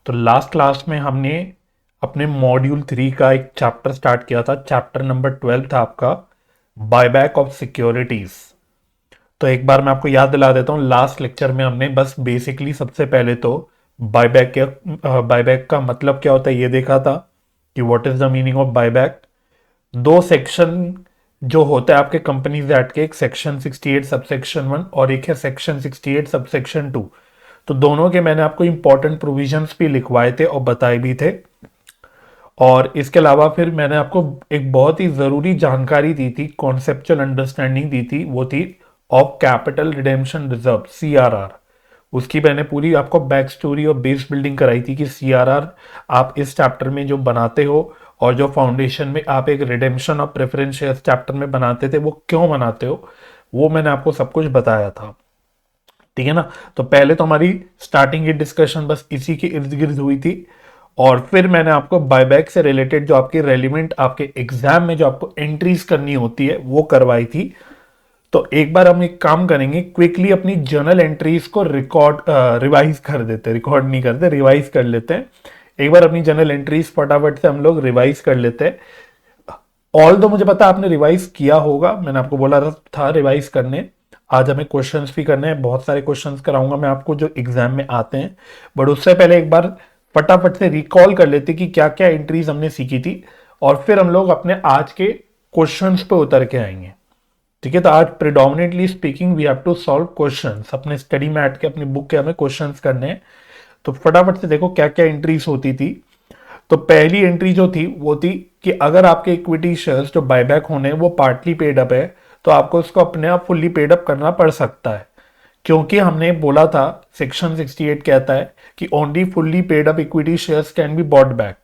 तो last class में हमने अपने मॉड्यूल 3 का एक चैप्टर स्टार्ट किया था। चैप्टर नंबर 12 था आपका बायबैक ऑफ सिक्योरिटीज। तो एक बार मैं आपको याद दिला देता हूँ, लास्ट लेक्चर में हमने बस बेसिकली सबसे पहले तो बायबैक का मतलब क्या होता है ये देखा था कि what is the meaning of buyback. दो सेक्शन जो होता है आपके कंपनीज एक्ट के, एक सेक्शन 68 सबसेक्शन 1 और एक है सेक्शन 68 सबसेक्शन 2। तो दोनों के मैंने आपको इंपॉर्टेंट प्रोविजंस भी लिखवाए थे और बताए भी थे। और इसके अलावा फिर मैंने आपको एक बहुत ही ज़रूरी जानकारी दी थी, कॉन्सेप्चुअल अंडरस्टैंडिंग दी थी, वो थी of capital redemption reserve CRR। उसकी मैंने पूरी आपको बैक स्टोरी और बेस बिल्डिंग कराई थी कि CRR आप इस चैप्टर में जो बनाते हो और जो फाउंडेशन में आप एक redemption of preference shares chapter में बनाते थे वो क्यों बनाते हो, वो मैंने आपको सब कुछ बताया था। ठीक है ना। तो पहले तो हमारी स्टार्टिंग की डिस्कशन बस इसी के इर्द गिर्द हुई थी और फिर मैंने आपको बायबैक से रिलेटेड जो आपकी रेलिवेंट आपके एग्जाम में जो आपको एंट्रीज करनी होती है वो करवाई थी। तो एक बार हम एक काम करेंगे, क्विकली अपनी जर्नल एंट्रीज को रिवाइज कर देते, रिकॉर्ड नहीं करते, रिवाइज कर लेते हैं। एक बार अपनी जर्नल एंट्रीज फटाफट से हम लोग रिवाइज कर लेते हैं। ऑल दो मुझे पता आपने रिवाइज किया होगा, मैंने आपको बोला था रिवाइज करने। आज हमें क्वेश्चंस भी करने हैं, बहुत सारे क्वेश्चंस कराऊंगा मैं आपको जो एग्जाम में आते हैं। बट उससे पहले एक बार फटाफट से रिकॉल कर लेते कि क्या क्या एंट्रीज हमने सीखी थी और फिर हम लोग अपने आज के क्वेश्चंस पे उतर के आएंगे। ठीक है। तो आज predominantly speaking we have to solve questions, अपने स्टडी मैट के अपनी बुक के हमें क्वेश्चंस करने हैं। तो फटाफट से देखो क्या क्या एंट्रीज होती थी। तो पहली एंट्री जो थी वो थी कि अगर आपके इक्विटी शेयर्स जो बायबैक होने वो पार्टली पेड अप है तो आपको उसको अपने आप फुल्ली पेड अप करना पड़ सकता है, क्योंकि हमने बोला था सेक्शन 68 कहता है कि only fully paid up equity shares can be bought back.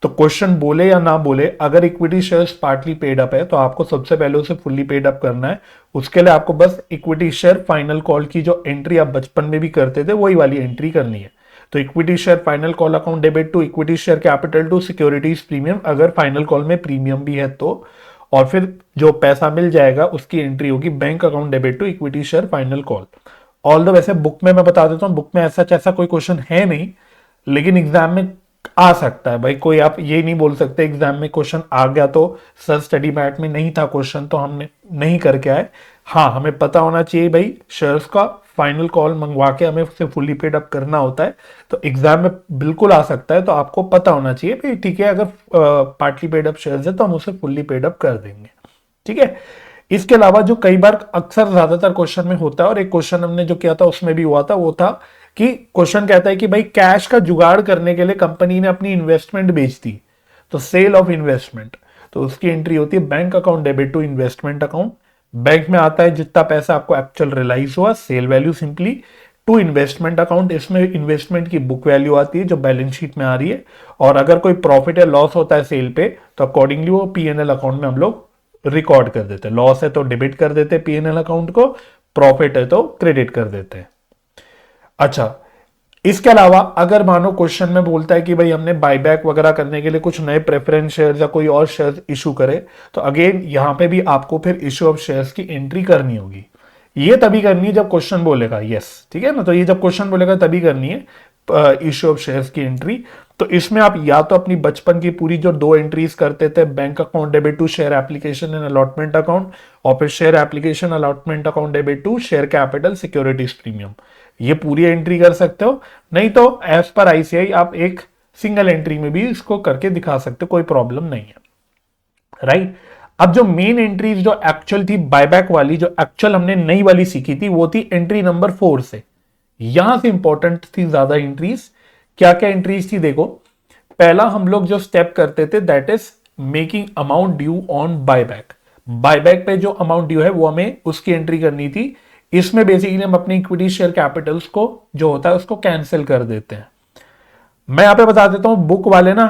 तो क्वेश्चन बोले या ना बोले, अगर equity shares partly paid up है तो आपको सबसे पहले उसे फुल्ली पेड अप करना है। उसके लिए आपको बस इक्विटी शेयर फाइनल कॉल की जो एंट्री आप बचपन में भी करते थे वही वाली एंट्री करनी है। तो equity share final call account debit to equity share capital to securities premium, अगर फाइनल कॉल में प्रीमियम भी है तो, और फिर जो पैसा मिल जाएगा उसकी एंट्री होगी bank account debit to equity share final call. All the वैसे बुक में मैं बता देता हूँ, बुक में ऐसा कोई क्वेश्चन है नहीं, लेकिन एग्जाम में आ सकता है भाई। कोई आप ये नहीं बोल सकते एग्जाम में क्वेश्चन आ गया तो सर स्टडी मैट में नहीं था क्वेश्चन तो हमने नहीं करके आए। हाँ, हमें पता होना चाहिए भाई शेयर्स का फाइनल कॉल मंगवा के हमें उसे फुल्ली पेड अप करना होता है। तो एग्जाम में बिल्कुल आ सकता है, तो आपको पता होना चाहिए भाई ठीक है, अगर पार्टली पेड अप शेयर्स है तो हम उसे फुल्ली पेड अप कर देंगे। ठीक है। इसके अलावा जो कई बार अक्सर ज्यादातर क्वेश्चन में होता है और एक क्वेश्चन हमने जो किया था उसमें भी हुआ था, वो था कि क्वेश्चन कहता है कि भाई कैश का जुगाड़ करने के लिए कंपनी ने अपनी इन्वेस्टमेंट बेच दी, तो सेल ऑफ इन्वेस्टमेंट। तो उसकी एंट्री होती है bank account debit to investment account. Bank में आता है जितना पैसा आपको एक्चुअल रियलाइज हुआ, sale value simply, to investment account, इसमें इन्वेस्टमेंट की बुक वैल्यू आती है जो बैलेंस शीट में आ रही है। और अगर कोई प्रॉफिट या लॉस होता है सेल पे तो अकॉर्डिंगली वो P&L अकाउंट में हम लोग रिकॉर्ड कर देते हैं। लॉस है तो डेबिट कर देते हैं P&L अकाउंट को, प्रॉफिट है तो क्रेडिट कर देते हैं। अच्छा, इसके अलावा अगर मानो क्वेश्चन में बोलता है कि भाई हमने बायबैक वगैरह करने के लिए कुछ नए प्रेफरेंस शेयर्स या कोई और शेयर्स इशू करे, तो अगेन यहां पे भी आपको फिर इशू ऑफ शेयर्स की एंट्री करनी होगी। ये तभी करनी है जब क्वेश्चन बोलेगा, यस ठीक है ना। तो ये जब क्वेश्चन बोलेगा तभी करनी है इशू ऑफ शेयर्स की एंट्री। तो इसमें आप या तो अपनी बचपन की पूरी जो दो एंट्रीज करते थे, bank account debit to share application and allotment account, और फिर share application allotment account debit to share capital securities premium, ये पूरी एंट्री कर सकते हो। नहीं तो एज पर ICAI आप एक सिंगल एंट्री में भी इसको करके दिखा सकते हो, कोई प्रॉब्लम नहीं है। राइट। अब जो मेन एंट्रीज जो एक्चुअल थी बायबैक वाली, जो एक्चुअल हमने नई वाली सीखी थी, वो थी एंट्री नंबर 4 से। यहां से इंपॉर्टेंट थी ज्यादा एंट्रीज। क्या क्या एंट्रीज थी देखो। पहला हम लोग जो स्टेप करते थे that is making amount due on buyback. Buyback पे जो अमाउंट ड्यू है वो हमें उसकी एंट्री करनी थी। इसमें बेसिकली हम अपनी इक्विटी शेयर कैपिटल्स को जो होता है उसको कैंसिल कर देते हैं। मैं यहां पे बता देता हूं, बुक वाले ना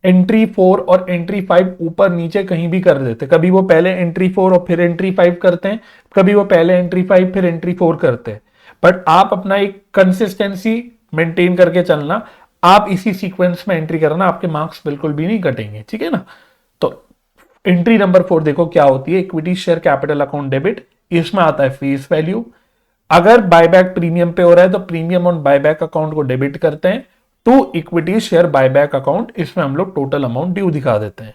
एंट्री 4 और एंट्री 5 ऊपर नीचे कहीं भी कर देते। कभी वो पहले एंट्री 4 और फिर एंट्री 5 करते हैं, कभी वो पहले एंट्री 5 फिर एंट्री 4 करते हैं। बट आप अपना एक कंसिस्टेंसी मेंटेन करके चलना, आप इसी सीक्वेंस में एंट्री करना, आपके मार्क्स बिल्कुल भी नहीं कटेंगे। ठीक है ना। तो एंट्री नंबर 4 देखो क्या होती है, equity share capital account debit. इसमें आता है फेस वैल्यू। अगर बायबैक प्रीमियम पे हो रहा है तो प्रीमियम ऑन बायबैक अकाउंट को डेबिट करते हैं, to equity share buyback account, इसमें हम लोग टोटल अमाउंट ड्यू दिखा देते हैं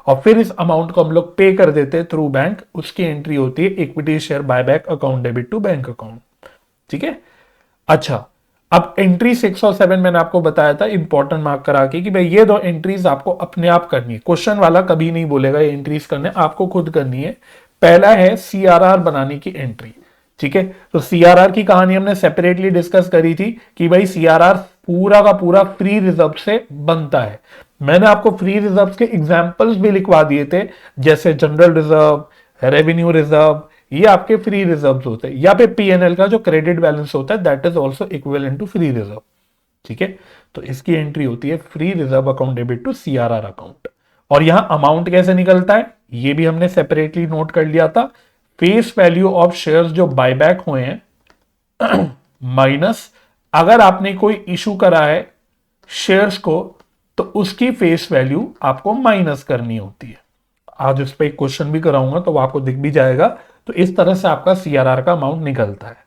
और फिर इस अमाउंट को हम लोग पे कर देते हैं थ्रू बैंक, उसकी एंट्री होती है equity share buyback account debit to bank account. ठीक है। अच्छा, अब एंट्री 6 और 7 मैंने आपको बताया था इंपॉर्टेंट मार्क करा के कि भाई ये दो एंट्रीज आपको अपने आप करनी है, क्वेश्चन वाला कभी नहीं बोलेगा ये एंट्रीज करने, आपको खुद करनी है। पहला है सीआरआर बनाने की एंट्री। ठीक है, तो सीआरआर की कहानी हमने सेपरेटली डिस्कस करी थी कि भाई सीआरआर पूरा का पूरा फ्री रिजर्व से बनता है। मैंने आपको फ्री रिजर्व के एग्जांपल्स भी लिखवा दिए थे, जैसे जनरल रिजर्व, रेवेन्यू रिजर्व, ये आपके फ्री रिजर्व होते हैं। या पे पीएनएल का जो क्रेडिट बैलेंस होता है that is also equivalent to free reserve. ठीक है, तो इसकी एंट्री होती है free reserve account debit to CRR account. और यहां अमाउंट कैसे निकलता है ये भी हमने सेपरेटली नोट कर लिया था। फेस वैल्यू ऑफ शेयर्स जो बायबैक हुए हैं माइनस अगर आपने कोई इशू करा है शेयर्स को तो उसकी फेस वैल्यू आपको माइनस करनी होती है। आज उस पर एक क्वेश्चन भी कराऊंगा तो आपको दिख भी जाएगा। तो इस तरह से आपका सीआरआर का अमाउंट निकलता है।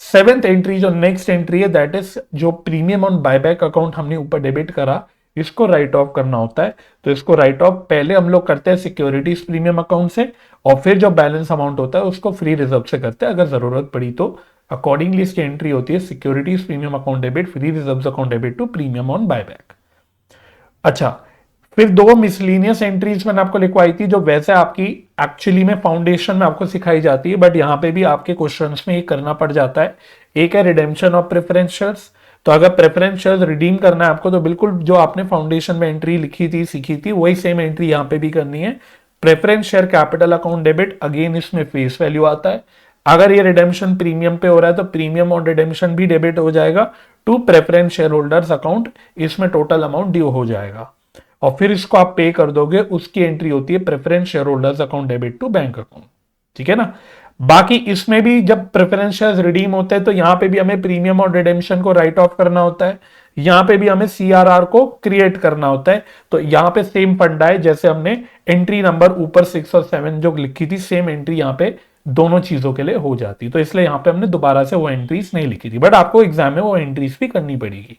सेवेंथ एंट्री जो नेक्स्ट एंट्री है दैट इज जो प्रीमियम ऑन बायबैक अकाउंट हमने ऊपर डेबिट करा, इसको राइट ऑफ करना होता है। तो इसको राइट ऑफ पहले हम लोग करते हैं सिक्योरिटीज प्रीमियम अकाउंट से और फिर जो बैलेंस अमाउंट होता है उसको फ्री रिजर्व से करते हैं अगर जरूरत पड़ी तो। अकॉर्डिंगली इसकी एंट्री होती है securities premium account debit free reserve account debit to premium on buyback. अच्छा, फिर दो मिसलीनियस एंट्रीज मैंने आपको लिखवाई थी जो वैसे आपकी एक्चुअली में फाउंडेशन में आपको सिखाई जाती है बट यहां पे भी आपके क्वेश्चंस में ये करना पड़ जाता है। एक है रिडेम्पशन ऑफ प्रेफरेंस शेयर्स। तो अगर प्रेफरेंस शेयर्स रिडीम करना है आपको तो बिल्कुल जो आपने फाउंडेशन में एंट्री लिखी थी सीखी थी वही सेम एंट्री यहां पे भी करनी है। Preference share capital account debit, again इसमें फेस वैल्यू आता है। अगर ये रिडेम्पशन प्रीमियम पे हो रहा है तो प्रीमियम और रिडेम्पशन भी डेबिट हो जाएगा to preference share holders account, इसमें टोटल अमाउंट ड्यू हो जाएगा और फिर इसको आप पे कर दोगे, उसकी एंट्री होती है preference share holders account debit to bank account. ठीक है ना। बाकी इसमें भी जब प्रेफरेंस शेयर्स रिडीम होते हैं तो यहां पे भी हमें प्रीमियम और रिडेम्पशन को राइट ऑफ करना होता है, यहां पे भी हमें सीआरआर को क्रिएट करना होता है। तो यहां पे सेम फंडा है जैसे हमने एंट्री नंबर ऊपर 6 और 7 जो लिखी थी सेम एंट्री यहां पे दोनों चीजों के लिए हो जाती। तो इसलिए यहां पे हमने दोबारा से वो एंट्रीज नहीं लिखी थी बट आपको एग्जाम में वो एंट्रीज भी करनी पड़ेगी।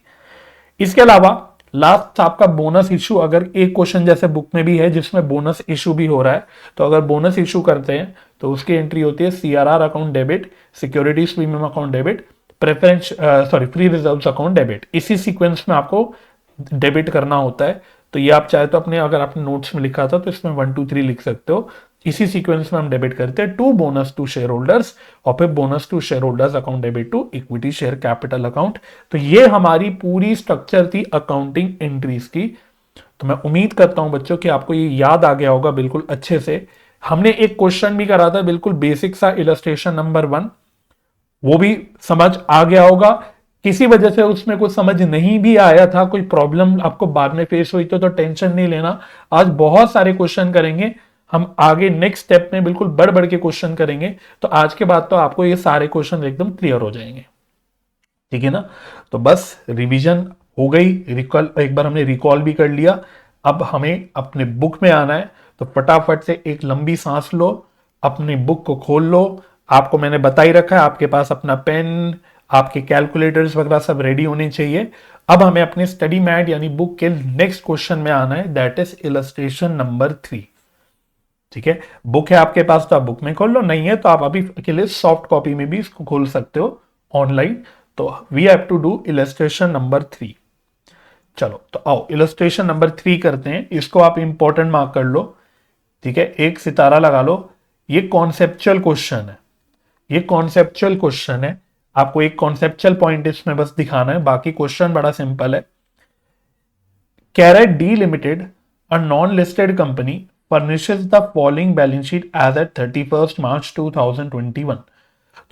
इसके अलावा लास्ट आपका बोनस इशू, अगर एक क्वेश्चन जैसे बुक में भी है जिसमें बोनस इशू भी हो रहा है तो अगर बोनस इशू करते हैं तो उसकी एंट्री होती है CRR account debit securities premium account debit preference free reserve account debit, इसी सीक्वेंस में आपको डेबिट करना होता है। तो ये आप चाहे तो अपने अगर आपने नोट्स में लिखा था तो इसमें 1 2 3 लिख सकते हो। इसी सीक्वेंस में हम डेबिट करते हैं to bonus to share holders और फिर bonus to share holders account debit to equity share capital account. तो ये हमारी पूरी स्ट्रक्चर थी अकाउंटिंग एंट्रीज की। तो मैं उम्मीद करता हूं बच्चों कि आपको ये याद आ गया होगा बिल्कुल अच्छे से। हमने एक क्वेश्चन भी करा था बिल्कुल बेसिक सा इलस्ट्रेशन नंबर 1, वो भी समझ आ गया होगा। किसी वजह से उसमें कुछ समझ नहीं भी आया था, कोई प्रॉब्लम आपको बाद में फेस हुई तो टेंशन नहीं लेना। आज बहुत सारे क्वेश्चन करेंगे हम, आगे नेक्स्ट स्टेप में बिल्कुल बढ़ बढ़ के क्वेश्चन करेंगे। तो आज के बाद तो आपको ये सारे क्वेश्चन एकदम क्लियर हो जाएंगे। ठीक है ना। तो बस रिवीजन हो गई, रिकॉल एक बार हमने रिकॉल भी कर लिया। अब हमें अपने बुक में आना है तो फटाफट से एक लंबी सांस लो, अपनी बुक को खोल लो। आपको मैंने बता ही रखा है आपके पास अपना पेन आपके कैलकुलेटर्स वगैरह सब रेडी होने चाहिए। अब हमें अपने स्टडी मैट यानी बुक के नेक्स्ट क्वेश्चन में आना है दैट इज इलस्ट्रेशन नंबर 3। ठीक है, बुक है आपके पास तो आप बुक में खोल लो, नहीं है तो आप अभी के लिए सॉफ्ट कॉपी में भी इसको खोल सकते हो ऑनलाइन। तो we have to do illustration number 3। चलो तो आओ इलस्ट्रेशन नंबर 3 करते हैं। इसको आप इंपॉर्टेंट मार्क कर लो। ठीक है, एक सितारा लगा लो। ये कॉन्सेप्चुअल क्वेश्चन है, ये कॉन्सेप्चुअल क्वेश्चन है। आपको एक कॉन्सेप्चुअल पॉइंट इसमें बस दिखाना है, बाकी क्वेश्चन बड़ा सिंपल है। Carat D limited a non listed company furnishes the following balance sheet as at 31st March 2021।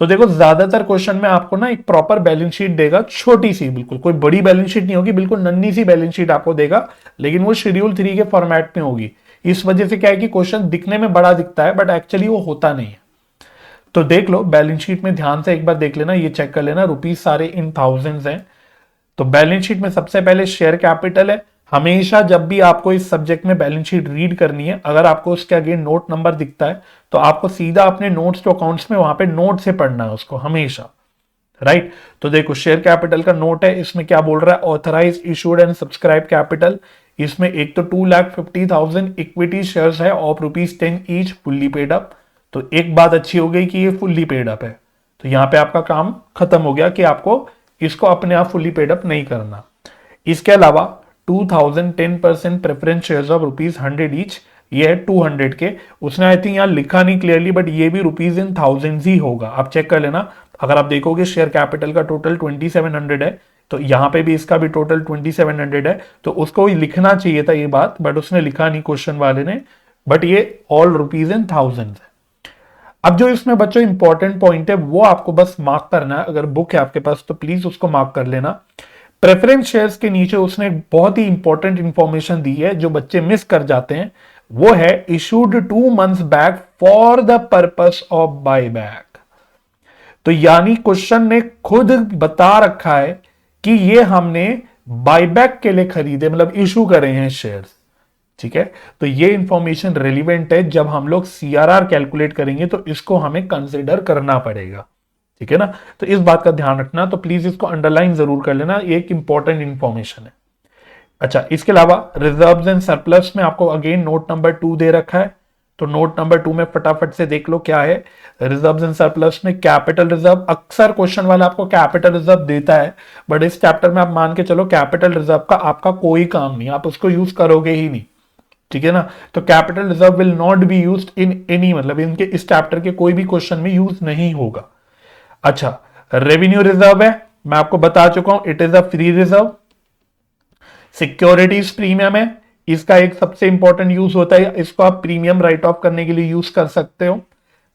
तो देखो ज्यादातर क्वेश्चन में आपको ना एक प्रॉपर बैलेंस शीट देगा, छोटी सी, बिल्कुल कोई बड़ी बैलेंस शीट नहीं होगी, बिल्कुल नन्ही सी बैलेंस शीट आपको देगा, लेकिन वो शेड्यूल 3 के फॉर्मेट में होगी। इस वजह से क्या है कि क्वेश्चन दिखने में बड़ा दिखता है बट एक्चुअली वो होता नहीं है। तो देख लो बैलेंस शीट में ध्यान से एक बार देख लेना, ये चेक कर लेना, रुपीज सारे इन थाउजेंड्स हैं। तो बैलेंस शीट में सबसे पहले शेयर कैपिटल है। हमेशा जब भी आपको इस सब्जेक्ट में बैलेंस शीट रीड करनी है, अगर आपको उसके आगे नोट नंबर दिखता है तो आपको सीधा अपने नोट्स टू अकाउंट्स में वहां पे नोट से पढ़ना है उसको हमेशा। राइट। तो देखो शेयर कैपिटल का नोट है, इसमें क्या बोल रहा है, authorise issued and subscribe capital. इसमें एक तो 2,50,000 इक्विटी शेयर्स है of ₹10 each fully paid up. तो एक बात अच्छी हो गई कि ये फुल्ली पेड अप है, तो यहां पे आपका काम खत्म हो गया कि आपको इसको अपने आप फुल्ली पेड अप नहीं करना। इसके अलावा 2010% प्रेफरेंस शेयर्स ऑफ ₹100 ईच, ये है 200 के। उसने आई थिंक यहाँ लिखा नहीं क्लियरली, बट ये भी रुपीज इन थाउजेंड्स ही होगा, आप चेक कर लेना। अगर आप देखोगे शेयर कैपिटल का टोटल 2700 है, तो यहाँ पे भी इसका भी टोटल 2700 है, तो उसको लिखना चाहिए था ये बात, बट उसने लिखा नहीं क्वेश्चन वाले ने, बट ये ऑल रुपीज इन थाउजेंड्स है। अब जो इसमें बच्चों इंपॉर्टेंट पॉइंट है वो आपको बस मार्क करना है, अगर बुक है आपके पास तो प्लीज उसको मार्क कर लेना। प्रेफरेंस शेयर्स के नीचे उसने बहुत ही इंपॉर्टेंट इंफॉर्मेशन दी है जो बच्चे मिस कर जाते हैं, वो है issued 2 months back for the purpose of buy back. तो यानी क्वेश्चन ने खुद बता रखा है कि ये हमने बायबैक के लिए खरीदे, मतलब इशू करे हैं शेयर्स। ठीक है, तो ये इंफॉर्मेशन रेलिवेंट है, जब हम लोग सीआरआर कैलकुलेट करेंगे तो इसको हमें कंसिडर करना पड़ेगा। ठीक है ना, तो इस बात का ध्यान रखना, तो प्लीज इसको अंडरलाइन जरूर कर लेना, ये एक इंपॉर्टेंट इंफॉर्मेशन है। अच्छा, इसके अलावा रिजर्व्स एंड सरप्लस में आपको अगेन नोट नंबर 2 दे रखा है, तो नोट नंबर 2 में फटाफट से देख लो क्या है। रिजर्व्स एंड सरप्लस में कैपिटल रिजर्व, अक्सर क्वेश्चन वाला आपको कैपिटल रिजर्व देता है, बट इस चैप्टर में आप मान के चलो कैपिटल रिजर्व का आपका कोई काम नहीं, आप उसको यूज करोगे ही नहीं। ठीक है ना, तो capital reserve will not be used in any, मतलब इनके इस चैप्टर के कोई भी क्वेश्चन में यूज नहीं होगा। अच्छा, रेवेन्यू रिजर्व है, मैं आपको बता चुका हूं, it is a free reserve. Securities premium है, इसका एक सबसे इंपॉर्टेंट यूज होता है, इसको आप प्रीमियम राइट ऑफ करने के लिए यूज कर सकते हो।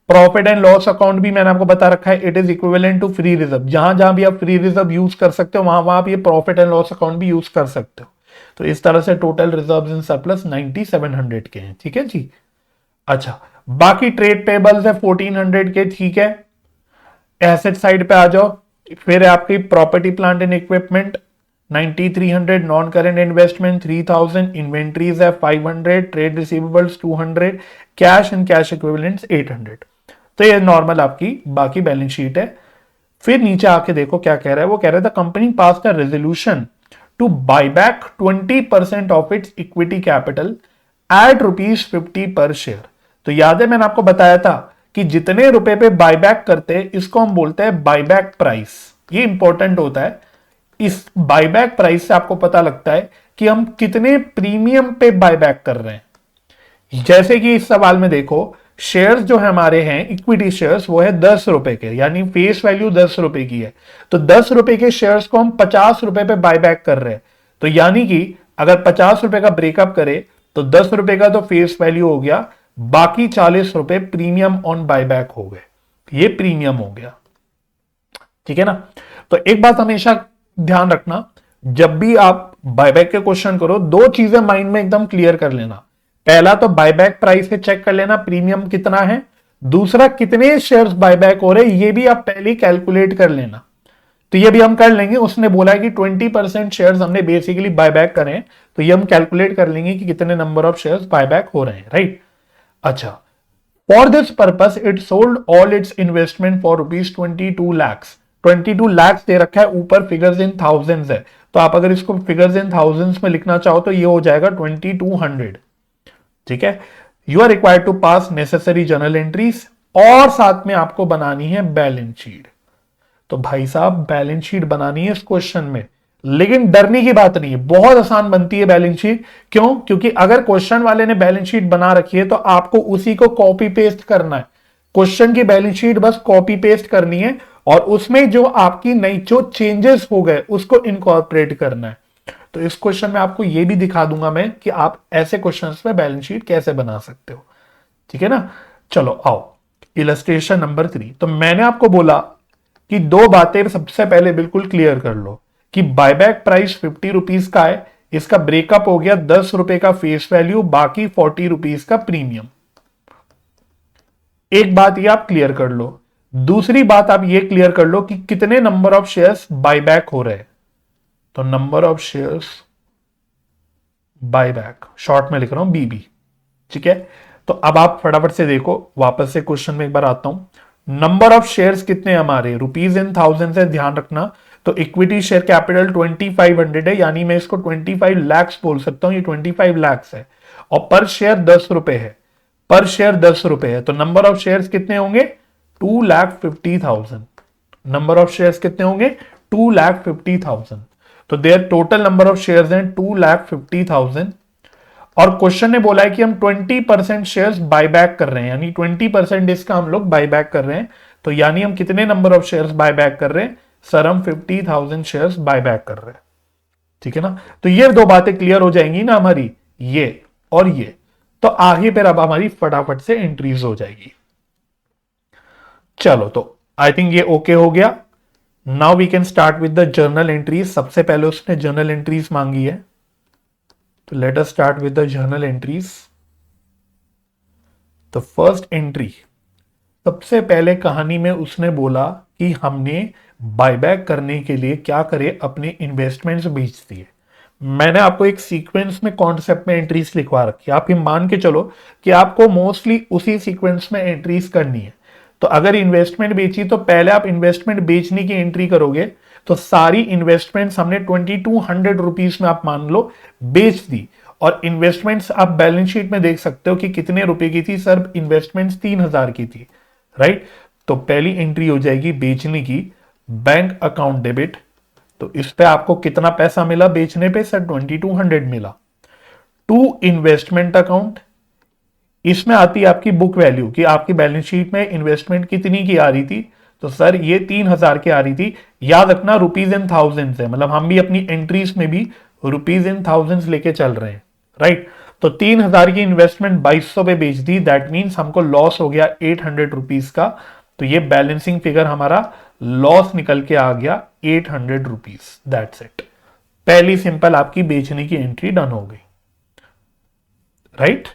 प्रॉफिट एंड लॉस अकाउंट भी मैंने आपको बता रखा है, it is equivalent to free reserve, जहां जहां भी आप फ्री रिजर्व यूज कर सकते हो वहां वहां आप ये प्रॉफिट एंड लॉस अकाउंट भी यूज कर सकते हो। तो इस तरह से टोटल रिजर्व्स इन सरप्लस 9700 के हैं। ठीक है जी। अच्छा, बाकी ट्रेड पेबल्स है 1400 के। ठीक है, एसेट साइड पे आ जाओ, फिर आपकी property plant and equipment 9300, non current investment 3000, inventories है 500, trade receivables 200, cash and cash equivalents 800। तो ये नॉर्मल आपकी बाकी बैलेंस शीट है। फिर नीचे आके देखो क्या कह रहा है, वो कह रहा था company pass the resolution to buy back 20% of its equity capital at ₹50 per share. तो याद है मैंने आपको बताया था कि जितने रुपए पे बायबैक करते हैं इसको हम बोलते हैं बायबैक प्राइस, ये इंपॉर्टेंट होता है। इस बायबैक प्राइस से आपको पता लगता है कि हम कितने प्रीमियम पे बायबैक कर रहे हैं। जैसे कि इस सवाल में देखो, शेयर्स जो है हमारे हैं इक्विटी शेयर्स, वो है ₹10 के, यानी फेस वैल्यू ₹10 की है। तो ₹10 के शेयर्स को हम ₹50 पे बायबैक कर रहे हैं, तो यानी कि अगर ₹50 का ब्रेकअप करे तो ₹10 का तो फेस वैल्यू हो गया, बाकी ₹40 प्रीमियम ऑन बायबैक हो गए, ये प्रीमियम हो गया। ठीक है ना, तो एक बात हमेशा ध्यान रखना, जब भी आप बायबैक के क्वेश्चन करो, दो चीजें माइंड में एकदम क्लियर कर लेना। पहला तो बायबैक प्राइस से चेक कर लेना प्रीमियम कितना है, दूसरा कितने शेयर्स बायबैक हो रहे ये भी आप पहले कैलकुलेट कर लेना। तो ये भी हम कर लेंगे, उसने बोला है कि 20% शेयर्स हमने बेसिकली बायबैक करें, तो ये हम कैलकुलेट कर लेंगे कि कितने नंबर ऑफ शेयर्स बायबैक हो रहे हैं। राइट। अच्छा, for this purpose it sold all it's investment for ₹22 lakhs। 22 lakhs दे रखा है, ऊपर फिगर्स इन थाउजेंड्स है, तो आप अगर इसको फिगर्स इन थाउजेंड्स में लिखना चाहो तो ये हो जाएगा 2200। ठीक है, you are required to pass necessary journal entries, और साथ में आपको बनानी है बैलेंस शीट। तो भाई साहब बैलेंस शीट बनानी है इस क्वेश्चन में, लेकिन डरने की बात नहीं है, बहुत आसान बनती है बैलेंस शीट। क्यों? क्योंकि अगर क्वेश्चन वाले ने बैलेंस शीट बना रखी है तो आपको उसी को कॉपी पेस्ट करना है। क्वेश्चन की बैलेंस शीट बस कॉपी पेस्ट करनी है, और उसमें जो आपकी नई जो चेंजेस हो गए उसको इनकॉर्पोरेट करना है। तो इस क्वेश्चन में आपको यह भी दिखा दूंगा मैं कि आप ऐसे क्वेश्चंस में बैलेंस शीट कैसे बना सकते हो। ठीक है ना, चलो आओ इलस्ट्रेशन नंबर 3। तो मैंने आपको बोला कि दो बातें सबसे पहले बिल्कुल क्लियर कर लो कि बायबैक प्राइस ₹50 का है, इसका ब्रेकअप हो गया ₹10 का फेस वैल्यू, बाकी ₹40 का प्रीमियम। एक बात ये आप क्लियर कर लो। दूसरी बात आप ये क्लियर कर लो कि कितने नंबर ऑफ शेयर्स बायबैक हो रहे हैं। तो number of shares buyback, short में लिख रहा हूं बीबी। ठीक है, तो अब आप फटाफट से देखो, वापस से क्वेश्चन में एक बार आता हूं। नंबर ऑफ शेयर्स कितने हमारे, रुपीज इन थाउजेंड से ध्यान रखना। तो इक्विटी शेयर कैपिटल 2500 है, यानी मैं इसको 25 लाख बोल सकता हूं, ये 25 लाख है। और पर शेयर 10 रुपए है, पर शेयर 10 रुपए है। तो नंबर ऑफ शेयर्स कितने होंगे, 2,50,000। नंबर ऑफ शेयर्स कितने होंगे, 2,50,000। तो there total number of shares हैं 2,50,000। और क्वेश्चन ने बोला है कि हम 20% शेयर्स बायबैक कर रहे हैं, यानी 20% इसका हम लोग बायबैक कर रहे हैं। तो यानी हम कितने नंबर ऑफ शेयर्स बायबैक कर रहे हैं, सर हम 50,000 शेयर्स बायबैक कर रहे हैं। ठीक है ना, तो ये दो बातें क्लियर हो जाएंगी ना हमारी, ये और ये। तो आगे फिर अब हमारी फटाफट से एंट्रीज हो जाएगी। चलो, तो आई थिंक ये ओके हो गया। Now we can start with the journal entries. सबसे पहले उसने जर्नल एंट्रीज मांगी है, तो let us start with the journal entries. तो फर्स्ट एंट्री, सबसे पहले कहानी में उसने बोला कि हमने बायबैक करने के लिए क्या करे, अपने इन्वेस्टमेंट्स बेच दिए। मैंने आपको एक सीक्वेंस में कॉन्सेप्ट में एंट्रीज लिखवा रखी है, आप ये मान के चलो कि आपको मोस्टली उसी सीक्वेंस में एंट्रीज करनी है। तो अगर इन्वेस्टमेंट बेची तो पहले आप इन्वेस्टमेंट बेचने की एंट्री करोगे। तो सारी इन्वेस्टमेंट्स हमने 2200 रुपीज में आप मान लो बेच दी। और इन्वेस्टमेंट्स आप बैलेंस शीट में देख सकते हो कि कितने रुपए की थी, सर इन्वेस्टमेंट्स 3000 की थी, राइट। तो पहली एंट्री हो जाएगी बेचने की, बैंक अकाउंट डेबिट। तो इस पे आपको कितना पैसा मिला बेचने पे, सर 2200 मिला। टू इन्वेस्टमेंट अकाउंट, इसमें आती है आपकी बुक वैल्यू कि आपकी बैलेंस शीट में इन्वेस्टमेंट कितनी की आ रही थी। तो सर ये 3000 की आ रही थी। याद रखना रुपीज इन थाउजेंड है, मतलब हम भी अपनी एंट्रीज में भी रुपीज इन थाउजेंड लेके चल रहे हैं, राइट। तो 3000 की इन्वेस्टमेंट 2200 पे बेच दी, दैट मीन्स हमको लॉस हो गया 800 रुपीज का। तो ये बैलेंसिंग फिगर हमारा लॉस निकल के आ गया 800 रुपीज, दैट्स इट। पहली सिंपल आपकी बेचने की एंट्री डन हो गई, राइट।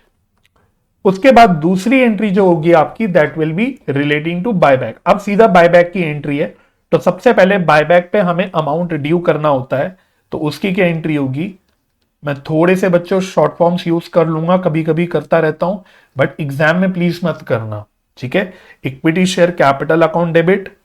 उसके बाद दूसरी एंट्री जो होगी आपकी, that will be relating to buyback. अब सीधा बायबैक की एंट्री है। तो सबसे पहले बायबैक पे हमें अमाउंट ड्यू करना होता है, तो उसकी क्या एंट्री होगी। मैं थोड़े से बच्चों शॉर्ट फॉर्म्स यूज कर लूंगा, कभी कभी करता रहता हूं, बट एग्जाम में प्लीज मत करना, ठीक है। Equity share capital account debit,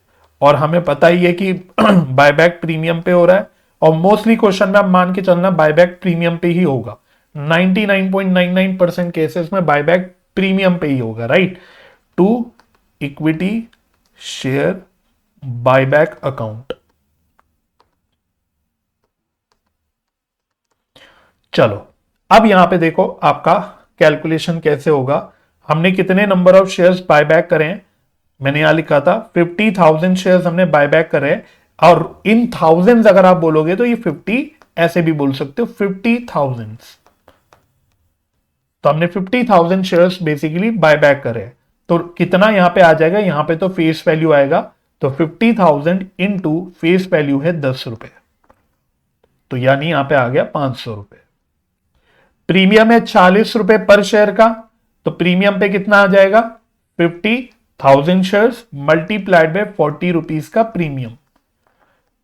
और हमें पता ही है कि बायबैक प्रीमियम पे हो रहा है, और मोस्टली क्वेश्चन में आप मान के चलना बायबैक प्रीमियम पे ही होगा। 99.99% केसेस में बायबैक प्रीमियम पे ही होगा, right. To equity share buyback account. चलो, अब यहां पे देखो आपका कैलकुलेशन कैसे होगा। हमने कितने नंबर ऑफ शेयर्स बायबैक करें, मैंने यहां लिखा था 50,000 शेयर्स हमने बायबैक करे। और इन थाउजेंड्स अगर आप बोलोगे तो ये 50 ऐसे भी बोल सकते हो, 50,000। तो हमने 50,000 शेयर्स बेसिकली बायबैक करे। तो कितना यहां पे आ जाएगा, यहां पे तो फेस वैल्यू आएगा। तो 50,000 इंटू फेस वैल्यू है 10 रुपए, तो यानी यहां पे आ गया 500 रुपए। प्रीमियम है 40 रुपए पर शेयर का, तो प्रीमियम पे कितना आ जाएगा, 50,000 शेयर्स मल्टीप्लाइड बाय 40 रुपीज का प्रीमियम।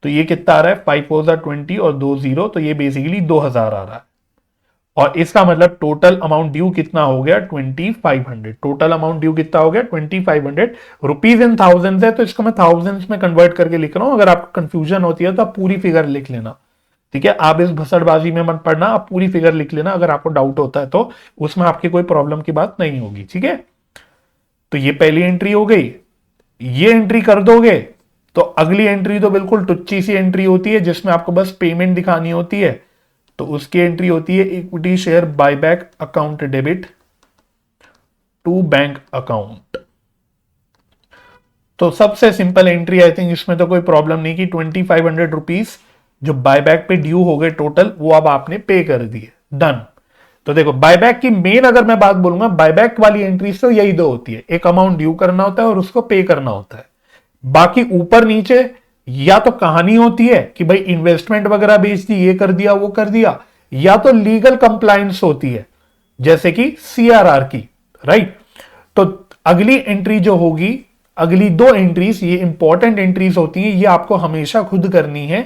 तो ये कितना आ रहा है, 5 4 20 और 2 0, तो ये बेसिकली 2000 आ रहा है। और इसका मतलब टोटल अमाउंट ड्यू कितना हो गया, 2500। टोटल अमाउंट ड्यू कितना हो गया, 2500। रुपीज इन थाउजेंड्स है, तो इसको मैं थाउजेंड्स में कन्वर्ट करके लिख रहा हूं। अगर आपको कंफ्यूजन होती है तो आप पूरी फिगर लिख लेना, ठीक है। आप इस भसड़बाजी में मत पढ़ना, आप पूरी फिगर लिख लेना। अगर आपको डाउट होता है तो उसमें आपकी कोई प्रॉब्लम की बात नहीं होगी, ठीक है। तो ये पहली एंट्री हो गई। ये एंट्री कर दोगे तो अगली एंट्री तो बिल्कुल टुच्ची सी एंट्री होती है, जिसमें आपको बस पेमेंट दिखानी होती है। तो उसकी एंट्री होती है equity share buyback account debit to bank account. तो सबसे सिंपल एंट्री, आई थिंक इसमें तो कोई प्रॉब्लम नहीं कि 2500 रुपीज जो बायबैक पे ड्यू हो गए टोटल, वो अब आपने पे कर दिए, डन। तो देखो बायबैक की मेन अगर मैं बात बोलूंगा, बायबैक वाली एंट्रीज तो यही दो होती है, एक अमाउंट ड्यू करना होता है और उसको पे करना होता है। बाकी ऊपर नीचे या तो कहानी होती है कि भाई इन्वेस्टमेंट वगैरह बेच दी, ये कर दिया वो कर दिया, या तो लीगल कंप्लायंस होती है जैसे कि सीआरआर की, राइट। तो अगली एंट्री जो होगी, अगली दो एंट्रीज ये इंपॉर्टेंट एंट्रीज होती हैं, ये आपको हमेशा खुद करनी है।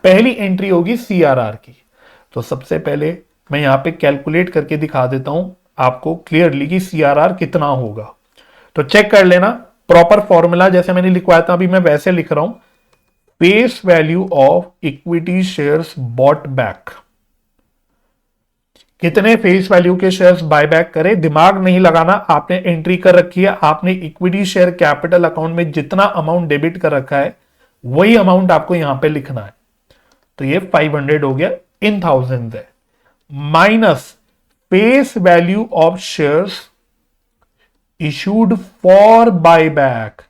पहली एंट्री होगी सीआरआर की। तो सबसे पहले मैं यहां पे कैलकुलेट करके दिखा देता हूं आपको क्लियरली कि सीआरआर कितना होगा। तो चेक कर लेना, प्रॉपर फॉर्मूला जैसे मैंने लिखवाया था अभी मैं वैसे लिख रहा हूं, face value of equity shares bought back, कितने फेस वैल्यू के शेयर्स बाय बैक करें, दिमाग नहीं लगाना, आपने एंट्री कर रखी है, आपने इक्विटी शेयर कैपिटल अकाउंट में जितना अमाउंट डेबिट कर रखा है वही अमाउंट आपको यहां पे लिखना है। तो ये 500 हो गया, इन थाउजेंड है, minus face value of shares issued for buyback,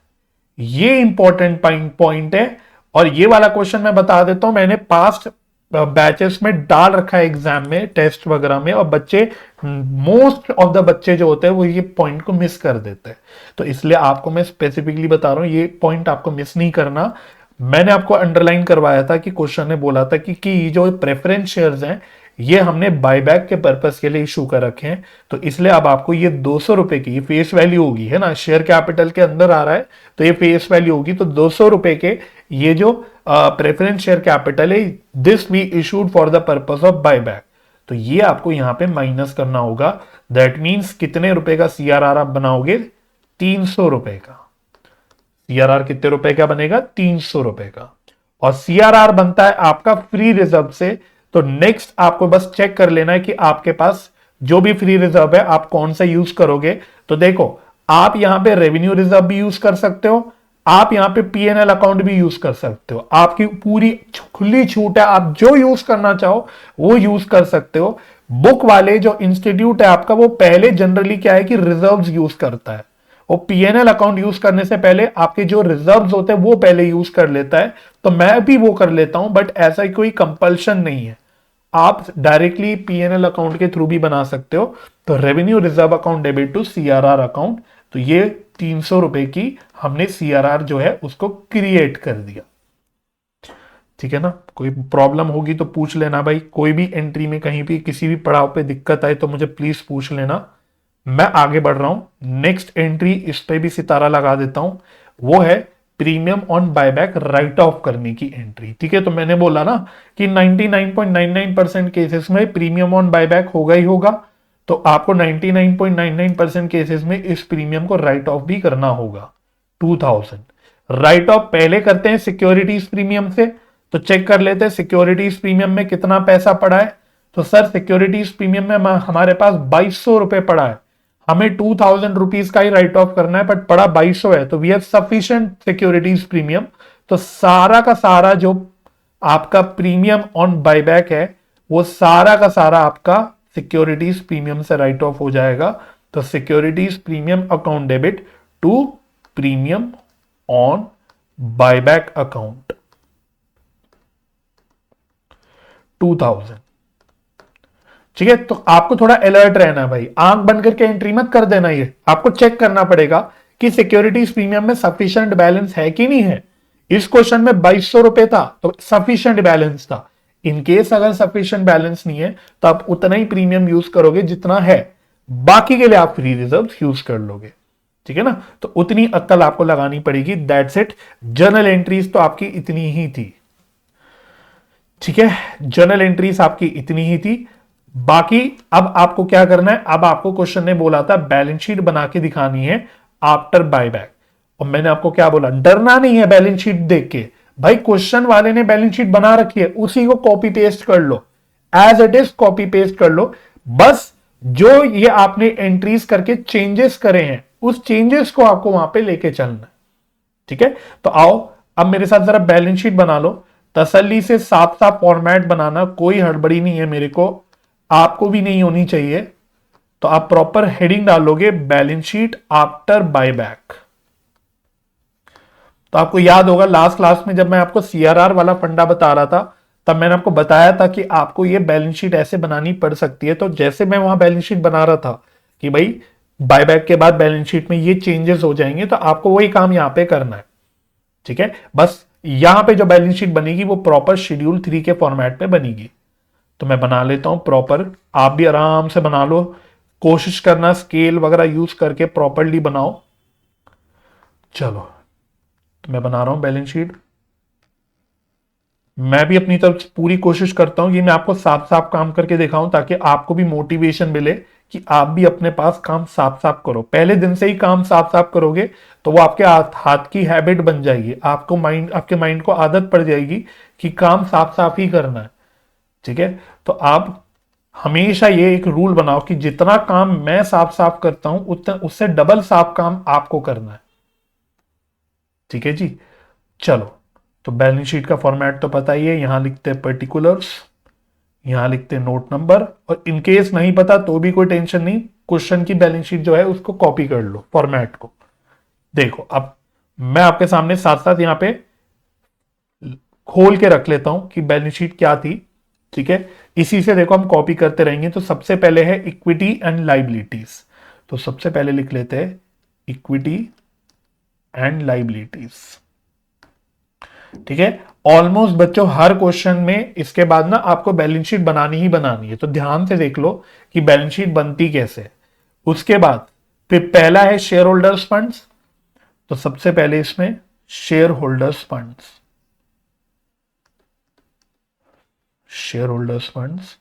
ये इंपॉर्टेंट पॉइंट है। और ये वाला क्वेश्चन मैं बता देता हूं, मैंने पास्ट बैचेस में डाल रखा है एग्जाम में, टेस्ट वगैरह में, और बच्चे मोस्ट ऑफ द बच्चे जो होते हैं वो ये पॉइंट को मिस कर देते हैं। तो इसलिए आपको मैं स्पेसिफिकली बता रहा हूं, ये पॉइंट आपको मिस नहीं करना। मैंने आपको अंडरलाइन करवाया था कि क्वेश्चन ने बोला था कि जो प्रेफरेंस शेयर्स हैं ये हमने बायबैक के पर्पस के लिए इशू कर रखे हैं। तो इसलिए अब आपको ये 200 रुपए की ये फेस वैल्यू होगी, है ना, शेयर कैपिटल के अंदर आ रहा है तो ये फेस वैल्यू होगी, तो 200 रुपए के ये जो प्रेफरेंस शेयर कैपिटल है, this we issued for the purpose of buyback, तो ये आपको यहां पे माइनस करना होगा। दैट मीन्स कितने रुपए का सीआरआर आप बनाओगे, 300 रुपए का। सीआरआर कितने रुपए का बनेगा, 300 रुपए का। और सीआरआर बनता है आपका फ्री रिजर्व से। तो नेक्स्ट आपको बस चेक कर लेना है कि आपके पास जो भी फ्री रिजर्व है आप कौन सा यूज करोगे। तो देखो, आप यहां पे रेवेन्यू रिजर्व भी यूज कर सकते हो, आप यहां पे पीएनएल अकाउंट भी यूज कर सकते हो, आपकी पूरी खुली छूट है, आप जो यूज करना चाहो वो यूज कर सकते हो। बुक वाले जो इंस्टीट्यूट है आपका, वो पहले जनरली क्या है कि रिजर्व्स यूज करता है, वो पीएनएल अकाउंट यूज करने से पहले आपके जो रिजर्व्स होते हैं वो पहले यूज कर लेता है। तो मैं भी वो कर लेता हूं, बट ऐसा कोई कंपल्शन नहीं है, आप डायरेक्टली पीएनएल अकाउंट के थ्रू भी बना सकते हो। तो revenue reserve account debit to CRR account, तो ये 300 रुपए की हमने सीआरआर जो है उसको क्रिएट कर दिया। ठीक है ना, कोई प्रॉब्लम होगी तो पूछ लेना भाई, कोई भी एंट्री में कहीं भी किसी भी पड़ाव पे दिक्कत आए तो मुझे प्लीज पूछ लेना। मैं आगे बढ़ रहा हूं, नेक्स्ट एंट्री इस पे भी सितारा लगा देता हूं, वो है premium on buyback right of करने की एंट्री। ठीक है, तो मैंने बोला ना कि 99.99% केसेस में प्रीमियम ऑन बायबैक होगा ही होगा, तो आपको 99.99% केसेस में इस प्रीमियम को राइट ऑफ भी करना होगा। 2000 राइट ऑफ पहले करते हैं सिक्योरिटीज प्रीमियम से, तो चेक कर लेते हैं सिक्योरिटीज प्रीमियम में कितना पैसा पड़ा है। तो सर सिक्योरिटीज प्रीमियम में हमारे पास 2200 रुपए पड़ा है, हमें 2000 रुपीज का ही राइट ऑफ करना है, बट पड़ा 2200 है, तो we have sufficient securities premium. तो सारा का सारा जो आपका प्रीमियम ऑन बायबैक है वो सारा का सारा आपका सिक्योरिटीज प्रीमियम से राइट ऑफ हो जाएगा। तो securities premium account debit to premium on buyback account 2000। ठीक है, तो आपको थोड़ा अलर्ट रहना भाई, आंख बंद करके एंट्री मत कर देना, ये आपको चेक करना पड़ेगा कि सिक्योरिटीज प्रीमियम में सफिशिएंट बैलेंस है कि नहीं है। इस क्वेश्चन में 2200 रुपए था तो सफिशिएंट बैलेंस था। इनकेस अगर सफिशिएंट बैलेंस नहीं है तो आप उतना ही प्रीमियम यूज करोगे जितना है, बाकी के लिए आप फ्री रिजर्व यूज कर लोगे। ठीक है ना, तो उतनी अक्ल आपको लगानी पड़ेगी, दैट्स इट। जर्नल एंट्रीज तो आपकी इतनी ही थी। ठीक है, जर्नल एंट्रीज आपकी इतनी ही थी। बाकी अब आपको क्या करना है, अब आपको क्वेश्चन ने बोला था बैलेंस शीट बना के दिखानी है आफ्टर बायबैक, और मैंने आपको क्या बोला, डरना नहीं है बैलेंस शीट देख के, भाई क्वेश्चन वाले ने बैलेंस शीट बना रखी है उसी को कॉपी पेस्ट कर लो, as it is copy paste कर लो। बस जो ये आपने एंट्रीज करके चेंजेस करे हैं उस चेंजेस को आपको वहां पे लेके चलना है। ठीक है, तो आओ अब मेरे साथ जरा बैलेंस शीट बना लो, तसल्ली से साफ साफ फॉर्मेट बनाना, कोई हड़बड़ी नहीं है, मेरे को आपको भी नहीं होनी चाहिए। तो आप प्रॉपर हेडिंग डालोगे बैलेंस शीट आफ्टर बायबैक। तो आपको याद होगा लास्ट क्लास में जब मैं आपको सीआरआर वाला फंडा बता रहा था तब मैंने आपको बताया था कि आपको ये बैलेंस शीट ऐसे बनानी पड़ सकती है। तो जैसे मैं वहां बैलेंस शीट बना रहा था कि भाई बायबैक के बाद बैलेंस शीट में ये चेंजेस हो जाएंगे, तो आपको वही काम यहां पे करना है। ठीक है, बस यहां पे जो बैलेंस शीट बनेगी वो प्रॉपर शेड्यूल 3 के फॉर्मेट में बनेगी। तो मैं बना लेता हूं प्रॉपर, आप भी आराम से बना लो, कोशिश करना स्केल वगैरह यूज करके प्रॉपरली बनाओ। चलो, तो मैं बना रहा हूं बैलेंस शीट। मैं भी अपनी तरफ से पूरी कोशिश करता हूं कि मैं आपको साफ साफ काम करके दिखाऊं ताकि आपको भी मोटिवेशन मिले कि आप भी अपने पास काम साफ साफ करो। पहले दिन से ही काम साफ साफ करोगे तो वो आपके हाथ की हैबिट बन जाएगी, आपके माइंड को आदत पड़ जाएगी कि काम साफ साफ ही करना है। ठीक है, तो आप हमेशा ये एक रूल बनाओ कि जितना काम मैं साफ साफ करता हूं उतना उससे डबल साफ काम आपको करना है। ठीक है जी। चलो, तो बैलेंस शीट का फॉर्मेट तो पता ही है, यहां लिखते हैं पर्टिकुलर्स, यहां लिखते हैं नोट नंबर, और इनकेस नहीं पता तो भी कोई टेंशन नहीं, क्वेश्चन की बैलेंस शीट जो है उसको कॉपी कर लो फॉर्मेट को। देखो अब मैं आपके सामने साथ साथ यहां पे खोल के रख लेता हूं कि बैलेंस शीट क्या थी। ठीक है, इसी से देखो हम कॉपी करते रहेंगे। तो सबसे पहले है इक्विटी एंड लाइबिलिटीज, तो सबसे पहले लिख लेते हैं इक्विटी एंड लाइबिलिटीज। ठीक है, ऑलमोस्ट बच्चों हर क्वेश्चन में इसके बाद ना आपको बैलेंस शीट बनानी ही बनानी है, तो ध्यान से देख लो कि बैलेंस शीट बनती कैसे। उसके बाद फिर पहला है शेयर होल्डर्स फंड्स, तो सबसे पहले इसमें share holders funds, share holders funds,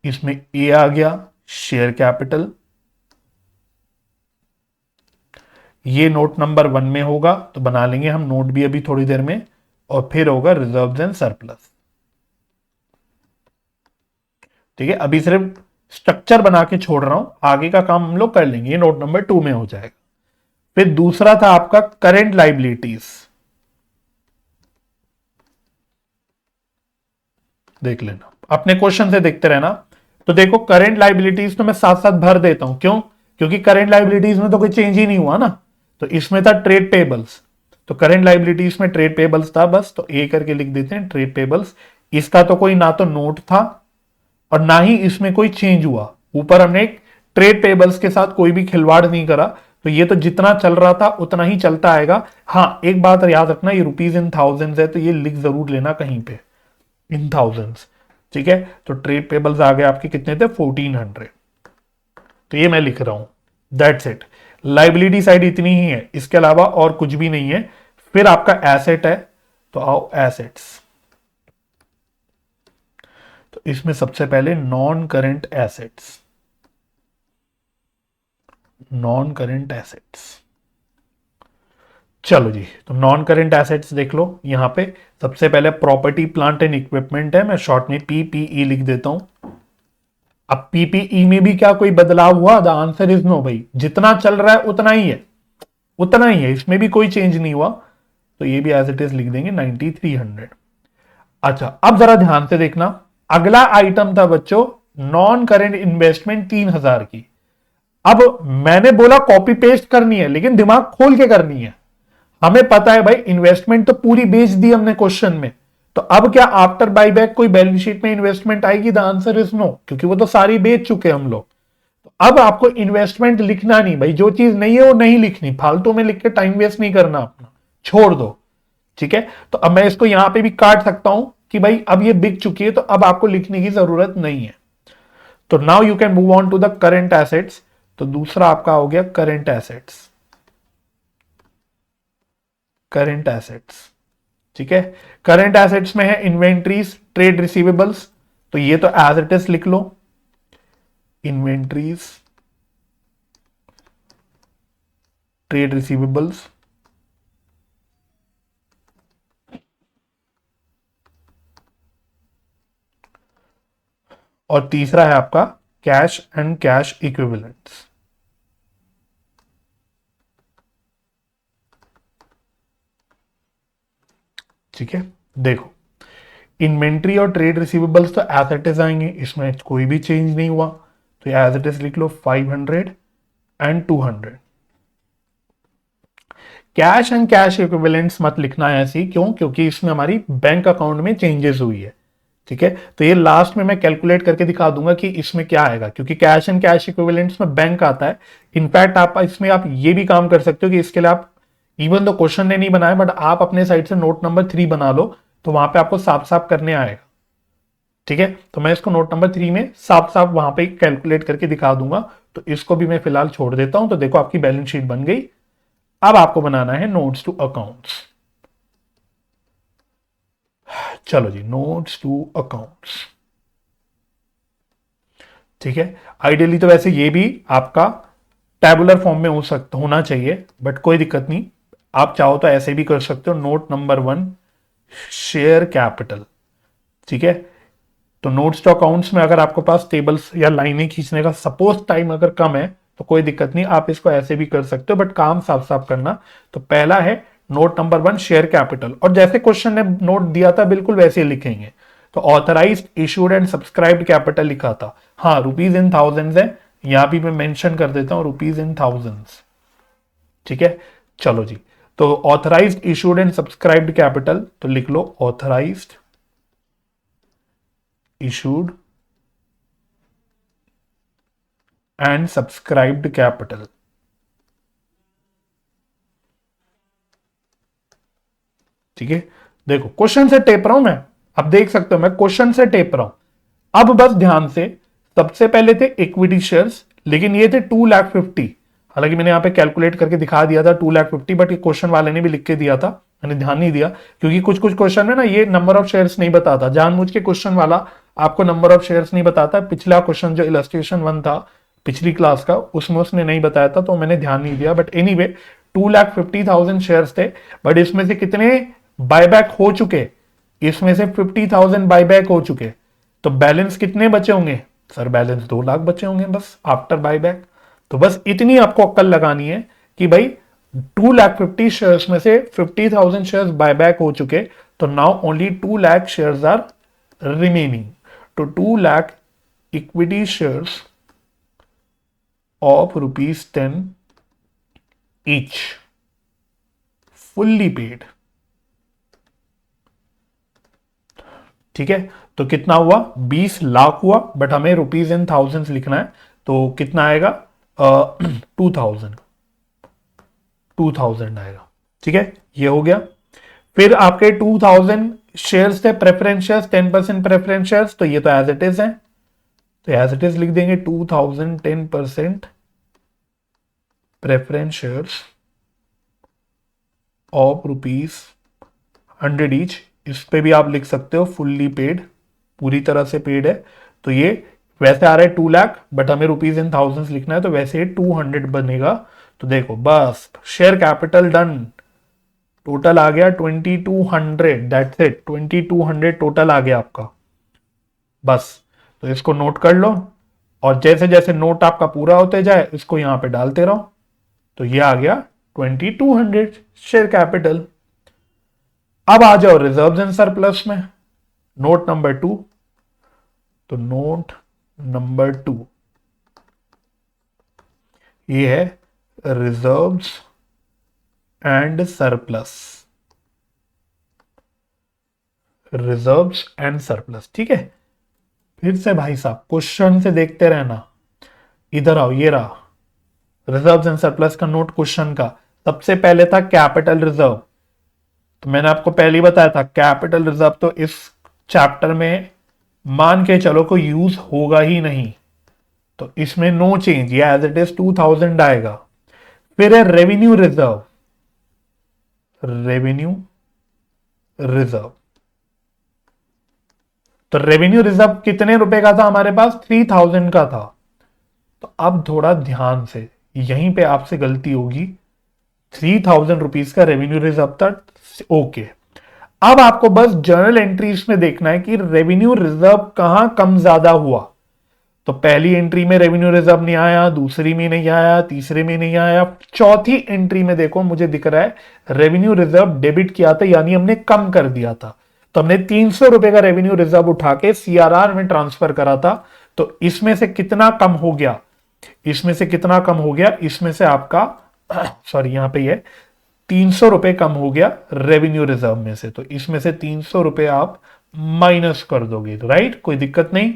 इसमें ए आ गया शेयर कैपिटल, ये नोट नंबर 1 में होगा तो बना लेंगे हम नोट भी अभी थोड़ी देर में, और फिर होगा रिजर्व्स एंड सरप्लस। ठीक है, अभी सिर्फ स्ट्रक्चर बना के छोड़ रहा हूं, आगे का काम हम लोग कर लेंगे, ये नोट नंबर 2 में हो जाएगा। फिर दूसरा था आपका करेंट लाइबिलिटीज, देख लेना अपने क्वेश्चन से देखते रहना। तो देखो करेंट लाइबिलिटीज तो मैं साथ साथ भर देता हूं, क्यों? क्योंकि करेंट लाइबिलिटीज में तो कोई चेंज ही नहीं हुआ ना। तो इसमें था ट्रेड पेबल्स, तो करेंट लाइबिलिटीज में ट्रेड पेबल्स था बस, तो ए करके लिख देते हैं ट्रेड पेबल्स। इसका तो कोई ना तो नोट था और ना ही इसमें कोई चेंज हुआ, ऊपर हमने एक ट्रेड पेबल्स के साथ कोई भी खिलवाड़ नहीं करा, तो ये तो जितना चल रहा था उतना ही चलता आएगा। हाँ, एक बात याद रखना, ये रुपीज इन थाउजेंड्स है, तो ये लिख जरूर लेना कहीं पे इन थाउजेंड्स। ठीक है, तो ट्रेड पेबल्स आ गए आपके कितने थे 1400, तो ये मैं लिख रहा हूं, दैट्स इट। लाइबिलिटी साइड इतनी ही है, इसके अलावा और कुछ भी नहीं है। फिर आपका एसेट है, तो आओ एसेट्स, तो इसमें सबसे पहले non current assets, non current assets. चलो जी, तो नॉन करेंट एसेट्स देख लो यहां पे। सबसे पहले प्रॉपर्टी प्लांट एंड इक्विपमेंट है, मैं शॉर्ट में पीपीई लिख देता हूं। अब पीपीई में भी क्या कोई बदलाव हुआ? द आंसर इज नो भाई, जितना चल रहा है उतना ही है, उतना ही है, इसमें भी कोई चेंज नहीं हुआ, तो ये भी एज इट इज लिख देंगे 9300। अच्छा, अब जरा ध्यान से देखना, अगला आइटम था बच्चों नॉन करेंट इन्वेस्टमेंट 3000 की। अब मैंने बोला कॉपी पेस्ट करनी है, लेकिन दिमाग खोल के करनी है। हमें पता है भाई इन्वेस्टमेंट तो पूरी बेच दी हमने क्वेश्चन में, तो अब क्या आफ्टर बाईबैक कोई बैलेंस शीट में इन्वेस्टमेंट आएगी? द आंसर इज नो, क्योंकि वो तो सारी बेच चुके हम लोग। तो अब आपको इन्वेस्टमेंट लिखना नहीं भाई, जो चीज नहीं है वो नहीं लिखनी, फालतू में लिख के टाइम वेस्ट नहीं करना अपना, छोड़ दो। ठीक है, तो अब मैं इसको यहां पे भी काट सकता हूं कि भाई अब ये बिक चुकी है, तो अब आपको लिखने की जरूरत नहीं है। तो now you can move on to the current assets, तो दूसरा आपका हो गया करेंट एसेट्स, करेंट एसेट्स। ठीक है, करेंट एसेट्स में है इन्वेंट्रीज, ट्रेड रिसीवेबल्स, तो ये तो एज इट इज लिख लो, इन्वेंट्रीज, ट्रेड रिसीवेबल्स, और तीसरा है आपका कैश एंड कैश इक्विवेलेंट्स। ठीक है, देखो इन्वेंट्री और ट्रेड रिसीवेबल्स तो एज इट इज आएंगे, इसमें कोई भी चेंज नहीं हुआ, तो एज इट इज लिख लो 500 and 200। Cash and cash equivalents मत लिखना है ऐसी, क्यों? क्योंकि इसमें हमारी बैंक अकाउंट में चेंजेस हुई है। ठीक है, तो ये लास्ट में मैं कैलकुलेट करके दिखा दूंगा कि इसमें क्या आएगा, क्योंकि कैश एंड कैश इक्विवेलेंट्स में बैंक आता है। इनफैक्ट आप इसमें आप ये भी काम कर सकते हो कि इसके लिए आप इवन तो क्वेश्चन ने नहीं बनाया, बट आप अपने साइड से नोट नंबर 3 बना लो, तो वहां पे आपको साफ साफ करने आएगा। ठीक है, तो मैं इसको नोट नंबर 3 में साफ साफ वहां पे कैलकुलेट करके दिखा दूंगा, तो इसको भी मैं फिलहाल छोड़ देता हूं। तो देखो आपकी बैलेंस शीट बन गई। अब आपको बनाना है नोट्स टू अकाउंट्स। चलो जी, नोट्स टू अकाउंट्स, ठीक है। आइडियली तो वैसे ये भी आपका टैबुलर फॉर्म में होना चाहिए, बट कोई दिक्कत नहीं, आप चाहो तो ऐसे भी कर सकते हो। Note number 1, share capital. ठीक है, तो नोट्स टू अकाउंट्स में अगर आपके पास टेबल्स या लाइनें खींचने का सपोज टाइम अगर कम है तो कोई दिक्कत नहीं, आप इसको ऐसे भी कर सकते हो, बट काम साफ साफ करना। तो पहला है नोट नंबर 1, शेयर कैपिटल, और जैसे क्वेश्चन ने नोट दिया था बिल्कुल वैसे ही लिखेंगे। तो authorised, issued and subscribed capital लिखा था, हाँ रुपीज इन थाउजेंड्स है, यहां भी मैं मेंशन कर देता हूं रुपीज इन थाउजेंड्स। ठीक है, चलो जी। तो authorised, issued and subscribed capital, तो लिख लो authorised, issued and subscribed capital. ठीक है, देखो क्वेश्चन से टेप रहा हूं मैं, अब देख सकते हो मैं क्वेश्चन से टेप रहा हूं। अब बस ध्यान से, सबसे पहले थे इक्विटी शेयर्स, लेकिन ये थे 2,50,000। हालांकि मैंने यहां पे कैलकुलेट करके दिखा दिया था 2,50,000, बट ये क्वेश्चन वाले ने भी लिख के दिया था, मैंने ध्यान नहीं दिया, क्योंकि कुछ कुछ क्वेश्चन में ना ये नंबर ऑफ शेयर्स नहीं बताता, जानबूझ के क्वेश्चन वाला आपको नंबर ऑफ शेयर्स नहीं बताता। पिछला क्वेश्चन जो इलस्ट्रेशन 1 था पिछली क्लास का, उसमें उसने नहीं बताया था, तो मैंने ध्यान नहीं दिया। बट एनीवे 2,50,000 शेयर्स थे, बट इसमें से कितने बायबैक हो चुके, इसमें से 50,000 बायबैक हो चुके, तो बैलेंस कितने बचे होंगे सर? बैलेंस 2 लाख बचे होंगे बस आफ्टर बायबैक। तो बस इतनी आपको अक्ल लगानी है कि भाई 2,50,000 शेयर्स में से 50,000 शेयर्स बायबैक हो चुके, तो now only 2 lakh shares are remaining. तो 2 lakh equity shares of ₹10 each, fully paid. ठीक है, तो कितना हुआ? 20 लाख हुआ, बट हमें रुपीज इन थाउजेंड्स लिखना है, तो कितना आएगा? 2,000 आएगा। ठीक है, ये हो गया। फिर आपके 2,000 शेयर्स थे प्रेफरेंस शेयर्स, 10% प्रेफरेंस शेयर्स, तो ये तो एज इट इज है, तो एज इट इज लिख देंगे 2,000 10% प्रेफरेंस शेयर्स ऑफ ₹100 ईच। इस पे भी आप लिख सकते हो फुल्ली पेड, पूरी तरह से पेड है। तो ये वैसे आ रहा है 2 लाख, बट हमें रुपीज इन थाउजेंड्स लिखना है, तो वैसे 200 बनेगा। तो देखो बस शेयर कैपिटल डन, टोटल आ गया 2,200, दैट्स इट, 2,200 टोटल आ गया आपका। बस, तो इसको नोट कर लो, और जैसे जैसे नोट आपका पूरा होते जाए इसको यहां पे डालते रहो। तो ये आ गया 2,200 शेयर कैपिटल। अब आ जाओ रिजर्व्स एंड सरप्लस में, नोट नंबर 2। तो नोट नंबर 2 ये है reserves and surplus, reserves and surplus. ठीक है, फिर से भाई साहब क्वेश्चन से देखते रहना, इधर आओ, ये रहा रिजर्व्स एंड सरप्लस का नोट क्वेश्चन का। सबसे पहले था कैपिटल रिजर्व, तो मैंने आपको पहले ही बताया था कैपिटल रिजर्व तो इस चैप्टर में मान के चलो कोई यूज होगा ही नहीं, तो इसमें नो चेंज, ये एज इट इज 2,000 आएगा। फिर है रेवेन्यू रिजर्व, रेवेन्यू रिजर्व, तो रेवेन्यू रिजर्व कितने रुपए का था हमारे पास? 3,000 का था। तो अब थोड़ा ध्यान से, यहीं पे आपसे गलती होगी, 3,000 रुपीज का रेवेन्यू रिजर्व था, ओके। अब आपको बस जर्नल एंट्रीज में देखना है कि रेवेन्यू रिजर्व कहां कम ज्यादा हुआ। तो पहली एंट्री में रेवेन्यू रिजर्व नहीं आया, दूसरी में नहीं आया, तीसरे में नहीं आया, चौथी एंट्री में देखो मुझे दिख रहा है रेवेन्यू रिजर्व डेबिट किया था, यानी हमने कम कर दिया था। तो हमने 300 रुपए का रेवेन्यू रिजर्व उठा के सीआरआर में ट्रांसफर करा था। तो इसमें से कितना कम हो गया? इसमें से कितना कम हो गया? इसमें से आपका सॉरी यहां पे ये 300 रुपए कम हो गया रेवेन्यू रिजर्व में से, तो इसमें से 300 रुपए आप माइनस कर दोगे, तो राइट, कोई दिक्कत नहीं।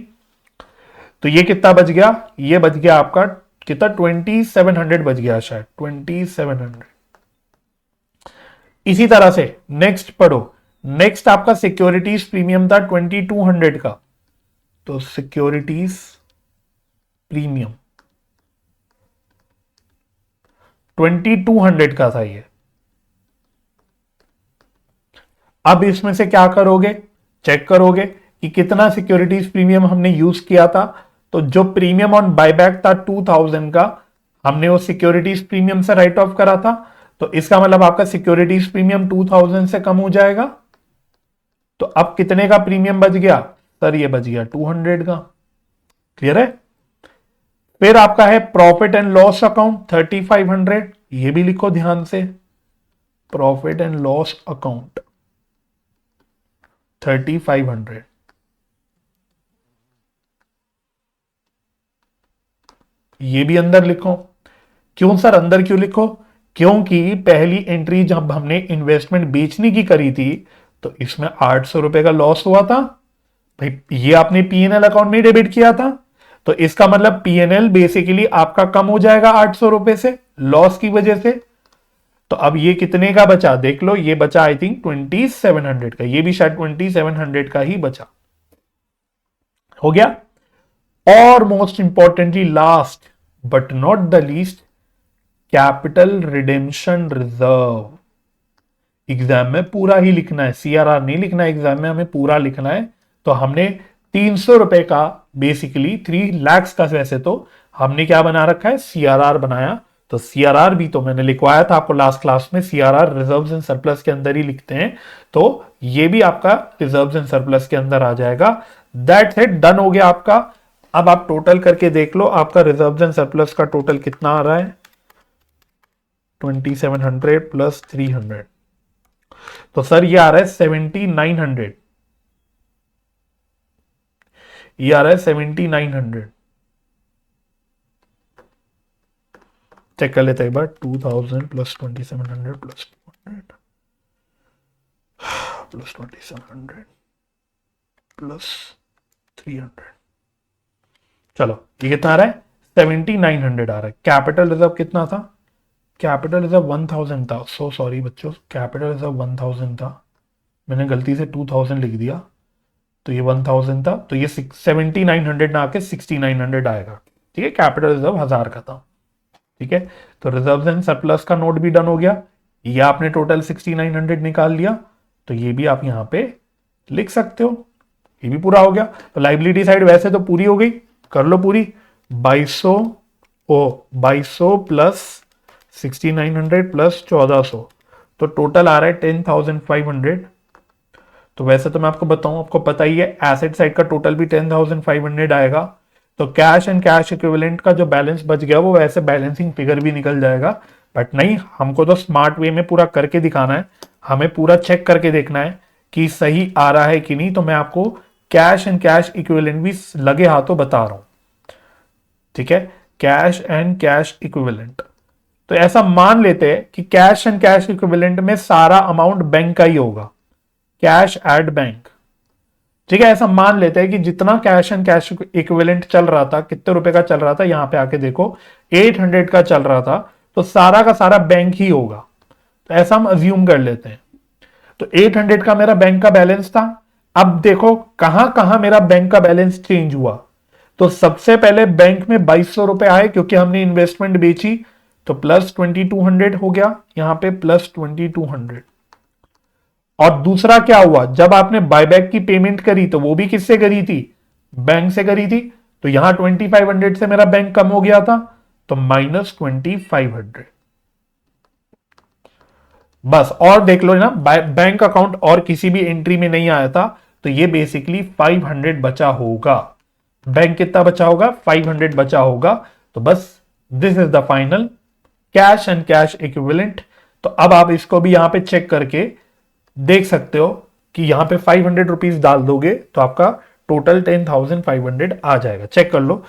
तो ये कितना बच गया? ये बच गया आपका कितना? 2,700 बच गया शायद, 2,700। इसी तरह से नेक्स्ट पढ़ो, नेक्स्ट आपका सिक्योरिटीज प्रीमियम था 2,200 का, तो सिक्योरिटीज प्रीमियम 2,200 का था ये। अब इसमें से क्या करोगे? चेक करोगे कि कितना सिक्योरिटीज प्रीमियम हमने यूज किया था। तो जो प्रीमियम ऑन बायबैक था 2000 का, हमने वो सिक्योरिटीज प्रीमियम से राइट ऑफ करा था, तो इसका मतलब आपका सिक्योरिटीज प्रीमियम 2000 से कम हो जाएगा। तो अब कितने का प्रीमियम बच गया सर? ये बच गया 200 का। क्लियर है? फिर आपका है प्रॉफिट एंड लॉस अकाउंट 3500, ये भी लिखो ध्यान से, प्रॉफिट एंड लॉस अकाउंट 3500। ये भी अंदर लिखो। क्यों सर अंदर क्यों लिखो? क्योंकि पहली एंट्री जब हमने इन्वेस्टमेंट बेचने की करी थी तो इसमें 800 रुपए का लॉस हुआ था भाई, ये आपने पीएनएल अकाउंट में डेबिट किया था, तो इसका मतलब पीएनएल बेसिकली आपका कम हो जाएगा 800 रुपए से लॉस की वजह से। तो अब ये कितने का बचा देख लो, ये बचा आई थिंक 2700 का, ये भी शायद 2700 का ही बचा। हो गया। और most importantly last but not the least, capital redemption reserve. Exam में पूरा ही लिखना है, सीआरआर नहीं लिखना है, एग्जाम में हमें पूरा लिखना है। तो हमने 300 रुपए का बेसिकली 3 लाख का, वैसे तो हमने क्या बना रखा है सीआरआर बनाया। तो सीआरआर भी तो मैंने लिखवाया था आपको लास्ट क्लास में, सीआरआर रिजर्व्स एंड सरप्लस के अंदर ही लिखते हैं, तो ये भी आपका रिजर्व्स एंड सरप्लस के अंदर आ जाएगा। दैट्स इट, डन हो गया आपका। अब आप टोटल करके देख लो आपका रिजर्व्स एंड सरप्लस का टोटल कितना आ रहा है, 2700 प्लस 300, तो सर ये आ रहा है 7900, ये आ रहा है 7900। चेक कर लेते हैं एक बार, 2000 प्लस 2700 प्लस 200 प्लस 2700 प्लस 300, चलो ये कितना आ रहा है 7900 आ रहा है। कैपिटल रिजर्व कितना था? कैपिटल रिजर्व 1000 था, सो सॉरी बच्चों, कैपिटल रिजर्व 1000 था, मैंने गलती से 2000 लिख दिया, तो ये 1000 था, तो ये 7900 ना आके 6900 आएगा। ठीक है, कैपिटल रिजर्व 1000 का था। ठीक है, तो रिजर्व्स एंड सरप्लस का नोट भी डन हो गया, ये आपने टोटल 6900 निकाल लिया, तो ये भी आप यहां पे लिख सकते हो, ये भी पूरा हो गया। तो लाइबिलिटी साइड वैसे तो पूरी हो गई, कर लो पूरी, 2200 प्लस 6900 प्लस 1400, तो टोटल आ रहा है 10,500। तो वैसे तो मैं आपको बताऊं, आपको पता ही है एसेट साइड का टोटल भी 10,500 आएगा, तो कैश एंड कैश इक्विवेलेंट का जो बैलेंस बच गया वो वैसे बैलेंसिंग फिगर भी निकल जाएगा, बट नहीं, हमको तो स्मार्ट वे में पूरा करके दिखाना है, हमें पूरा चेक करके देखना है कि सही आ रहा है कि नहीं। तो मैं आपको कैश एंड कैश इक्विवेलेंट भी लगे हाथों बता रहा हूं। ठीक है, कैश एंड कैश इक्विवेलेंट, तो ऐसा मान लेते हैं कि कैश एंड कैश इक्विवेलेंट में सारा अमाउंट बैंक का ही होगा, कैश एट बैंक। ठीक है, ऐसा मान लेते हैं कि जितना कैश एंड कैश इक्विवेलेंट चल रहा था, कितने रुपए का चल रहा था, यहां पे आके देखो 800 का चल रहा था, तो सारा का सारा बैंक ही होगा, तो ऐसा हम अज्यूम कर लेते हैं। तो 800 का मेरा बैंक का बैलेंस था। अब देखो कहां कहां मेरा बैंक का बैलेंस चेंज हुआ, तो सबसे पहले बैंक में 2200 रुपए आए क्योंकि हमने इन्वेस्टमेंट बेची, तो प्लस 2200 हो गया, यहां पे प्लस 2200। और दूसरा क्या हुआ, जब आपने बायबैक की पेमेंट करी तो वो भी किससे करी थी, बैंक से करी थी, तो यहां 2500 से मेरा बैंक कम हो गया था, तो माइनस 2500। बस, और देख लो ना, बैंक अकाउंट और किसी भी एंट्री में नहीं आया था, तो ये बेसिकली 500 बचा होगा। बैंक कितना बचा होगा, 500 बचा होगा। तो बस this is the final cash and cash equivalent. तो अब आप इसको भी यहां पे चेक करके देख सकते हो कि यहां पे 500 रुपीज डाल दोगे तो आपका टोटल 10,500 आ जाएगा। चेक कर लो,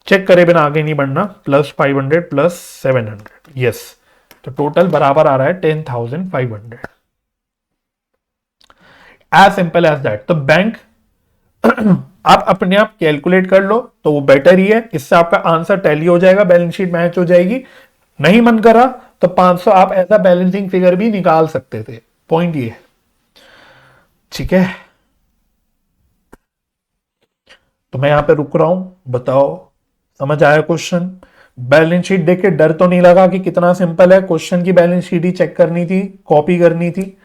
चेक करे बिना आगे नहीं बढ़ना, प्लस 500 प्लस 700, यस, तो टोटल बराबर आ रहा है 10,500। As simple as that. तो बैंक आप अपने आप कैलकुलेट कर लो तो वो बेटर ही है, इससे आपका आंसर टैली हो जाएगा, बैलेंस शीट मैच हो जाएगी। नहीं मन करा तो 500 आप ऐसा बैलेंसिंग फिगर भी निकाल सकते थे, पॉइंट ये है। ठीक है, तो मैं यहां पे रुक रहा हूं, बताओ समझ आया क्वेश्चन? बैलेंस शीट देख के डर तो नहीं लगा कि कितना सिंपल है? क्वेश्चन की बैलेंस शीट ही चेक करनी थी, कॉपी करनी थी।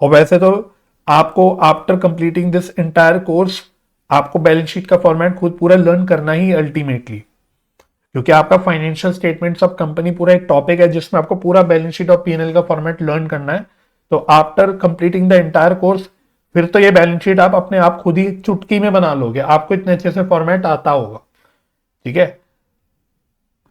और वैसे तो आपको after completing this entire course आपको बैलेंस शीट का फॉर्मेट खुद पूरा लर्न करना ही अल्टीमेटली, क्योंकि आपका फाइनेंशियल स्टेटमेंट्स ऑफ कंपनी पूरा एक टॉपिक है जिसमें आपको पूरा बैलेंस शीट और पीएनएल का फॉर्मेट लर्न करना है। तो after completing the entire course फिर तो ये बैलेंस शीट आप अपने आप खुद ही चुटकी में बना लोगे, आपको इतने अच्छे से फॉर्मेट आता होगा। ठीक है,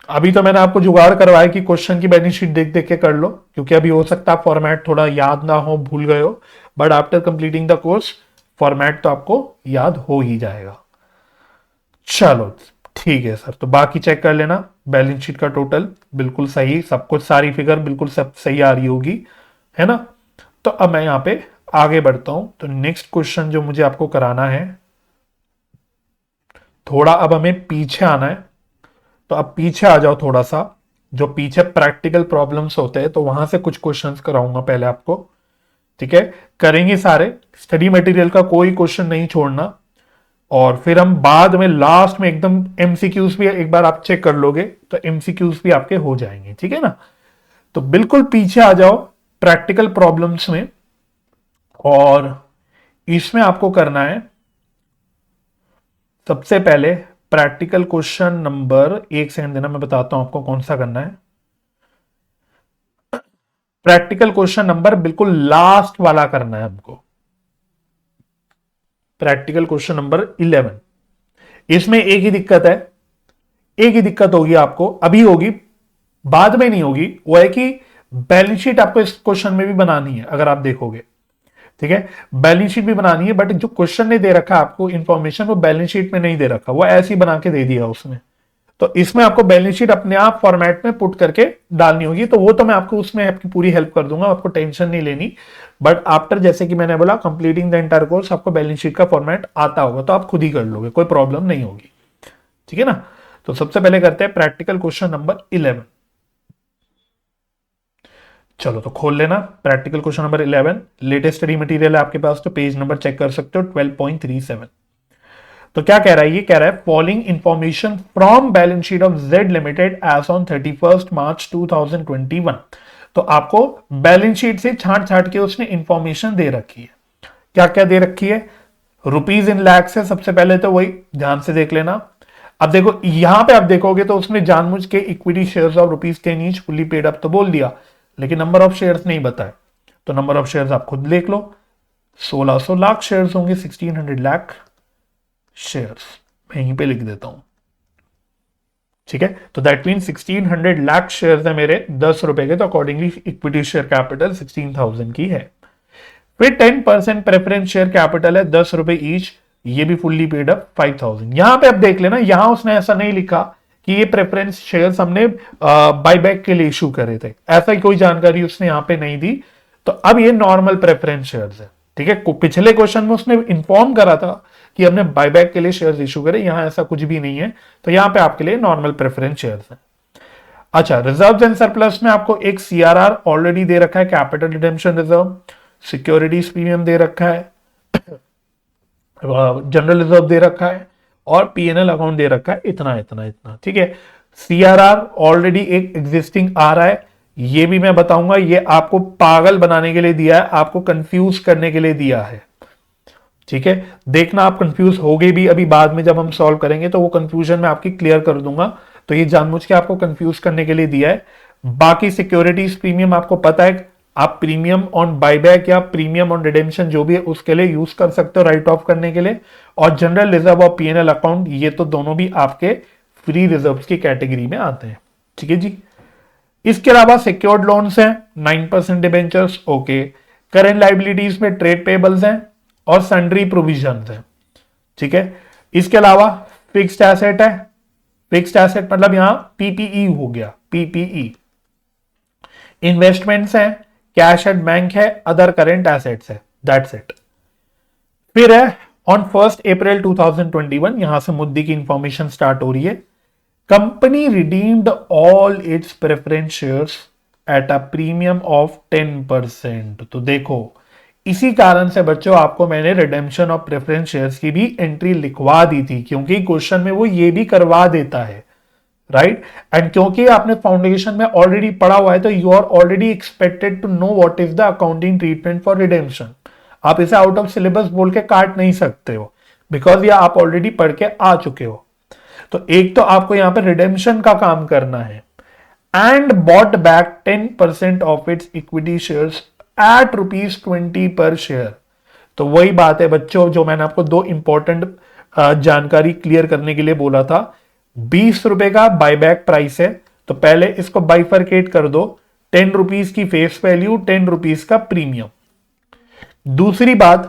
अभी तो मैंने आपको जुगाड़ करवाया कि क्वेश्चन की बैलेंस शीट देख देख के कर लो, क्योंकि अभी हो सकता है फॉर्मेट थोड़ा याद ना हो, भूल गए हो, but after completing the course format तो आपको याद हो ही जाएगा। चलो ठीक है सर, तो बाकी चेक कर लेना, बैलेंस शीट का टोटल बिल्कुल सही, सब कुछ सारी फिगर बिल्कुल सब सही आ रही होगी, है ना। तो अब मैं यहां पे आगे बढ़ता हूं। तो नेक्स्ट क्वेश्चन जो मुझे आपको कराना है, थोड़ा अब हमें पीछे आना है। तो अब पीछे आ जाओ थोड़ा सा, जो पीछे प्रैक्टिकल प्रॉब्लम्स होते हैं तो वहां से कुछ क्वेश्चंस कराऊंगा पहले आपको। ठीक है, करेंगे सारे, स्टडी मटेरियल का कोई क्वेश्चन नहीं छोड़ना, और फिर हम बाद में लास्ट में एकदम एमसीक्यूज भी एक बार आप चेक कर लोगे तो एमसीक्यूज भी आपके हो जाएंगे। ठीक है ना, तो बिल्कुल पीछे आ जाओ प्रैक्टिकल प्रॉब्लम्स में, और इसमें आपको करना है सबसे पहले प्रैक्टिकल क्वेश्चन नंबर, एक सेकंड देना, मैं बताता हूं आपको कौन सा करना है। प्रैक्टिकल क्वेश्चन नंबर बिल्कुल लास्ट वाला करना है हमको, प्रैक्टिकल क्वेश्चन नंबर 11। इसमें एक ही दिक्कत है, एक ही दिक्कत होगी आपको, अभी होगी बाद में नहीं होगी, वो है कि बैलेंस शीट आपको इस क्वेश्चन में भी बनानी है अगर आप देखोगे। ठीक है, बैलेंस शीट भी बनानी है, बट जो क्वेश्चन ने दे रखा आपको इंफॉर्मेशन वो बैलेंस शीट में नहीं दे रखा, वो ऐसे ही बना के दे दिया उसने। तो इसमें आपको बैलेंस शीट अपने आप फॉर्मेट में पुट करके डालनी होगी, तो वो तो मैं आपको उसमें आपकी पूरी हेल्प कर दूंगा, आपको टेंशन नहीं लेनी। बट आफ्टर, जैसे कि मैंने बोला, कंप्लीटिंग द एंटायर कोर्स आपको बैलेंस शीट का फॉर्मेट आता होगा तो आप खुद ही कर लोगे, कोई प्रॉब्लम नहीं होगी। ठीक है ना, तो सबसे पहले करते हैं प्रैक्टिकल क्वेश्चन नंबर 11। चलो तो खोल लेना practical question number 11, latest study material है आपके पास, तो पेज नंबर चेक कर सकते हो 12.37। तो क्या कह रहा है, ये कह रहा है following information from balance sheet of Z limited as on 31 March 2021। तो आपको बैलेंस शीट से छांट छांट के उसने इंफॉर्मेशन दे रखी है। क्या क्या दे रखी है, रुपीज इन लैक्स है सबसे पहले, तो वही ध्यान से देख लेना। अब देखो यहां पे आप देखोगे तो उसने जानबूझ के equity shares of ₹10 each fully paid up तो बोल दिया, लेकिन नंबर ऑफ शेयर्स नहीं बताए। तो नंबर ऑफ शेयर्स आप खुद देख लो, 1600 लाख शेयर्स होंगे, 1600 लाख शेयर्स, मैं यहीं पे लिख देता हूं। ठीक है, तो दैट मीन 1600 लाख शेयर्स है मेरे 10 रुपए के, तो अकॉर्डिंगली इक्विटी शेयर कैपिटल 16,000 की है। फिर 10% प्रेफरेंस शेयर कैपिटल है 10 रुपए ईच, ये भी फुल्ली पेड अप 5,000। यहां पे अब देख लेना, यहां उसने ऐसा नहीं लिखा कि ये प्रेफरेंस शेयर्स हमने बाईबैक के लिए इशू करे थे, ऐसा कोई जानकारी उसने यहां पे नहीं दी। तो अब ये नॉर्मल प्रेफरेंस शेयर्स है। ठीक है, पिछले क्वेश्चन में उसने इन्फॉर्म करा था कि हमने बाईबैक के लिए शेयर्स इशू करे, यहां ऐसा कुछ भी नहीं है, तो यहां पे आपके लिए नॉर्मल प्रेफरेंस शेयर्स है। अच्छा, रिजर्व एंड सरप्लस में आपको एक सीआरआर ऑलरेडी दे रखा है, capital redemption reserve, securities premium दे रखा है, जनरल रिजर्व दे रखा है, और पीएनएल अकाउंट दे रखा है, इतना इतना इतना। ठीक है, सीआरआर ऑलरेडी एक एग्जिस्टिंग आ रहा है, ये भी मैं बताऊंगा, ये आपको पागल बनाने के लिए दिया है, आपको कंफ्यूज करने के लिए दिया है। ठीक है, देखना आप कंफ्यूज हो गए भी, अभी बाद में जब हम सॉल्व करेंगे तो वो कंफ्यूजन मैं आपकी क्लियर कर दूंगा। तो ये जानबूझ के आपको कंफ्यूज करने के लिए दिया है। बाकी सिक्योरिटीज प्रीमियम आपको पता है, आप प्रीमियम ऑन बायबैक या प्रीमियम ऑन रिडेम्पशन जो भी है उसके लिए यूज कर सकते हो राइट ऑफ करने के लिए। और जनरल रिजर्व और पीएनएल अकाउंट, ये तो दोनों भी आपके फ्री रिजर्व की कैटेगरी में आते हैं। ठीक है जी, इसके अलावा सिक्योर्ड लोन्स हैं, 9% डिबेंचर्स, ओके। करेंट लाइबिलिटीज में ट्रेड पेबल्स हैं और सन्ड्री प्रोविजंस हैं। ठीक है, इसके अलावा फिक्स्ड एसेट है, फिक्स्ड एसेट मतलब यहां पीपीई हो गया, पीपीई। इन्वेस्टमेंट्स हैं, कैश एट बैंक है, अदर करेंट एसेट्स है, दैट्स इट। फिर है ऑन 1 अप्रैल 2021, यहां से मुद्दे की इंफॉर्मेशन स्टार्ट हो रही है। Company redeemed all it's preference shares at a premium of 10%। तो देखो, इसी कारण से बच्चों आपको मैंने रिडेम्पशन ऑफ प्रेफरेंस शेयर्स की भी एंट्री लिखवा दी थी, क्योंकि क्वेश्चन में वो ये भी करवा देता है, राइट। एंड क्योंकि आपने फाउंडेशन में ऑलरेडी पढ़ा हुआ है, तो you are already expected to know what is the accounting treatment for redemption. आप इसे आउट ऑफ सिलेबस बोल के काट नहीं सकते हो, बिकॉज ये आप ऑलरेडी पढ़ के आ चुके हो। तो एक तो आपको यहां पे रिडेम्पशन का काम करना है, and bought back 10% of its equity shares at ₹20 पर शेयर। तो वही बात है बच्चों, जो मैंने आपको दो इंपॉर्टेंट जानकारी क्लियर करने के लिए बोला था। ₹20 का बायबैक प्राइस है, तो पहले इसको बाइफरकेट कर दो, ₹10 की फेस वैल्यू, ₹10 का प्रीमियम। दूसरी बात,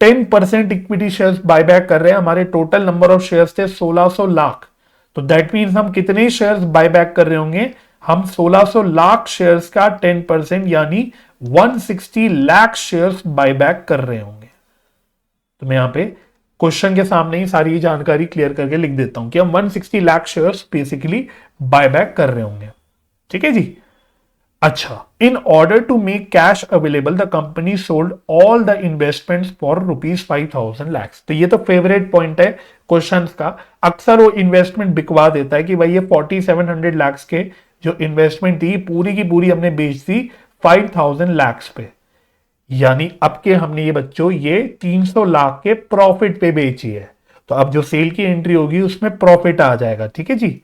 10% इक्विटी शेयर्स बायबैक कर रहे हैं, हमारे टोटल नंबर ऑफ शेयर्स थे 1600 लाख। तो दैट मीन्स हम कितने शेयर्स बायबैक कर रहे होंगे, हम 1600 लाख शेयर्स का 10% यानी 160 लाख शेयर्स बायबैक कर रहे होंगे। तो मैं यहां पे क्वेश्चन के सामने ही सारी जानकारी क्लियर करके लिख देता हूं कि हम 160 लाख शेयर्स बेसिकली बायबैक कर रहे होंगे। ठीक है जी। अच्छा, in order to make cash available the company sold all the investments for ₹5,000 lakh. तो ये तो फेवरेट पॉइंट है क्वेश्चंस का। अक्सर वो इन्वेस्टमेंट बिकवा देता है कि भाई ये 4700 लाख के जो इन्वेस्टमेंट थी पूरी की पूरी हमने बेच दी 5000 लाख पे, यानी अब के हमने ये बच्चों ये 300 लाख के प्रॉफिट पे बेची है। तो अब जो सेल की एंट्री होगी उसमें प्रॉफिट आ जाएगा। ठीक है जी।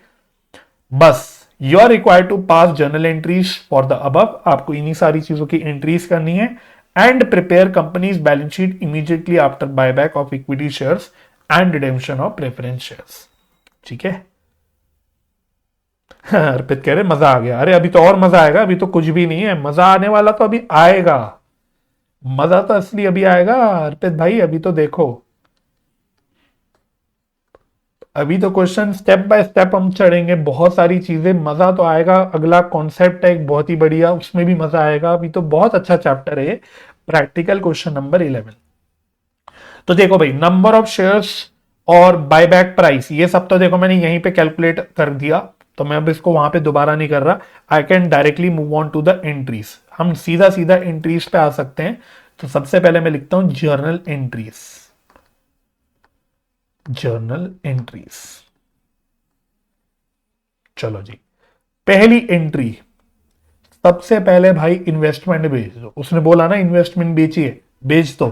बस you are required to pass journal entries for the above, आपको इन्हीं सारी चीजों की एंट्रीज करनी है, and prepare company's balance sheet immediately after buyback of equity shares and redemption of preference shares. ठीक है। अर्पित कह रहे मजा आ गया। अरे अभी तो और मजा आएगा, अभी तो कुछ भी नहीं है, मजा आने वाला तो अभी आएगा, मजा तो असली अभी आएगा अर्पित भाई। अभी तो देखो, अभी तो क्वेश्चन स्टेप बाय स्टेप हम चढ़ेंगे, बहुत सारी चीजें, मजा तो आएगा। अगला कॉन्सेप्ट है एक बहुत ही बढ़िया, उसमें भी मजा आएगा। अभी तो बहुत अच्छा चैप्टर है ये, प्रैक्टिकल क्वेश्चन नंबर 11। तो देखो भाई, नंबर ऑफ शेयर्स और बायबैक प्राइस, ये सब तो देखो मैंने यहीं पे कैलकुलेट कर दिया, तो मैं अब इसको वहां पे दोबारा नहीं कर रहा। I can directly move on to the entries, हम सीधा सीधा एंट्रीज पे आ सकते हैं। तो सबसे पहले मैं लिखता हूं जर्नल एंट्रीज, जर्नल एंट्रीज। चलो जी, पहली एंट्री, सबसे पहले भाई इन्वेस्टमेंट बेच दो। उसने बोला ना इन्वेस्टमेंट बेचिए, बेच दो।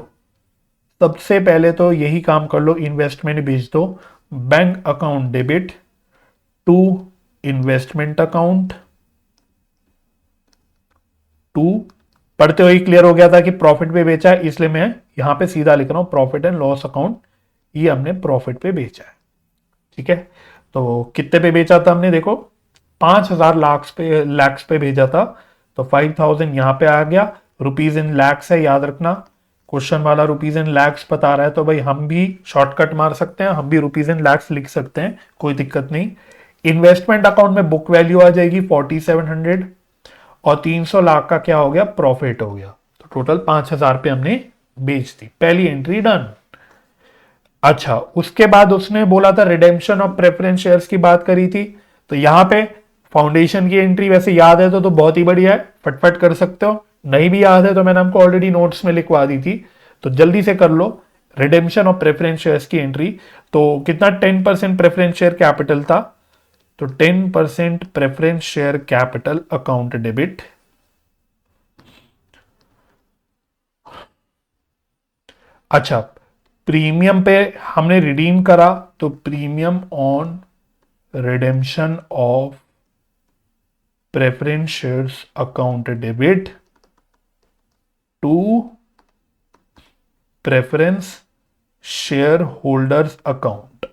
सबसे पहले तो यही काम कर लो, इन्वेस्टमेंट बेच दो। Bank account debit to investment account to, पढ़ते हुए क्लियर हो गया था कि प्रॉफिट पे बेचा है, इसलिए मैं यहां पे सीधा लिख रहा हूं प्रॉफिट एंड लॉस अकाउंट, ये हमने प्रॉफिट पे बेचा है। ठीक है। तो कितने पे बेचा था हमने, देखो 5000 लाख पे भेजा था, तो 5000 यहां पे आ गया। रुपीज इन लैक्स है, याद रखना, क्वेश्चन वाला रुपीज इन लैक्स बता रहा है, तो भाई हम भी शॉर्टकट मार सकते हैं, हम भी रुपीज इन लैक्स लिख सकते हैं, कोई दिक्कत नहीं। इन्वेस्टमेंट अकाउंट में बुक वैल्यू आ जाएगी 4700, और 300 लाख का क्या हो गया, प्रॉफिट हो गया। तो टोटल 5000 पे हमने बेच दी, पहली एंट्री डन। अच्छा, उसके बाद उसने बोला था रिडेम्पशन ऑफ प्रेफरेंस शेयर्स की बात करी थी, तो यहां पे फाउंडेशन की एंट्री वैसे याद है तो बहुत ही बढ़िया है, फटफट कर सकते हो। नहीं भी याद है तो मैंने आपको ऑलरेडी नोट्स में लिखवा दी थी, तो जल्दी से कर लो। रिडेम्पशन ऑफ प्रेफरेंस शेयर्स की एंट्री, तो कितना 10% प्रेफरेंस शेयर कैपिटल था, तो 10% preference share capital account debit. अच्छा, प्रीमियम पे हमने रिडीम करा, तो premium on redemption of preference shares account debit to preference share holders account.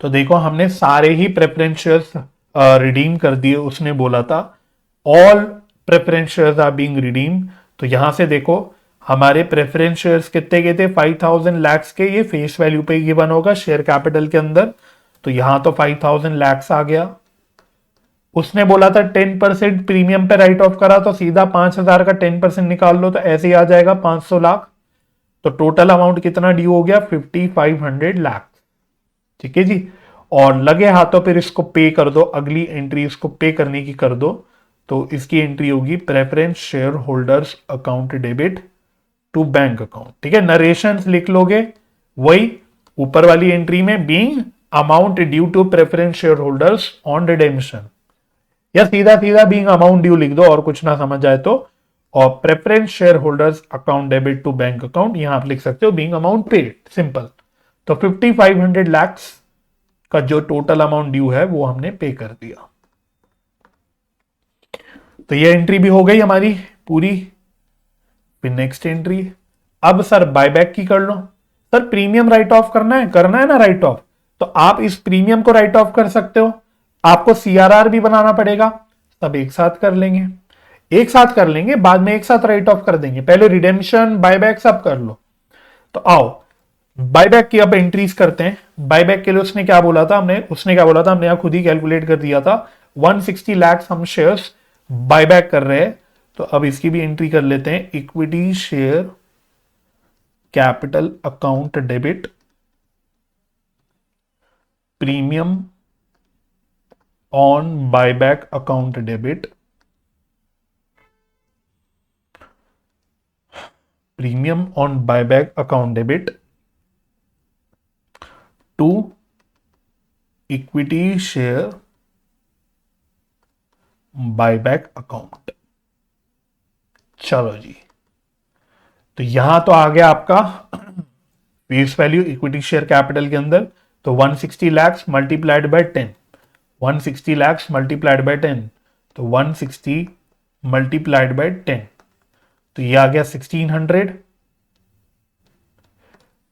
तो देखो हमने सारे ही प्रेफरेंस शेयर्स रिडीम कर दिए, उसने बोला था all preference shares are being redeem. तो यहां से देखो हमारे प्रेफरेंस शेयर्स कितने के थे, 5000 लाख के, ये फेस वैल्यू पे गिवन होगा शेयर कैपिटल के अंदर, तो यहां तो 5000 लाख आ गया। उसने बोला था 10% प्रीमियम पे राइट ऑफ करा, तो सीधा 5000 का 10% निकाल लो, तो ऐसे ही आ जाएगा 500 लाख। तो टोटल अमाउंट कितना ड्यू हो गया, 5500 लाख। ठीक है जी। और लगे हाथों फिर इसको पे कर दो, अगली एंट्री इसको पे करने की कर दो, तो इसकी एंट्री होगी preference share holders account debit to bank account. ठीक है, नरेशंस लिख लोगे वही ऊपर वाली एंट्री में, being amount due to preference share holders on redemption, या सीधा सीधा बीइंग अमाउंट ड्यू लिख दो और कुछ ना समझ आए तो। और preference share holders account debit to bank account, यहां आप लिख सकते हो बीइंग अमाउंट पेड, सिंपल। तो 5500 लैक्स का जो टोटल अमाउंट ड्यू है वो हमने पे कर दिया। तो ये एंट्री भी हो गई हमारी पूरी। फिर नेक्स्ट एंट्री, अब सर बायबैक की कर लो। सर प्रीमियम राइट ऑफ करना है ना राइट ऑफ, तो आप इस प्रीमियम को राइट ऑफ कर सकते हो। आपको सीआरआर भी बनाना पड़ेगा, सब एक साथ कर लेंगे, एक साथ कर लेंगे, बाद में एक साथ राइट ऑफ कर देंगे। पहले रिडेम्पशन बायबैक सब कर लो। तो आओ बायबैक की अब एंट्रीज करते हैं। बायबैक के लिए उसने क्या बोला था, हमने यहां खुद ही कैलकुलेट कर दिया था। 160 लाख हम शेयर्स बायबैक कर रहे हैं। तो अब इसकी भी एंट्री कर लेते हैं, equity share capital account debit premium on buyback account debit, premium on buyback account debit to equity share buyback account. चलो जी, तो यहां तो आ गया आपका face value equity share capital के अंदर। तो 160 lakhs multiplied by 10, 160 lakhs multiplied by 10, तो 160 मल्टीप्लाइड बाय 10, तो ये आ गया 1600।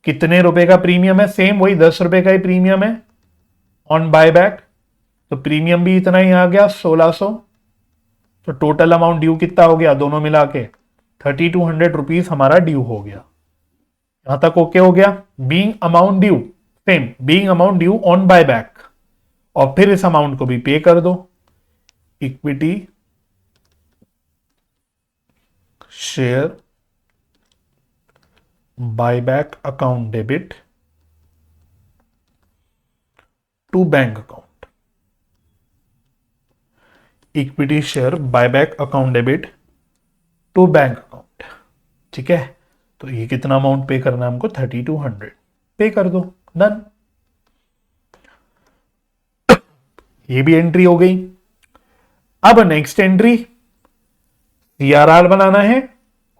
कितने रुपए का प्रीमियम है, सेम वही 10 रुपए का ही प्रीमियम है ऑन बायबैक, तो प्रीमियम भी इतना ही आ गया 1600। तो टोटल अमाउंट ड्यू कितना हो गया दोनों मिला के, 3200 रुपीज हमारा ड्यू हो गया। यहां तक ओके हो गया। Being amount due, same being amount due on buyback, और फिर इस अमाउंट को भी पे कर दो, equity share buyback account debit to bank account, equity share buyback account debit to bank account. ठीक है, तो ये कितना अमाउंट पे करना है हमको, 3200 पे कर दो, डन। ये भी एंट्री हो गई। अब नेक्स्ट एंट्री, सीआरआर बनाना है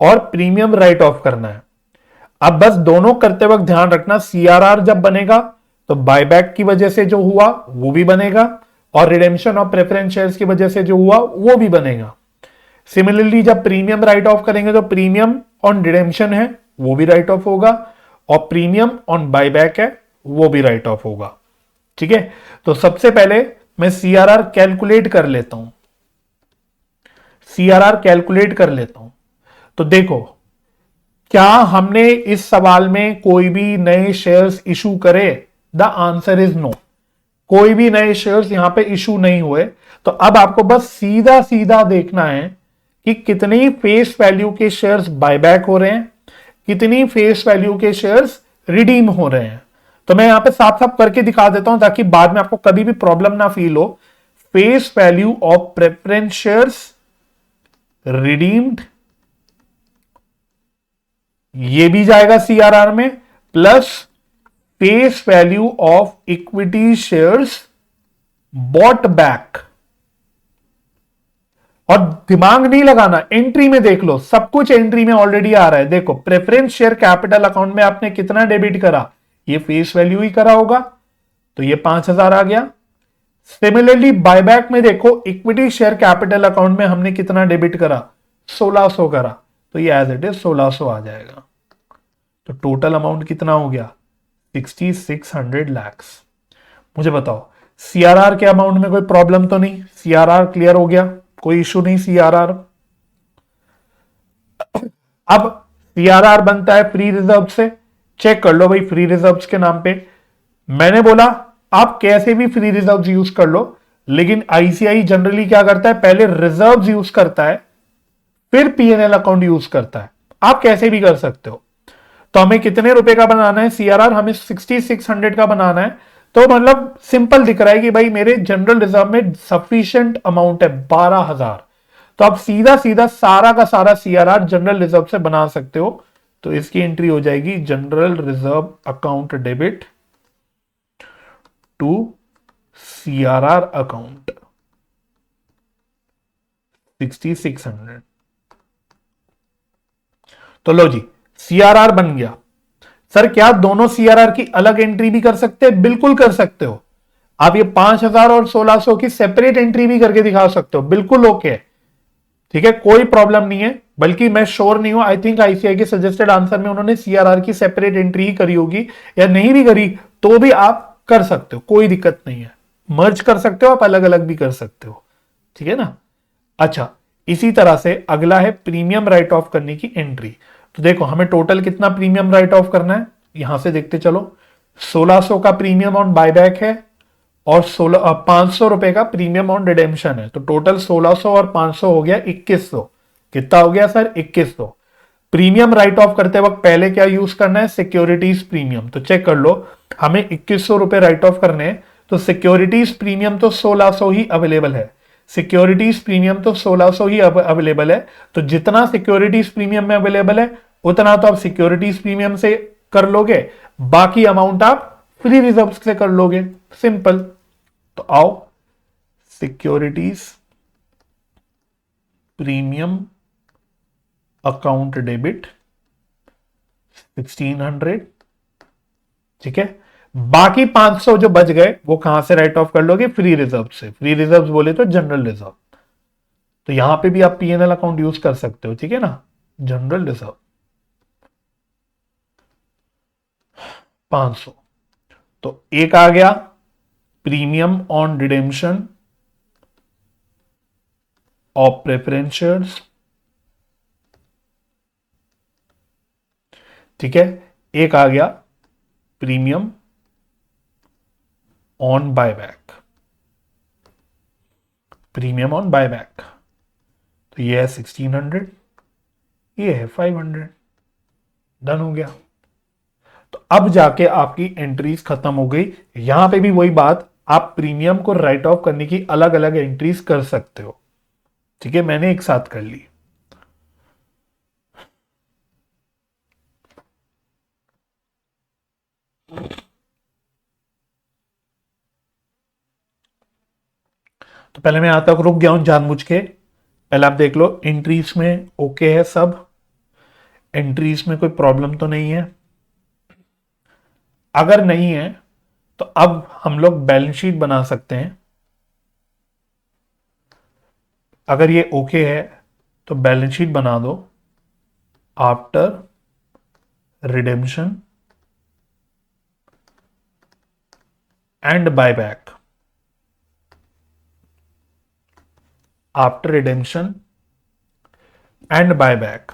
और प्रीमियम राइट ऑफ करना है। अब बस दोनों करते वक्त ध्यान रखना, सीआरआर जब बनेगा तो बायबैक की वजह से जो हुआ वो भी बनेगा, और रिडेम्पशन ऑफ प्रेफरेंस शेयर्स की वजह से जो हुआ वो भी बनेगा। सिमिलरली जब प्रीमियम राइट ऑफ करेंगे तो प्रीमियम ऑन रिडेम्पशन है वो भी राइट ऑफ होगा, और प्रीमियम ऑन बायबैक है वो भी राइट ऑफ होगा। ठीक है, तो सबसे पहले मैं सीआरआर कैलकुलेट कर लेता हूं, सीआरआर कैलकुलेट कर लेता हूं। तो देखो, क्या हमने इस सवाल में कोई भी नए शेयर्स इशू करे, द आंसर इज नो। कोई भी नए शेयर्स यहां पे इशू नहीं हुए। तो अब आपको बस सीधा सीधा देखना है कि कितनी फेस वैल्यू के शेयर्स बायबैक हो रहे हैं, कितनी फेस वैल्यू के शेयर्स रिडीम हो रहे हैं। तो मैं यहां पे साफ साफ करके दिखा देता हूं ताकि बाद में आपको कभी भी प्रॉब्लम ना फील हो। Face value of preference shares redeemed, ये भी जाएगा सीआरआर में, plus face value of equity shares bought back. और दिमाग नहीं लगाना, एंट्री में देख लो, सब कुछ एंट्री में ऑलरेडी आ रहा है। देखो प्रेफरेंस शेयर कैपिटल अकाउंट में आपने कितना डेबिट करा, ये फेस वैल्यू ही करा होगा, तो ये 5000 आ गया। सिमिलरली बायबैक में देखो, इक्विटी शेयर कैपिटल अकाउंट में हमने कितना डेबिट करा, 1600 करा, तो ये एज इट इज 1600 आ जाएगा। तो टोटल अमाउंट कितना हो गया, 6600 लैक्स। मुझे बताओ सीआरआर के अमाउंट में कोई प्रॉब्लम तो नहीं, सीआरआर क्लियर हो गया, कोई इशू नहीं सीआरआर। अब सीआरआर बनता है फ्री रिजर्व से, चेक कर लो भाई फ्री रिजर्व्स के नाम पे। मैंने बोला आप कैसे भी फ्री रिजर्व्स यूज कर लो, लेकिन आईसीआई जनरली क्या करता है, पहले रिजर्व्स यूज करता है फिर पीएनएल अकाउंट यूज करता है। आप कैसे भी कर सकते हो। तो हमें कितने रुपए का बनाना है सीआरआर, हमें 6600 का बनाना है। तो मतलब सिंपल दिख रहा है कि भाई मेरे जनरल रिजर्व में सफिशिएंट अमाउंट है 12000। तो आप सीधा सीधा सारा का सारा सीआरआर जनरल रिजर्व से बना सकते हो। तो इसकी एंट्री हो जाएगी general reserve account debit to CRR account 6600। तो लो जी, सीआरआर बन गया। सर क्या दोनों सीआरआर की अलग एंट्री भी कर सकते हैं? बिल्कुल कर सकते हो। आप ये 5000 और 1600 की सेपरेट एंट्री भी करके दिखा सकते हो, बिल्कुल ओके है, ठीक है, कोई प्रॉब्लम नहीं है। बल्कि मैं श्योर नहीं हूं, आई थिंक आईसीआई के सजेस्टेड आंसर में उन्होंने सीआरआर की सेपरेट एंट्री ही करी होगी, या नहीं भी करी तो भी आप कर सकते हो, कोई दिक्कत नहीं है। मर्ज कर सकते हो आप, अलग अलग भी कर सकते हो, ठीक है ना। अच्छा, इसी तरह से अगला है प्रीमियम राइट ऑफ करने की एंट्री। तो देखो हमें टोटल कितना प्रीमियम राइट ऑफ करना है, यहां से देखते चलो। 1600 का प्रीमियम ऑन बायबैक है और 500 रुपए का प्रीमियम ऑन रिडेम्पशन है। तो टोटल 1600 और 500 हो गया 2100। कितना हो गया सर? 2100। प्रीमियम राइट ऑफ करते वक्त पहले क्या यूज करना है? Securities premium. तो चेक कर लो, हमें 2100 रुपए राइट ऑफ करने हैं, तो सिक्योरिटीज प्रीमियम तो 1600 ही अवेलेबल है। सिक्योरिटीज प्रीमियम तो 1600 ही अवेलेबल है। तो जितना सिक्योरिटीज प्रीमियम में अवेलेबल है उतना तो आप सिक्योरिटीज प्रीमियम से कर लोगे, बाकी अमाउंट आप फ्री रिजर्व से कर लोगे, सिंपल। तो आओ, सिक्योरिटीज प्रीमियम अकाउंट डेबिट 1600, ठीक है। बाकी 500 जो बच गए वो कहां से राइट ऑफ कर लोगे? फ्री रिजर्व से। फ्री रिजर्व बोले तो जनरल रिजर्व। तो यहां पे भी आप पीएनएल अकाउंट यूज कर सकते हो, ठीक है ना। General reserve 500। तो एक आ गया premium on redemption of preference shares, ठीक है। एक आ गया premium on buyback, premium on buyback. तो ये है 1600, ये है 500, डन हो गया। तो अब जाके आपकी एंट्रीज खत्म हो गई। यहां पे भी वही बात, आप प्रीमियम को राइट ऑफ करने की अलग अलग एंट्रीज कर सकते हो, ठीक है। मैंने एक साथ कर ली। तो पहले मैं यहां तक रुक गया हूं जानबूझ के। पहले आप देख लो एंट्रीज में ओके है सब, एंट्रीज में कोई प्रॉब्लम तो नहीं है। अगर नहीं है तो अब हम लोग बैलेंस शीट बना सकते हैं। अगर ये ओके है तो बैलेंस शीट बना दो। After redemption and buyback, after redemption and buyback,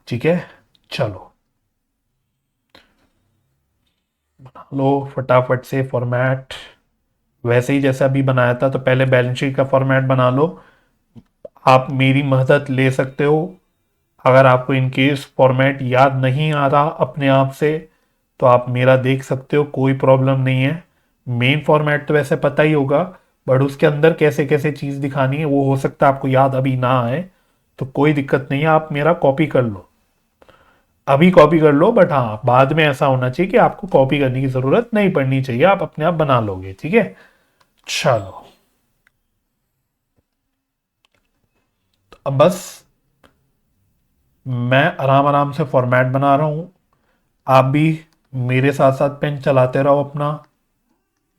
ठीक है। चलो बना लो फटाफट से फॉर्मेट, वैसे ही जैसा अभी बनाया था। तो पहले बैलेंस शीट का फॉर्मेट बना लो। आप मेरी मदद ले सकते हो, अगर आपको इन केस फॉर्मेट याद नहीं आ रहा अपने आप से तो आप मेरा देख सकते हो, कोई प्रॉब्लम नहीं है। मेन फॉर्मेट तो वैसे पता ही होगा, बट उसके अंदर कैसे कैसे चीज दिखानी है वो हो सकता है आपको याद अभी ना आए, तो कोई दिक्कत नहीं है, आप मेरा कॉपी कर लो, अभी कॉपी कर लो। बट हाँ, बाद में ऐसा होना चाहिए कि आपको कॉपी करने की जरूरत नहीं पड़नी चाहिए, आप अपने आप बना लोगे, ठीक है। चलो, तो अब बस मैं आराम आराम से फॉर्मेट बना रहा हूं, आप भी मेरे साथ साथ पेन चलाते रहो अपना।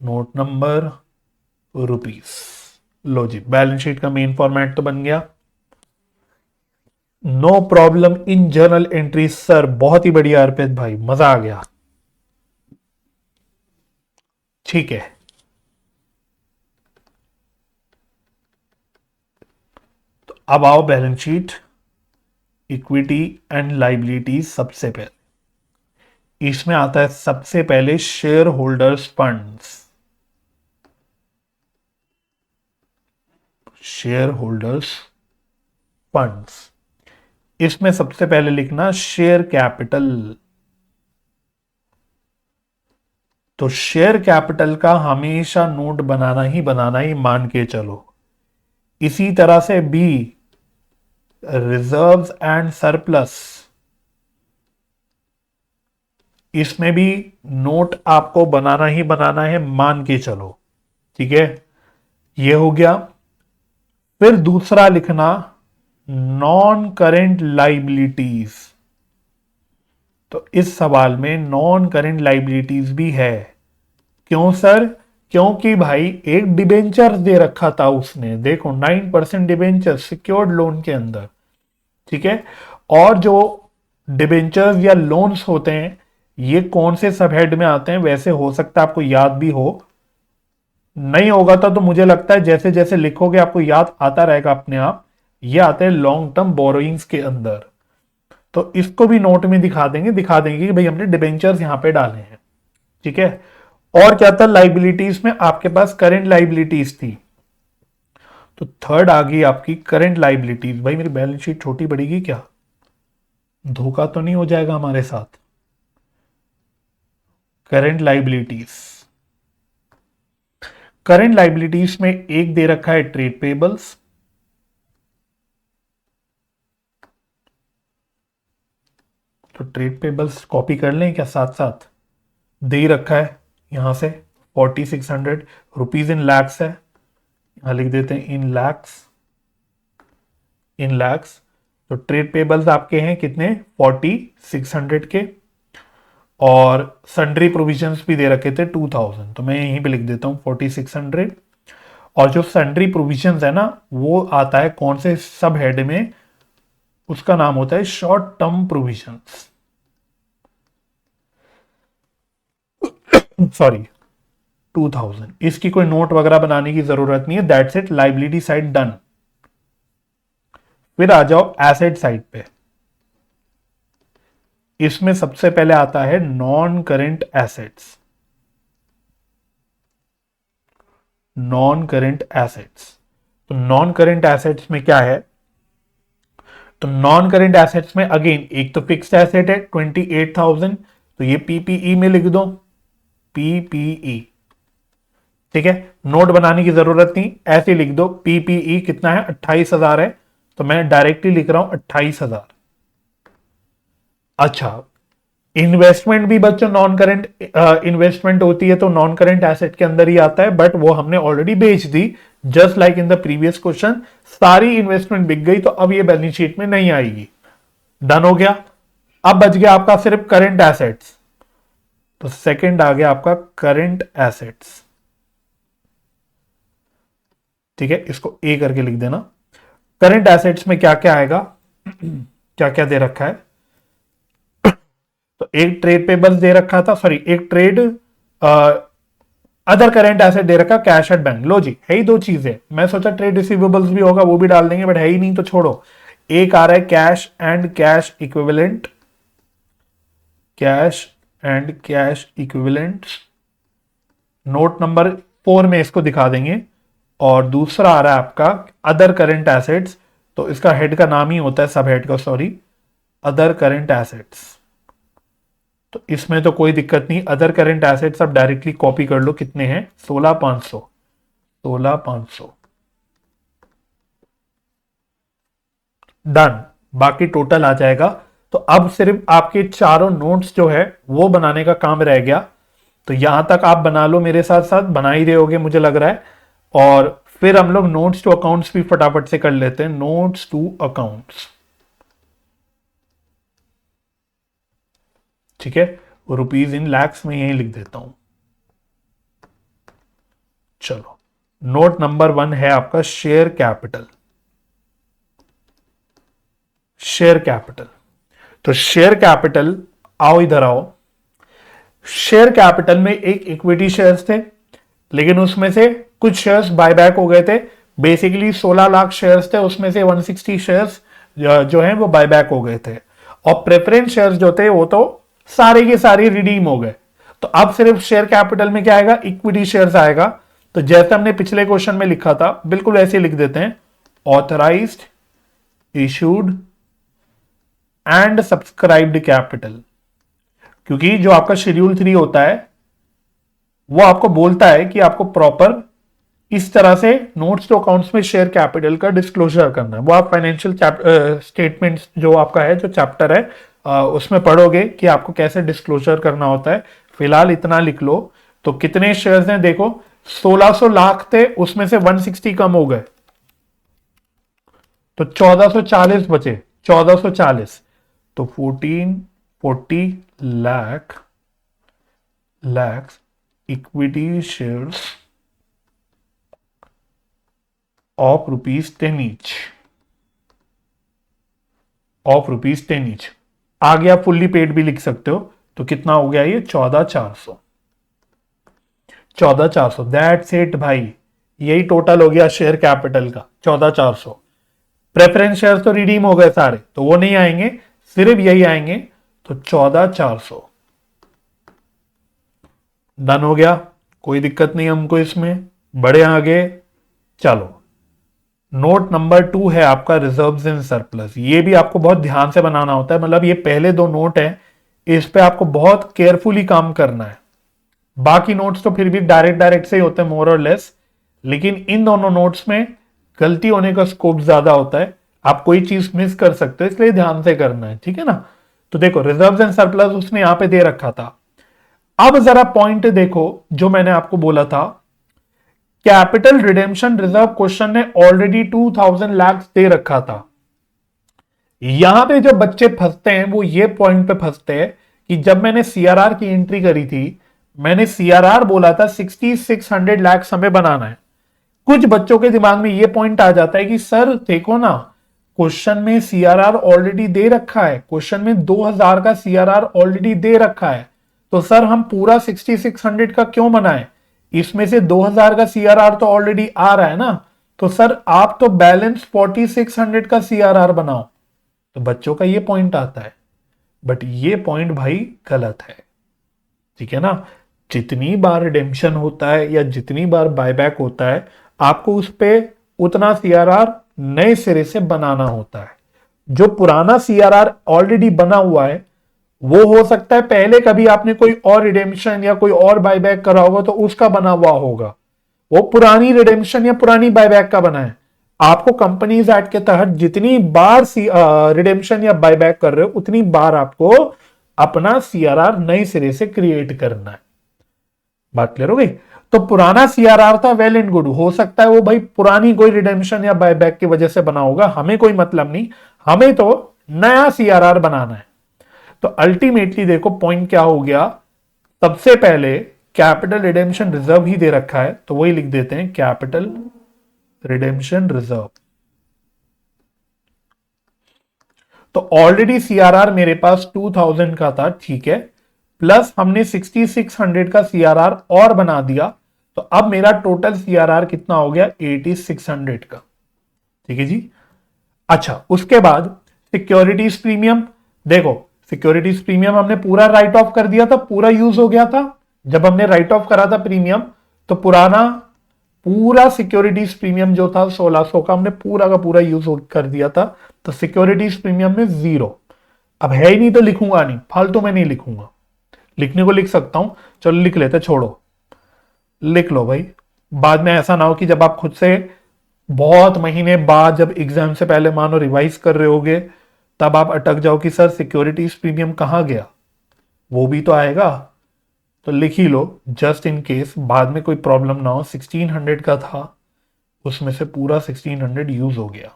नोट नंबर रुपीस, लो जी, बैलेंस शीट का मेन फॉर्मेट तो बन गया। No problem in journal entry sir, बहुत ही बढ़िया अर्पित भाई, मजा आ गया, ठीक है। तो अब आओ balance sheet, equity and liabilities. सबसे पहले इसमें आता है सबसे पहले share holders funds, share holders funds. इसमें सबसे पहले लिखना शेयर कैपिटल। तो शेयर कैपिटल का हमेशा नोट बनाना ही मान के चलो। इसी तरह से बी, रिजर्व्स एंड सरप्लस, इसमें भी नोट आपको बनाना है, मान के चलो, ठीक है। ये हो गया। फिर दूसरा लिखना नॉन करेंट लाइबिलिटीज, तो इस सवाल में नॉन करेंट लाइबिलिटीज भी है। क्यों सर? क्योंकि भाई एक डिबेंचर दे रखा था उसने, देखो 9% डिबेंचर सिक्योर्ड लोन के अंदर, ठीक है। और जो डिबेंचर्स या लोन्स होते हैं ये कौन से सब हेड में आते हैं, वैसे हो सकता है आपको याद भी हो, नहीं होगा तो मुझे लगता है जैसे जैसे लिखोगे आपको याद आता रहेगा अपने आप। ये आते हैं लॉन्ग टर्म बोरोइंग्स के अंदर, तो इसको भी नोट में दिखा देंगे कि भाई हमने डिबेंचर्स यहां पे डाले हैं, ठीक है। और क्या था लाइबिलिटीज में, आपके पास करंट लाइबिलिटीज थी, तो थर्ड आ गई आपकी करंट लाइबिलिटीज। भाई मेरी बैलेंस शीट छोटी पड़ेगी क्या, धोखा तो नहीं हो जाएगा हमारे साथ। करंट लाइबिलिटीज, करंट लाइबिलिटीज में एक दे रखा है ट्रेड पेबल्स, तो ट्रेड पेबल्स कॉपी कर लें क्या, साथ साथ दे ही रखा है यहां से 4600 रुपीज इन लैक्स है, यहां लिख देते हैं इन लैक्स, इन लैक्स। तो ट्रेड पेबल्स आपके हैं कितने, 4600 के, और सन्ड्री प्रोविजंस भी दे रखे थे 2000, तो मैं यहीं पे लिख देता हूं 4600। और जो सन्ड्री प्रोविजंस है ना वो आता है कौन से सब हेड में, उसका नाम होता है शॉर्ट टर्म प्रोविजंस, सॉरी 2000। इसकी कोई नोट वगैरह बनाने की जरूरत नहीं है, that's it, liability side done. फिर आ जाओ एसेट साइड पे, इसमें सबसे पहले आता है non current assets, non current assets. तो नॉन करेंट एसेट्स में क्या है, तो नॉन करेंट एसेट्स में अगेन एक तो फिक्स्ड एसेट है 28,000, तो ये पीपीई में लिख दो, पीपीई, ठीक है। नोट बनाने की जरूरत नहीं, ऐसे लिख दो पीपीई कितना है 28,000 है, तो मैं डायरेक्टली लिख रहा हूं 28,000। अच्छा, इन्वेस्टमेंट भी बच्चों नॉन करेंट इन्वेस्टमेंट होती है तो नॉन करेंट एसेट के अंदर ही आता है, बट वो हमने ऑलरेडी बेच दी, just like in the previous question, सारी इन्वेस्टमेंट बिक गई, तो अब ये बैलेंस शीट में नहीं आएगी। डन हो गया। अब बच गया आपका सिर्फ करेंट एसेट्स, तो सेकंड आ गया आपका करेंट एसेट्स, ठीक है, इसको ए करके लिख देना। करंट एसेट्स में क्या क्या आएगा, क्या क्या दे रखा है, तो एक ट्रेड पेबल्स दे रखा था, सॉरी एक ट्रेड अदर करंट एसेट दे रखा कैश एट बैंक, लो जी है ही दो चीजें, मैं सोचा ट्रेड रिसीवेबल्स भी होगा वो भी डाल देंगे, बट है ही नहीं तो छोड़ो। एक आ रहा है cash and cash equivalent, cash and cash equivalent, note number 4 में इसको दिखा देंगे। और दूसरा आ रहा है आपका अदर करंट एसेट्स, तो इसका हेड का नाम ही होता है, सब हेड का, सॉरी, अदर करंट एसेट्स। तो इसमें तो कोई दिक्कत नहीं, अदर करंट एसेट्स आप डायरेक्टली कॉपी कर लो, कितने हैं 16,500, 16,500 डन। बाकी टोटल आ जाएगा। तो अब सिर्फ आपके चारों नोट्स जो है वो बनाने का काम रह गया, तो यहां तक आप बना लो, मेरे साथ साथ बना ही रहे होगे मुझे लग रहा है। और फिर हम लोग नोट्स टू अकाउंट्स भी फटाफट से कर लेते हैं, नोट्स टू अकाउंट्स, ठीक है, रुपीज इन लैक्स में यही लिख देता हूं। चलो, नोट नंबर 1 है आपका शेयर कैपिटल, शेयर कैपिटल। तो शेयर कैपिटल, आओ इधर आओ, शेयर कैपिटल में एक इक्विटी शेयर्स थे, लेकिन उसमें से कुछ शेयर्स बायबैक हो गए थे, बेसिकली 16 लाख शेयर्स थे, उसमें से 160 शेयर्स जो हैं वो बायबैक हो गए थे, और प्रेफरेंस शेयर्स जो थे वो तो सारे के सारे रिडीम हो गए। तो अब सिर्फ शेयर कैपिटल में क्या आएगा, इक्विटी शेयर्स आएगा। तो जैसे हमने पिछले क्वेश्चन में लिखा था बिल्कुल ऐसे लिख देते हैं, authorised, issued and subscribed capital, क्योंकि जो आपका शेड्यूल 3 होता है वो आपको बोलता है कि आपको प्रॉपर इस तरह से नोट्स टू अकाउंट्स में शेयर कैपिटल का डिस्क्लोजर करना है। वो आप फाइनेंशियल स्टेटमेंट्स जो आपका है, जो चैप्टर है, उसमें पढ़ोगे कि आपको कैसे डिस्क्लोजर करना होता है। फिलहाल इतना लिख लो। तो कितने शेयर्स हैं देखो, 1600 लाख थे, उसमें से 160 कम हो गए, तो 1440 बचे, 1440, तो 1440 lakhs equity shares of ₹10 each, आगे आप फुल्ली पेड भी लिख सकते हो। तो कितना हो गया ये 14,400, दैट्स इट भाई, यही टोटल हो गया शेयर कैपिटल का 14,400। प्रेफरेंस शेयर तो रिडीम हो गए सारे, तो वो नहीं आएंगे, सिर्फ यही आएंगे। तो 14,400 डन हो गया, कोई दिक्कत नहीं हमको इसमें, बढ़े आगे। चलो, नोट नंबर 2 है आपका रिजर्व्स एंड सरप्लस। ये भी आपको बहुत ध्यान से बनाना होता है, मतलब ये पहले 2 नोट है, इस पे आपको बहुत केयरफुली काम करना है। बाकी नोट्स तो फिर भी डायरेक्ट से ही होते हैं मोर और लेस, लेकिन इन दोनों नोट्स में गलती होने का स्कोप ज्यादा होता है, आप कोई चीज मिस कर सकते हो, इसलिए ध्यान से करना है, ठीक है ना। तो देखो, रिजर्व्स एंड सरप्लस उसने यहां पे दे रखा था। अब जरा पॉइंट देखो, जो मैंने आपको बोला था, कैपिटल रिडेम्पशन रिजर्व क्वेश्चन ने ऑलरेडी 2000 लाख दे रखा था। यहां पे जो बच्चे फंसते हैं वो ये पॉइंट पे फंसते हैं कि जब मैंने सीआरआर की एंट्री करी थी, मैंने सीआरआर बोला था 6600 लाख हमें बनाना है। कुछ बच्चों के दिमाग में ये पॉइंट आ जाता है कि सर देखो ना, क्वेश्चन में सीआरआर ऑलरेडी दे रखा है, क्वेश्चन में 2000 का सीआरआर ऑलरेडी दे रखा है, तो सर हम पूरा 6600 का क्यों बनाएं, इसमें से 2000 का सीआरआर तो ऑलरेडी आ रहा है ना, तो सर आप तो बैलेंस 4600 का सीआरआर बनाओ। तो बच्चों का ये पॉइंट आता है, बट ये पॉइंट भाई गलत है, ठीक है ना। जितनी बार रिडेम्पशन होता है या जितनी बार बायबैक होता है, आपको उस पर उतना सीआरआर नए सिरे से बनाना होता है। जो पुराना सीआरआर ऑलरेडी बना हुआ है, वो हो सकता है पहले कभी आपने कोई और रिडेम्पशन या कोई और बायबैक करा होगा तो उसका बना हुआ होगा, वो पुरानी रिडेम्पशन या पुरानी बायबैक का बना है। आपको कंपनीज एक्ट के तहत जितनी बार रिडेम्पशन या बायबैक कर रहे हो, उतनी बार आपको अपना सीआरआर नए सिरे से क्रिएट करना है। बात क्लियर हो गई। तो पुराना सीआरआर था, वेल एंड गुड, हो सकता है वो भाई पुरानी कोई रिडेम्पशन या बायबैक की वजह से बना होगा, हमें कोई मतलब नहीं, हमें तो नया सीआरआर बनाना है। तो अल्टीमेटली देखो पॉइंट क्या हो गया, सबसे पहले कैपिटल रिडेम्पशन रिजर्व ही दे रखा है, तो वही लिख देते हैं कैपिटल रिडेम्पशन रिजर्व। तो ऑलरेडी सीआरआर मेरे पास 2000 का था, ठीक है, प्लस हमने 6600 का सीआरआर और बना दिया, तो अब मेरा टोटल सीआरआर कितना हो गया 8600 का, ठीक है जी। अच्छा, उसके बाद सिक्योरिटीज प्रीमियम, देखो सिक्योरिटीज प्रीमियम हमने पूरा राइट ऑफ कर दिया था, पूरा यूज हो गया था। जब हमने राइट ऑफ करा था प्रीमियम, तो पूरा सिक्योरिटीज प्रीमियम जो था 1600 का, हमने पूरा का पूरा यूज कर दिया था। तो सिक्योरिटीज प्रीमियम में 0, अब है ही नहीं तो लिखूंगा नहीं, फालतू में नहीं लिखूंगा, लिखने को लिख सकता हूं, चलो लिख लेते, छोड़ो लिख लो भाई। बाद में ऐसा ना हो कि जब आप खुद से बहुत महीने बाद, जब एग्जाम से पहले मानो रिवाइज कर रहे होगे, तब आप अटक जाओ कि सर सिक्योरिटीज प्रीमियम कहां गया, वो भी तो आएगा। तो लिख ही लो जस्ट इन केस बाद में कोई प्रॉब्लम ना हो। 1600 का था, उसमें से पूरा 1600 यूज हो गया,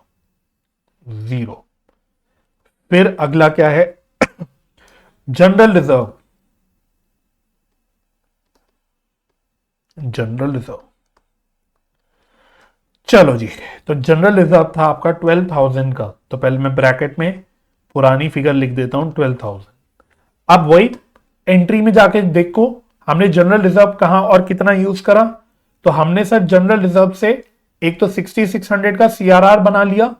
0। फिर अगला क्या है, जनरल रिजर्व। चलो जी, तो जनरल रिजर्व था आपका 12,000 का, तो पहले मैं ब्रैकेट में पुरानी फिगर लिख देता हूं 12,000। अब वही एंट्री में जाके देखो हमने जनरल रिजर्व कहां और कितना यूज करा। तो हमने सर जनरल रिजर्व से एक तो 6600 का सीआरआर बना लिया,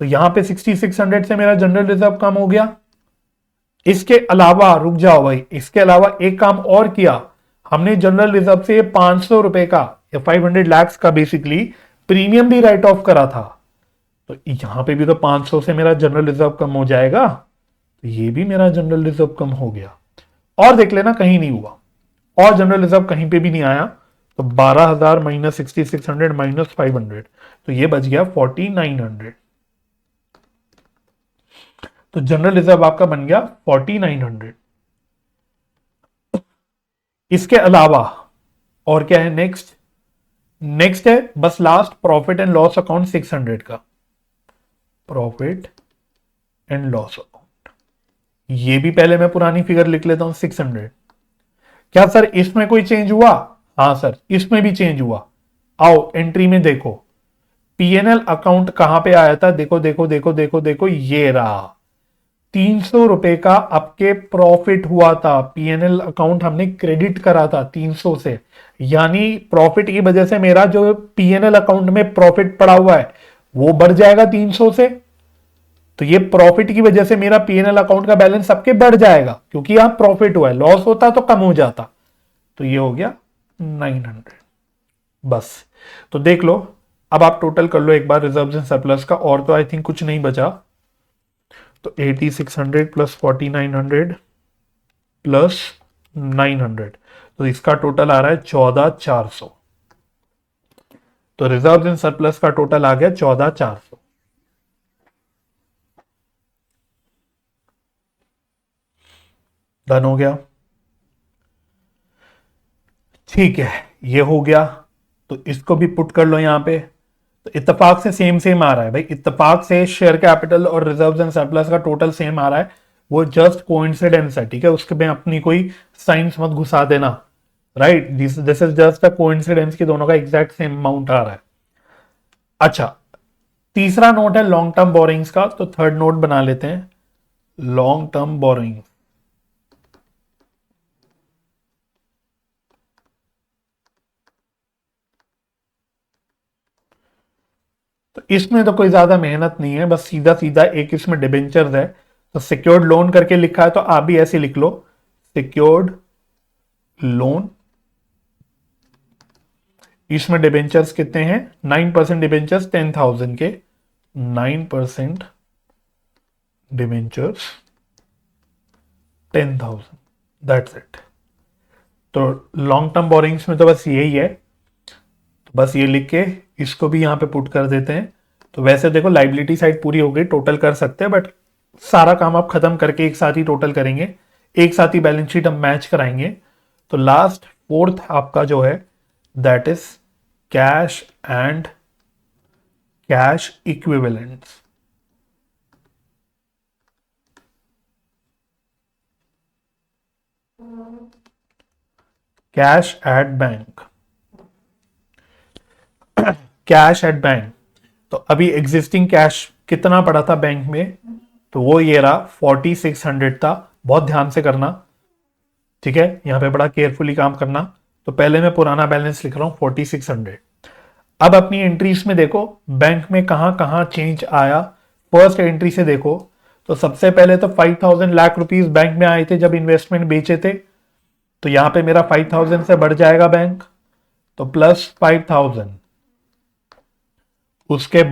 तो यहां पे 6600 से मेरा जनरल रिजर्व कम हो गया। इसके अलावा रुक जाओ भाई, इसके अलावा एक काम और किया, हमने जनरल रिजर्व से 500 रुपए का या 500 लाख का बेसिकली प्रीमियम भी राइट ऑफ करा था। तो यहां पे भी तो 500 से मेरा जनरल रिजर्व कम हो जाएगा, तो ये भी मेरा जनरल रिजर्व कम हो गया। और देख लेना कहीं नहीं हुआ, और जनरल रिजर्व कहीं पे भी नहीं आया। तो 12,000 माइनस 6600 माइनस 500, तो ये बच गया 4900। तो जनरल रिजर्व आपका बन गया 4900। इसके अलावा और क्या है नेक्स्ट है बस last profit and loss account 600 का। Profit and loss account. ये भी पहले मैं पुरानी फिगर लिख लेता हूं 600। क्या सर इसमें कोई चेंज हुआ? हाँ सर इसमें भी चेंज हुआ। आओ एंट्री में देखो, पीएनएल अकाउंट कहां पे आया था, देखो देखो देखो देखो देखो, ये रहा 300 रुपए का आपके प्रॉफिट हुआ था। पीएनएल अकाउंट हमने क्रेडिट करा था 300 से, यानी प्रॉफिट की वजह से मेरा जो पीएनएल अकाउंट में प्रॉफिट पड़ा हुआ है वो बढ़ जाएगा 300 से। तो ये प्रॉफिट की वजह से मेरा पीएनएल अकाउंट का बैलेंस सबके बढ़ जाएगा, क्योंकि यहां प्रॉफिट हुआ है, लॉस होता तो कम हो जाता। तो ये हो गया 900। बस, तो देख लो, अब आप टोटल कर लो एक बार रिजर्व्स एंड सरप्लस का, और तो आई थिंक कुछ नहीं बचा। तो 8600 प्लस 4900 प्लस 900, तो इसका टोटल आ रहा है 14400। तो रिजर्व्स एंड सरप्लस का टोटल आ गया 14400। डन हो गया, ठीक है, ये हो गया। तो इसको भी पुट कर लो यहां पे। तो इत्तेफाक से सेम सेम आ रहा है भाई, इत्तेफाक से शेयर कैपिटल और रिजर्व्स एंड सरप्लस का टोटल सेम आ रहा है, वो जस्ट कोइंसिडेंस है, ठीक है, उसके में अपनी कोई साइंस मत घुसा देना, right, this is just a coincidence कि दोनों का एग्जैक्ट सेम अमाउंट आ रहा है। अच्छा, तीसरा नोट है लॉन्ग टर्म बोरिंग्स का, तो थर्ड नोट बना लेते हैं, लॉन्ग टर्म बोरिंग। तो इसमें तो कोई ज्यादा मेहनत नहीं है, बस सीधा सीधा एक इसमें डिबेंचर्स है, तो सिक्योर्ड लोन करके लिखा है, तो आप भी ऐसे लिख लो, सिक्योर्ड लोन। इसमें डिबेंचर्स कितने हैं, 9% डिबेंचर्स 10,000 के, 9% डिबेंचर्स 10,000, दैट्स इट। तो लॉन्ग टर्म बोरिंग्स में तो बस यही है, तो बस ये लिख के इसको भी यहां पे पुट कर देते हैं। तो वैसे देखो लाइबिलिटी साइड पूरी हो गई, टोटल कर सकते हैं, बट सारा काम आप खत्म करके एक साथ ही टोटल करेंगे, एक साथ ही बैलेंस शीट हम मैच कराएंगे। तो लास्ट फोर्थ आपका जो है that is cash and cash equivalents. Cash at bank, cash at bank. तो अभी एग्जिस्टिंग कैश कितना पड़ा था बैंक में, तो वो ये रहा 4600 था। बहुत ध्यान से करना, ठीक है, यहां पे बड़ा केयरफुली काम करना। तो पहले मैं पुराना बैलेंस लिख रहा हूं 4600। अब अपनी एंट्रीज में देखो बैंक में कहां कहां चेंज आया। फर्स्ट एंट्री से देखो, तो सबसे पहले तो 5000 लाख रुपीस बैंक में आए थे जब इन्वेस्टमेंट बेचे थे, तो यहां पे मेरा 5000 से बढ़ जाएगा बैंक, तो प्लस 5000। उसके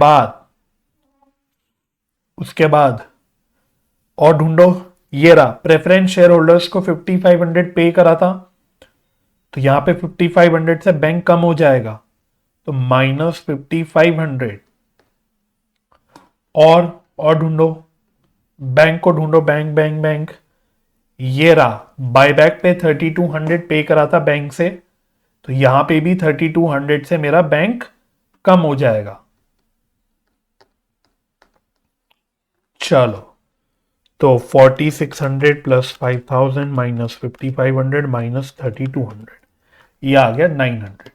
बाद और ढूंढो, ये रहा प्रेफरेंस शेयर होल्डर्स को 5500 पे करा था, तो यहां पे 5500 से बैंक कम हो जाएगा, तो माइनस 5500। और ढूंढो, बैंक को ढूंढो, बैंक बैंक बैंक, ये रहा बायबैक पे 3200 पे करा था बैंक से, तो यहां पे भी 3200 से मेरा बैंक कम हो जाएगा। चलो, तो 4600 प्लस 5000 माइनस 5500 माइनस 3200, ये आ गया 900।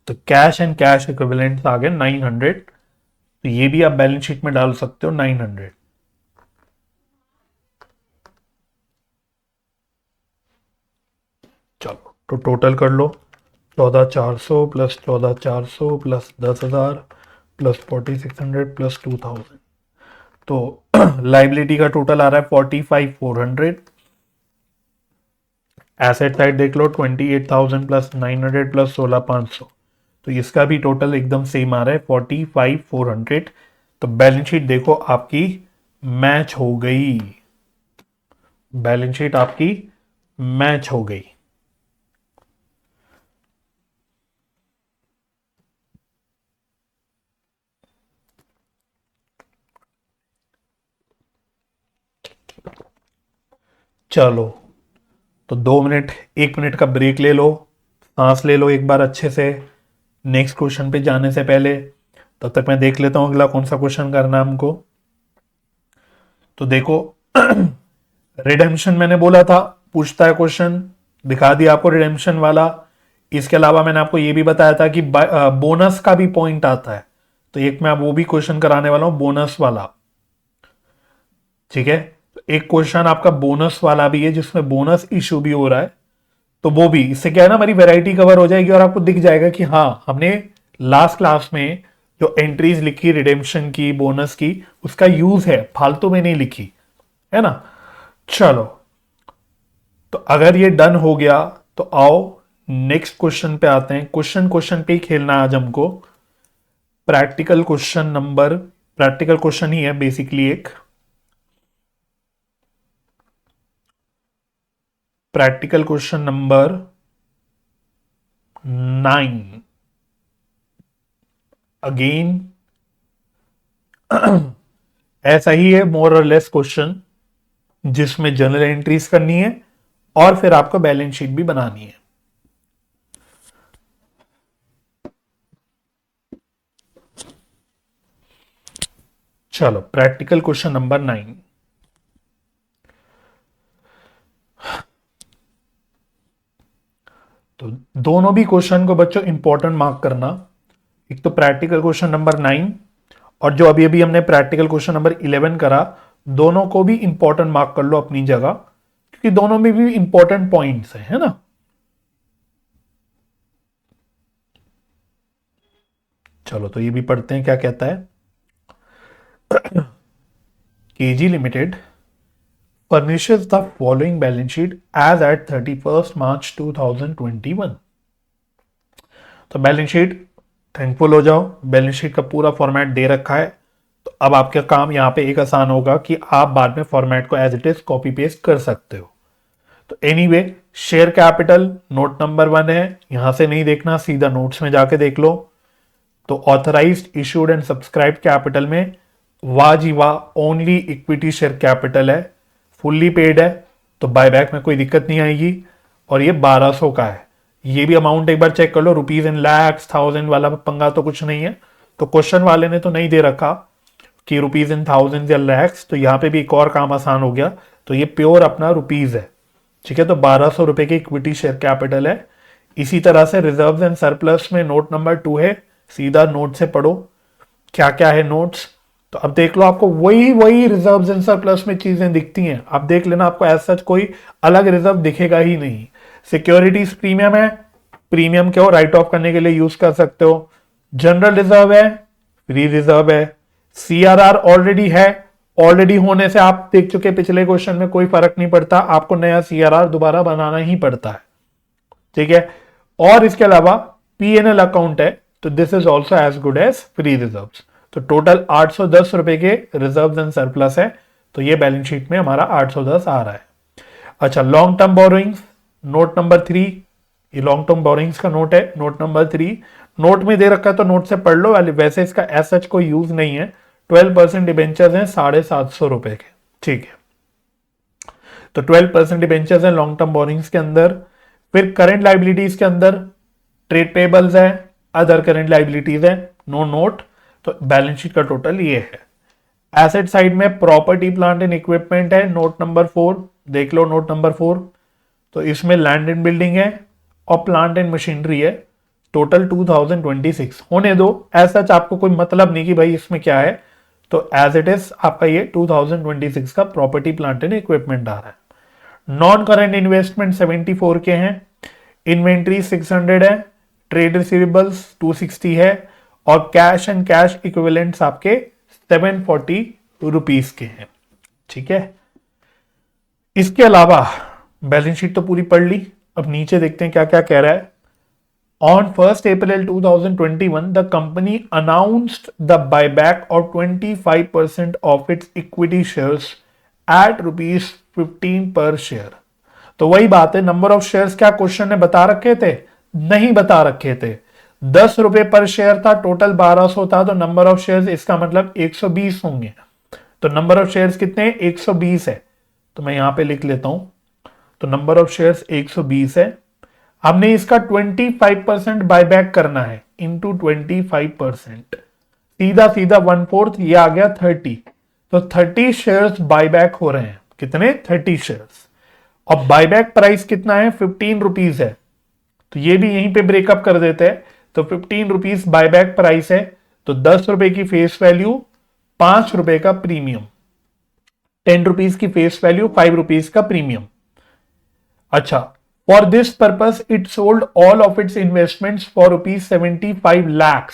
तो कैश एंड कैश इक्विवेलेंट आ गए 900, तो ये भी आप बैलेंस शीट में डाल सकते हो 900। चलो, तो टोटल कर लो, 14400 प्लस 14400 प्लस 10,000 प्लस 4600 प्लस 2000, तो लाइबिलिटी का टोटल आ रहा है 45,400। एसेट साइड देख लो 28,000 प्लस 900 प्लस 16,500, तो इसका भी टोटल एकदम सेम आ रहा है 45,400। तो बैलेंस शीट देखो आपकी मैच हो गई, बैलेंस शीट आपकी मैच हो गई। चलो, तो 2 मिनट 1 मिनट का ब्रेक ले लो, सांस ले लो एक बार अच्छे से, नेक्स्ट क्वेश्चन पे जाने से पहले। तब तक मैं देख लेता हूं अगला कौन सा क्वेश्चन करना है हमको। तो देखो रिडेम्पशन मैंने बोला था पूछता है क्वेश्चन, दिखा दिया आपको रिडेम्पशन वाला। इसके अलावा मैंने आपको ये भी बताया था कि बोनस का भी पॉइंट आता है, तो एक मैं वो भी क्वेश्चन कराने वाला हूं बोनस वाला। ठीक है, तो एक क्वेश्चन आपका बोनस वाला भी है जिसमें बोनस इशू भी हो रहा है, तो वो भी, इससे क्या है ना, हमारी वैरायटी कवर हो जाएगी और आपको दिख जाएगा कि हाँ हमने लास्ट क्लास में जो एंट्रीज लिखी रिडेम्पशन की बोनस की उसका यूज है, फालतू में नहीं लिखी है ना। चलो, तो अगर ये डन हो गया तो आओ नेक्स्ट क्वेश्चन पे आते हैं। क्वेश्चन क्वेश्चन पे ही खेलना आज हमको। प्रैक्टिकल क्वेश्चन ही है बेसिकली, एक प्रैक्टिकल क्वेश्चन नंबर 9 अगेन ऐसा ही है मोर और लेस क्वेश्चन, जिसमें जनरल एंट्रीज करनी है और फिर आपको बैलेंस शीट भी बनानी है। चलो प्रैक्टिकल क्वेश्चन नंबर 9। तो दोनों भी क्वेश्चन को बच्चों इंपॉर्टेंट मार्क करना। एक तो प्रैक्टिकल क्वेश्चन नंबर 9 और जो अभी अभी हमने प्रैक्टिकल क्वेश्चन नंबर 11 करा, दोनों को भी इंपॉर्टेंट मार्क कर लो अपनी जगह, क्योंकि दोनों में भी इंपॉर्टेंट पॉइंट्स है ना। चलो तो ये भी पढ़ते हैं क्या कहता है। KG limited furnishes the following balance sheet as at 31st March 2021। तो बैलेंस शीट, थैंकफुल हो जाओ, बैलेंस शीट का पूरा फॉर्मेट दे रखा है। तो अब आपका काम यहाँ पे एक आसान होगा कि आप बाद में फॉर्मेट को as it is copy paste कर सकते हो। तो anyway share capital note number 1 है, यहां से नहीं देखना, सीधा नोट्स में जाके देख लो। तो authorised issued and subscribe capital में वाह जी वाह ओनली इक्विटी शेयर कैपिटल है, फुल्ली पेड है, तो बायबैक में कोई दिक्कत नहीं आएगी। और ये 1200 का है, ये भी अमाउंट एक बार चेक कर लो, रुपीज इन लैक्स थाउजेंड वाला पंगा तो कुछ नहीं है। तो क्वेश्चन वाले ने तो नहीं दे रखा कि रुपीज इन थाउजेंड या लैक्स, तो यहाँ पे भी एक और काम आसान हो गया। तो ये प्योर अपना रुपीज है, ठीक है। तो 1200 रुपए की इक्विटी शेयर कैपिटल है। इसी तरह से रिजर्व्स एंड सरप्लस में नोट नंबर 2 है, सीधा नोट से पढ़ो क्या क्या है नोट्स। तो अब देख लो, आपको वही वही रिजर्व्स एंड सरप्लस में चीजें दिखती हैं, आप देख लेना, आपको एज सच कोई अलग रिजर्व दिखेगा ही नहीं। सिक्योरिटीज प्रीमियम है, प्रीमियम क्यों राइट ऑफ करने के लिए यूज कर सकते हो। जनरल रिजर्व है, फ्री रिजर्व है। सीआरआर ऑलरेडी है, ऑलरेडी होने से आप देख चुके पिछले क्वेश्चन में कोई फर्क नहीं पड़ता, आपको नया सीआरआर दोबारा बनाना ही पड़ता है, ठीक है। और इसके अलावा पीएनएल अकाउंट है, तो this is also as good as free reserves. तो टोटल 810 रुपए के रिजर्व्स एंड सरप्लस है, तो ये बैलेंस शीट में हमारा 810 आ रहा है। अच्छा, long term borrowings note number 3, ये लॉन्ग टर्म बोरोइंग्स का नोट है, नोट नंबर 3 नोट में दे रखा है तो नोट से पढ़ लो, वैसे इसका एज सच कोई यूज नहीं है। 12% डिबेंचर्स हैं 750 रुपए के, ठीक है। तो 12% डिबेंचर्स हैं लॉन्ग टर्म बोरोइंग्स के अंदर। फिर करंट लाइबिलिटीज के अंदर ट्रेड पेबल्स है, अदर करंट लाइबिलिटीज है, नो नोट। तो बैलेंस शीट का टोटल ये है। एसेट साइड में प्रॉपर्टी प्लांट एंड इक्विपमेंट है, नोट नंबर 4 देख लो, नोट नंबर 4। तो इसमें लैंड एंड बिल्डिंग है और प्लांट एंड मशीनरी है, टोटल 2026 होने दो, एज सच आपको कोई मतलब नहीं कि भाई इसमें क्या है। तो एज इट इज आपका ये 2026 का प्रॉपर्टी प्लांट एंड इक्विपमेंट आ रहा है। नॉन करंट इन्वेस्टमेंट 74 के हैं, इन्वेंट्री 600 है, ट्रेड रिसीवेबल्स 260 है, और कैश एंड कैश इक्विवेलेंट्स आपके 740 रुपीज के हैं, ठीक है। इसके अलावा बैलेंस शीट तो पूरी पढ़ ली, अब नीचे देखते हैं क्या क्या कह रहा है। On 1st April 2021, the company announced the buyback of 25% of its equity shares at rupees 15 per share। तो वही बात है, नंबर ऑफ शेयर्स क्या क्वेश्चन ने बता रखे थे? नहीं बता रखे थे। 10 रुपए पर शेयर था, टोटल 1200 था, तो नंबर ऑफ शेयर्स इसका मतलब 120 होंगे। तो नंबर ऑफ शेयर्स कितने हैं? 120 है। तो मैं यहां पे लिख लेता हूं, तो नंबर ऑफ शेयर्स 120 है। हमने इसका 25% बायबैक करना है, इंटू 25%, सीधा सीधा 1/4 ये आ गया 30। तो 30 शेयर्स बायबैक हो रहे हैं। कितने? 30 शेयर्स। और बायबैक प्राइस कितना है? 15 रुपीज है। तो ये भी यहीं पे ब्रेकअप कर देते हैं। तो 15 रुपीज बायबैक प्राइस है। तो 10 रुपए की फेस वैल्यू, 5 रुपए का प्रीमियम। 10 रुपीज की फेस वैल्यू, 5 रुपीज का प्रीमियम। अच्छा, for this purpose it sold all of its investments for ₹75 lakh.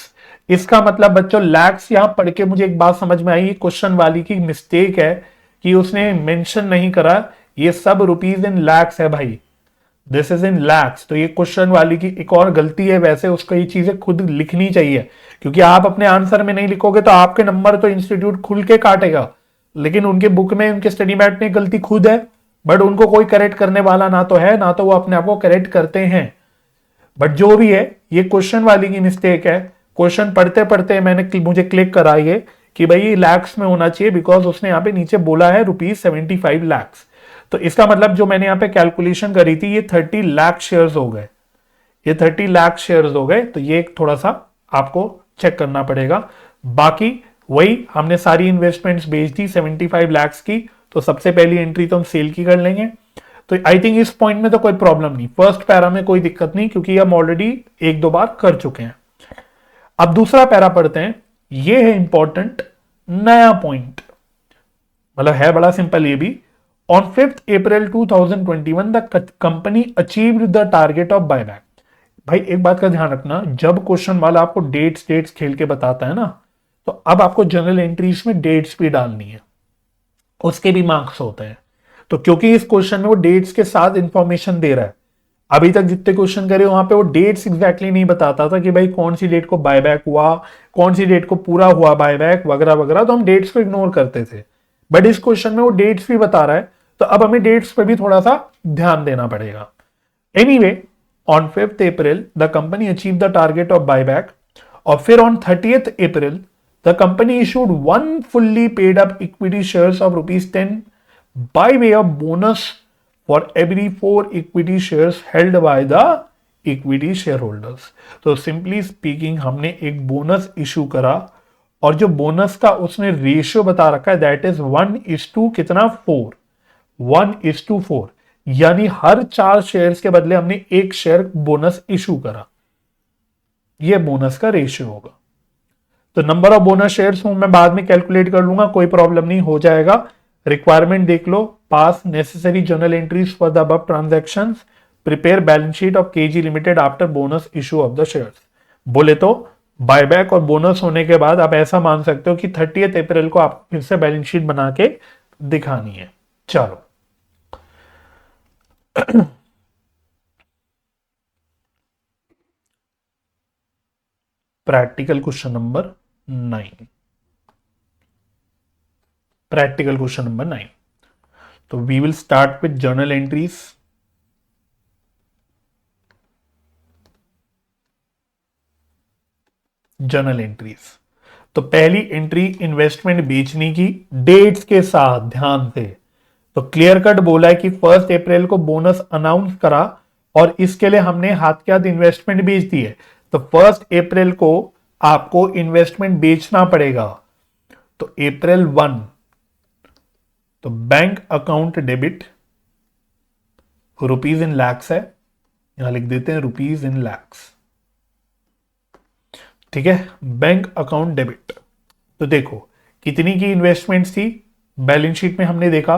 इसका मतलब बच्चों लैक्स यहां पढ़ के मुझे एक बात समझ में आई, क्वेश्चन वाली की मिस्टेक है कि उसने मेंशन नहीं करा, ये सब रुपीज इन लैक्स है भाई, दिस इज इन लैक्स। तो ये क्वेश्चन वाली की एक और गलती है। वैसे उसको ये चीजें खुद लिखनी चाहिए, क्योंकि आप अपने आंसर में नहीं लिखोगे तो आपके नंबर तो इंस्टीट्यूट खुल के काटेगा, लेकिन उनके बुक में, उनके स्टडी मैट में गलती खुद है, बट उनको कोई करेक्ट करने वाला ना तो है, ना तो वो अपने आप को करेक्ट करते हैं। बट जो भी है, ये क्वेश्चन वाली की मिस्टेक है। क्वेश्चन पढ़ते पढ़ते मुझे क्लिक करा ये कि भाई लैक्स में होना चाहिए, बिकॉज उसने यहाँ पे नीचे बोला है ₹75 लाख। तो इसका मतलब जो मैंने यहाँ पे कैलकुलेशन करी थी, ये 30 लाख शेयर्स हो गए। ये 30 लाख शेयर्स हो गए। तो ये थोड़ा सा आपको चेक करना पड़ेगा। बाकी वही हमने सारी इन्वेस्टमेंट्स बेच दी 75 लाख की। तो सबसे पहली एंट्री तो हम सेल की कर लेंगे। तो आई थिंक इस पॉइंट में तो कोई प्रॉब्लम नहीं, फर्स्ट पैरा में कोई दिक्कत नहीं, क्योंकि हम ऑलरेडी 1-2 बार कर चुके हैं। अब दूसरा पैरा पढ़ते हैं। ये है इंपॉर्टेंट नया पॉइंट, मतलब है बड़ा सिंपल ये भी। On 5th April 2021 the company achieved the target of buyback. भाई एक बात का ध्यान रखना, जब क्वेश्चन वाला आपको डेट्स खेल के बताता है ना, तो अब आपको जनरल एंट्रीज में डेट्स भी डालनी है, उसके भी मार्क्स होते हैं। तो क्योंकि इस क्वेश्चन में वो डेट्स के साथ इंफॉर्मेशन दे रहा है, अभी तक जितने क्वेश्चन करे वहां पे वो डेट्स एग्जैक्टली नहीं बताता था कि भाई कौन सी डेट को बायबैक हुआ, कौन सी डेट को पूरा हुआ बायबैक वगैरह वगैरह, तो हम डेट्स को इग्नोर करते थे। बट इस क्वेश्चन में वो डेट्स भी बता रहा है, तो अब हमें डेट्स पे भी थोड़ा सा ध्यान देना पड़ेगा। Anyway, on 5th April the company achieve the target of buyback. और फिर on 30th April the company issued 1 fully paid up equity shares of ₹10 by way of bonus for every 4 equity shares held by the equity shareholders। तो simply speaking हमने एक bonus issue करा, और जो bonus का उसने रेशियो बता रखा है दैट इज 1:, कितना? 4। 1:4, यानी हर 4 शेयर्स के बदले हमने 1 शेयर बोनस इशू करा। यह बोनस का रेशियो होगा। तो नंबर ऑफ बोनस शेयर्स मैं बाद में कैलकुलेट कर लूंगा, कोई प्रॉब्लम नहीं, हो जाएगा। रिक्वायरमेंट देख लो, pass necessary journal entries for the above transactions, prepare balance sheet of KG limited after bonus issue of the shares. बोले तो बायबैक और बोनस होने के बाद आप ऐसा मान सकते हो कि 30th अप्रैल को आप फिर से बैलेंस शीट बना के दिखानी है। चलो practical question number 9। Practical question number 9। तो we will start with journal entries. Journal entries, तो पहली एंट्री इन्वेस्टमेंट बेचने की डेट्स के साथ, ध्यान से। तो क्लियर कट बोला है कि 1 अप्रैल को बोनस अनाउंस करा और इसके लिए हमने हाथ के हाथ इन्वेस्टमेंट बेच दी है। तो 1 अप्रैल को आपको इन्वेस्टमेंट बेचना पड़ेगा। तो April 1, तो bank account debit, rupees in lakhs है, यहां लिख देते हैं रुपीज इन लैक्स, ठीक है। Bank account debit. तो देखो कितनी की इन्वेस्टमेंट्स थी, बैलेंस शीट में हमने देखा,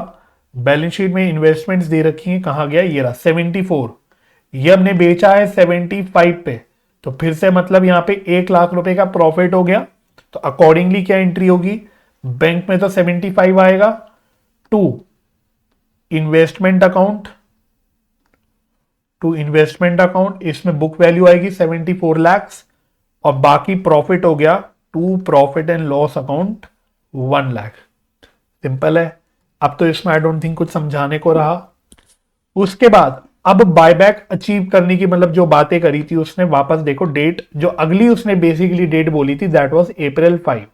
बैलेंस शीट में इन्वेस्टमेंट्स दे रखी हैं, कहां गया ये रहा 74। ये हमने बेचा है 75 पे, तो फिर से मतलब यहां पे 1 लाख रुपए का प्रॉफिट हो गया। तो अकॉर्डिंगली क्या एंट्री होगी, बैंक में तो 75 आएगा, to investment account, to investment account, इसमें बुक वैल्यू आएगी 74 लाख, और बाकी प्रॉफिट हो गया to profit and loss account 1 lakh. Simple है। अब तो इसमें आई डोंट थिंक कुछ समझाने को रहा। उसके बाद अब बायबैक अचीव करने की मतलब जो बातें करी थी उसने, वापस देखो डेट जो अगली उसने बेसिकली डेट बोली थी दैट वाज April 5,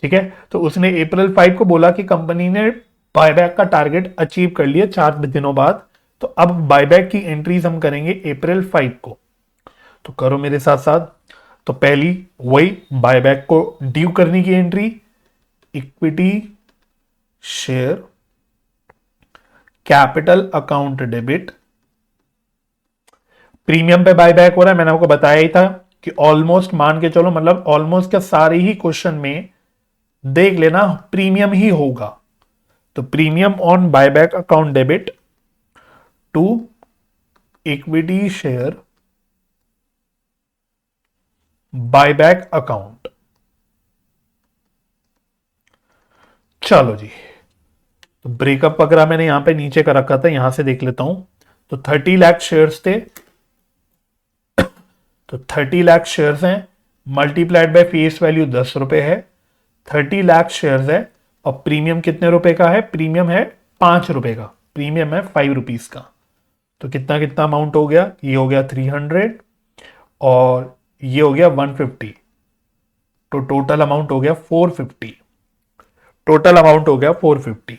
ठीक है। तो उसने April 5 को बोला कि कंपनी ने बायबैक का टारगेट अचीव कर लिया 4 दिनों बाद। तो अब बायबैक की एंट्रीज हम करेंगे April 5 को। तो करो मेरे साथ साथ। तो पहली वही बायबैक को ड्यू करने की entry, equity share capital account debit, premium पे बायबैक हो रहा है, मैंने आपको बताया ही था कि ऑलमोस्ट मान के चलो, मतलब ऑलमोस्ट क्या सारे ही क्वेश्चन में देख लेना प्रीमियम ही होगा। तो premium on buyback account debit to equity share buyback account. चलो जी, तो ब्रेकअप वगैरह मैंने यहां पे नीचे कर रखा था, यहां से देख लेता हूं। तो 30 लाख शेयर्स थे, तो 30 लाख शेयर्स हैं, मल्टीप्लाइड बाय फेस वैल्यू 10 रुपए है, 30 लाख शेयर्स है, और प्रीमियम कितने रुपए का है? प्रीमियम है 5 रुपए का, प्रीमियम है 5 रुपीज का। तो कितना कितना अमाउंट हो गया? ये हो गया 300 और ये हो गया 150, तो टोटल अमाउंट हो गया 450। टोटल अमाउंट हो गया 450,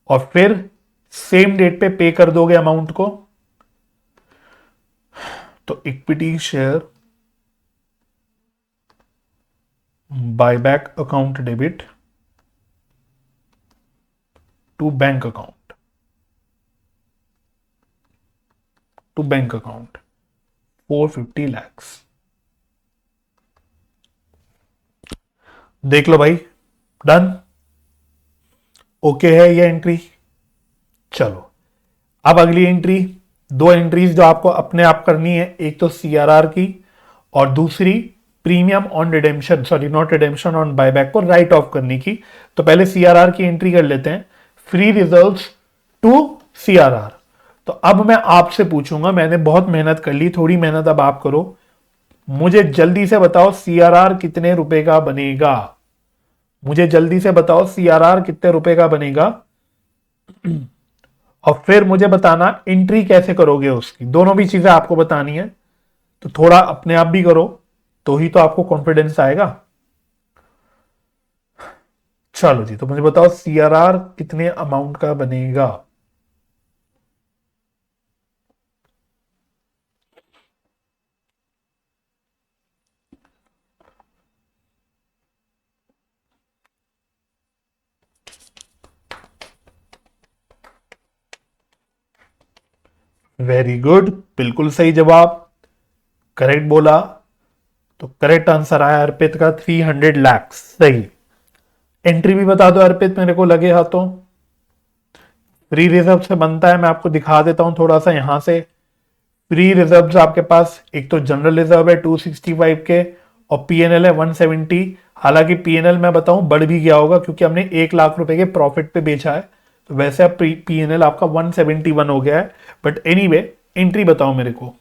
और फिर सेम डेट पे पे कर दोगे अमाउंट को। तो equity share buyback account debit to bank account, to bank account 450 lakhs। देख लो भाई, डन, ओके है ये एंट्री। चलो अब अगली एंट्री, दो एंट्रीज जो आपको अपने आप करनी है, एक तो सीआरआर की और दूसरी premium on redemption, sorry not redemption, on buyback को राइट ऑफ करने की। तो पहले सीआरआर की एंट्री कर लेते हैं, फ्री रिजर्व्स टू सीआरआर। तो अब मैं आपसे पूछूंगा, मैंने बहुत मेहनत कर ली, थोड़ी मेहनत अब आप करो, मुझे जल्दी से बताओ सीआरआर कितने रुपए का बनेगा? मुझे जल्दी से बताओ सीआरआर कितने रुपए का बनेगा, और फिर मुझे बताना एंट्री कैसे करोगे उसकी, दोनों भी चीजें आपको बतानी है। तो थोड़ा अपने आप भी करो, तो ही तो आपको कॉन्फिडेंस आएगा। चलो जी, तो मुझे बताओ सीआरआर कितने अमाउंट का बनेगा? वेरी गुड, बिल्कुल सही जवाब, करेक्ट बोला। तो करेक्ट आंसर आया अर्पित का 300 लाख, सही। एंट्री भी बता दो अर्पित, मेरे को लगे हाथों। फ्री रिजर्व से बनता है, मैं आपको दिखा देता हूं थोड़ा सा यहां से। फ्री रिजर्व्स आपके पास एक तो जनरल रिजर्व है 265 के, और पीएनएल है 170। हालांकि पीएनएल मैं बताऊं बढ़ भी गया होगा, क्योंकि हमने 1 लाख रुपए के प्रॉफिट पे बेचा है, तो वैसे अब पीएनएल आपका 171 हो गया है। बट एनीवे, एंट्री बताओ मेरे को।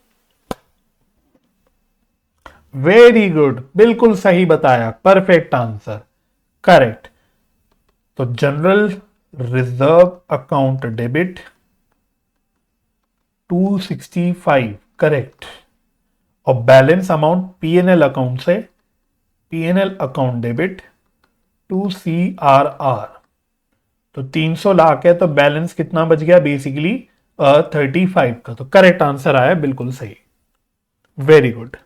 वेरी गुड, बिल्कुल सही बताया, परफेक्ट आंसर, करेक्ट। तो general reserve account debit 265, correct. और बैलेंस अमाउंट पीएनएल अकाउंट से, PNL account debit to CRR, तो 300 लाख है, तो बैलेंस कितना बच गया? बेसिकली 35 का। तो करेक्ट आंसर आया, बिल्कुल सही, वेरी गुड।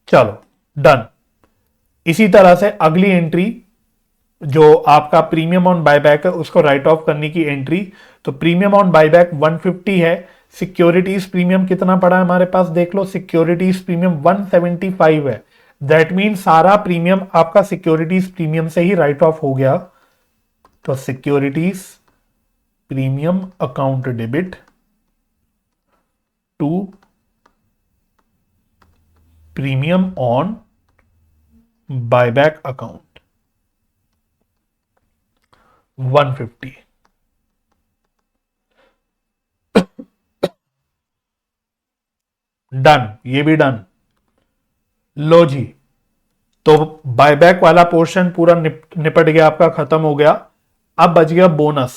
चलो डन। इसी तरह से अगली एंट्री जो आपका प्रीमियम ऑन बायबैक है, उसको राइट ऑफ करने की एंट्री। तो प्रीमियम ऑन बायबैक 150 है, सिक्योरिटीज प्रीमियम कितना पड़ा है हमारे पास? देख लो, सिक्योरिटीज प्रीमियम 175 है। दैट मीन सारा प्रीमियम आपका सिक्योरिटीज प्रीमियम से ही राइट ऑफ हो गया। तो securities premium account debit to premium on buyback account 150। Done, ये भी डन। लो जी, तो बायबैक वाला पोर्शन पूरा निपट गया आपका, खत्म हो गया। अब बच गया बोनस।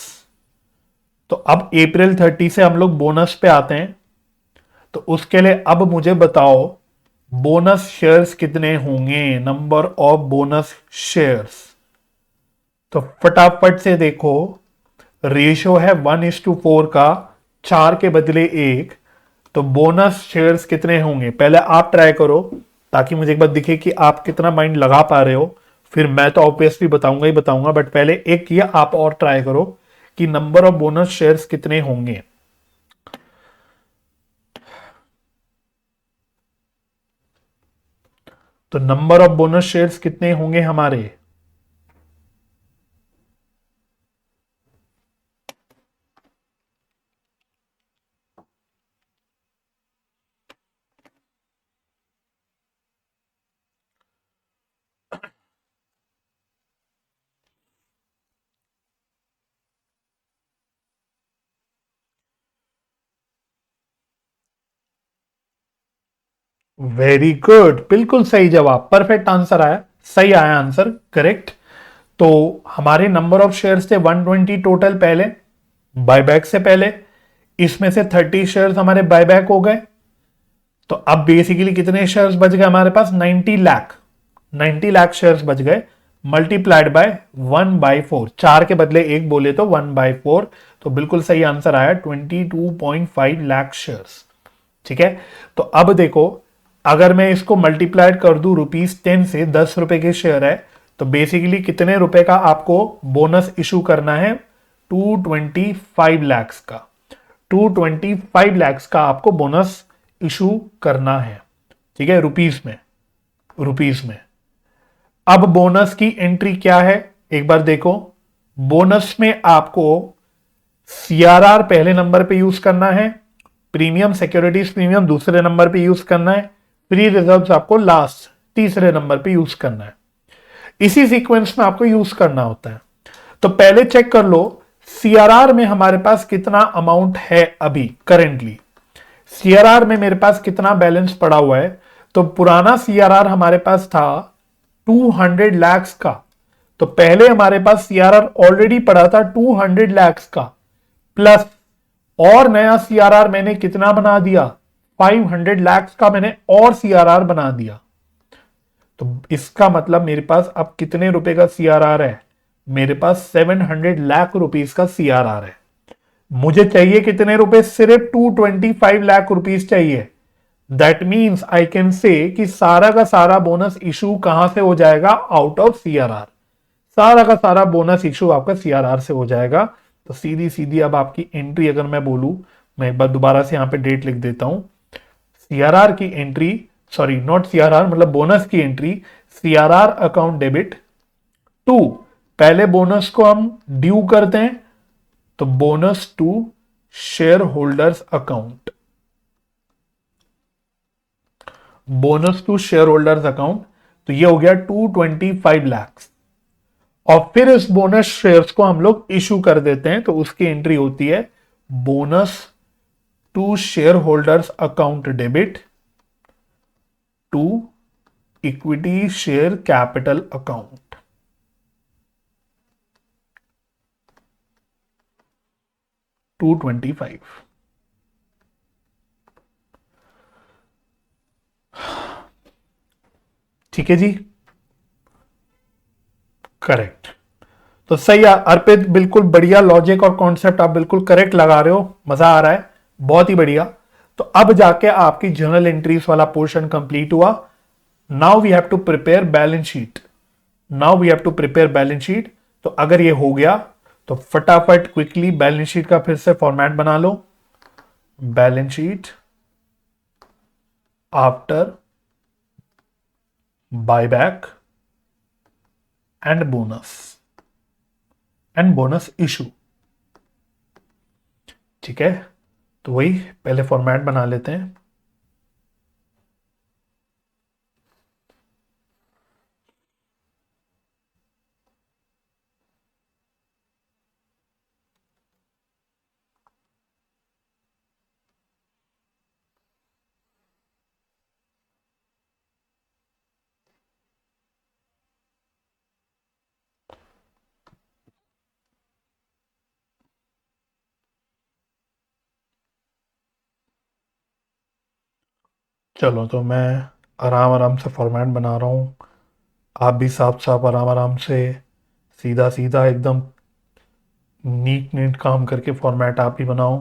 तो अब अप्रैल 30 से हम लोग बोनस पे आते हैं। तो उसके लिए अब मुझे बताओ बोनस शेयर्स कितने होंगे, नंबर ऑफ बोनस शेयर्स। तो फटाफट से देखो, रेशियो है 1:4 का, 4 के बदले 1। तो बोनस शेयर्स कितने होंगे पहले आप ट्राई करो, ताकि मुझे एक बार दिखे कि आप कितना माइंड लगा पा रहे हो। फिर मैं तो ऑब्वियसली बताऊंगा ही बताऊंगा, बट पहले एक ये आप और ट्राई करो कि नंबर ऑफ बोनस शेयर्स कितने होंगे। तो नंबर ऑफ बोनस शेयर्स कितने होंगे हमारे? वेरी गुड, बिल्कुल सही जवाब, परफेक्ट आंसर आया, सही आया आंसर, करेक्ट। तो हमारे नंबर ऑफ शेयर्स थे 120 टोटल पहले, बायबैक से पहले। इसमें से 30 शेयर्स हमारे बायबैक हो गए। तो अब बेसिकली कितने शेयर्स बच गए हमारे पास? 90 लाख, 90 लाख शेयर्स बच गए, मल्टीप्लाइड बाय 1/4, 4 के बदले 1 बोले तो 1/4। तो बिल्कुल सही आंसर आया 22.5 लाख शेयर्स। ठीक है, तो अब देखो, अगर मैं इसको मल्टीप्लाइड कर दूं ₹10 से, 10 रुपए के शेयर है, तो बेसिकली कितने रुपए का आपको बोनस इशू करना है? 225 लैक्स का, 225 लैक्स का आपको बोनस इशू करना है। ठीक है, रुपीस में, रुपीस में। अब बोनस की एंट्री क्या है एक बार देखो। बोनस में आपको सीआरआर पहले नंबर पे यूज करना है, प्रीमियम सिक्योरिटीज प्रीमियम दूसरे नंबर पे यूज करना है, फ्री रिजर्व्स आपको लास्ट तीसरे नंबर पे यूज करना है। इसी सीक्वेंस में आपको यूज करना होता है। तो पहले चेक कर लो सीआरआर में हमारे पास कितना अमाउंट है अभी करेंटली। सीआरआर में मेरे पास कितना बैलेंस पड़ा हुआ है? तो पुराना सीआरआर हमारे पास था 200 लैक्स का। तो पहले हमारे पास सीआरआर ऑलरेडी पड़ा था 200 लैक्स का, प्लस और नया सीआरआर मैंने कितना बना दिया? 500 लैक्स का मैंने और सीआरआर बना दिया। तो इसका मतलब मेरे पास अब कितने रुपए का सीआरआर है? मेरे पास 700 लाख रुपीस का सीआरआर है। मुझे चाहिए कितने रुपए? सिर्फ 225 लाख रुपीस चाहिए। That means I can say कि सारा का सारा बोनस इशू कहां से हो जाएगा? Out of CRR. सारा का सारा बोनस इशू आपका सीआरआर से हो जाएगा। तो सीधी सीधी अब आपकी एंट्री अगर मैं बोलूं, मैं एक बार दोबारा से यहां पे डेट लिख देता हूं। सीआरआर की एंट्री, सॉरी नॉट सीआरआर, मतलब बोनस की entry, CRR account debit to, पहले बोनस को हम ड्यू करते हैं, तो bonus to share holders account, bonus to share holders account. तो ये हो गया 225 लैक्स। और फिर इस बोनस शेयर्स को हम लोग इशू कर देते हैं, तो उसकी एंट्री होती है bonus to share holders account debit to equity share capital account. $225। ठीक है जी, करेक्ट। तो सही है अर्पित, बिल्कुल बढ़िया लॉजिक और कॉन्सेप्ट आप बिल्कुल करेक्ट लगा रहे हो, मजा आ रहा है, बहुत ही बढ़िया। तो अब जाके आपकी जर्नल एंट्रीज वाला पोर्शन कंप्लीट हुआ। Now we have to prepare balance sheet, now we have to prepare balance sheet. तो अगर ये हो गया तो फटाफट क्विकली बैलेंस शीट का फिर से फॉर्मेट बना लो। Balance sheet after buyback and bonus issue. ठीक है, तो वही पहले फॉर्मेट बना लेते हैं। चलो, तो मैं आराम आराम से फॉर्मेट बना रहा हूँ, आप भी साफ साफ आराम आराम से सीधा सीधा एकदम नीट नीट काम करके फॉर्मेट आप ही बनाओ।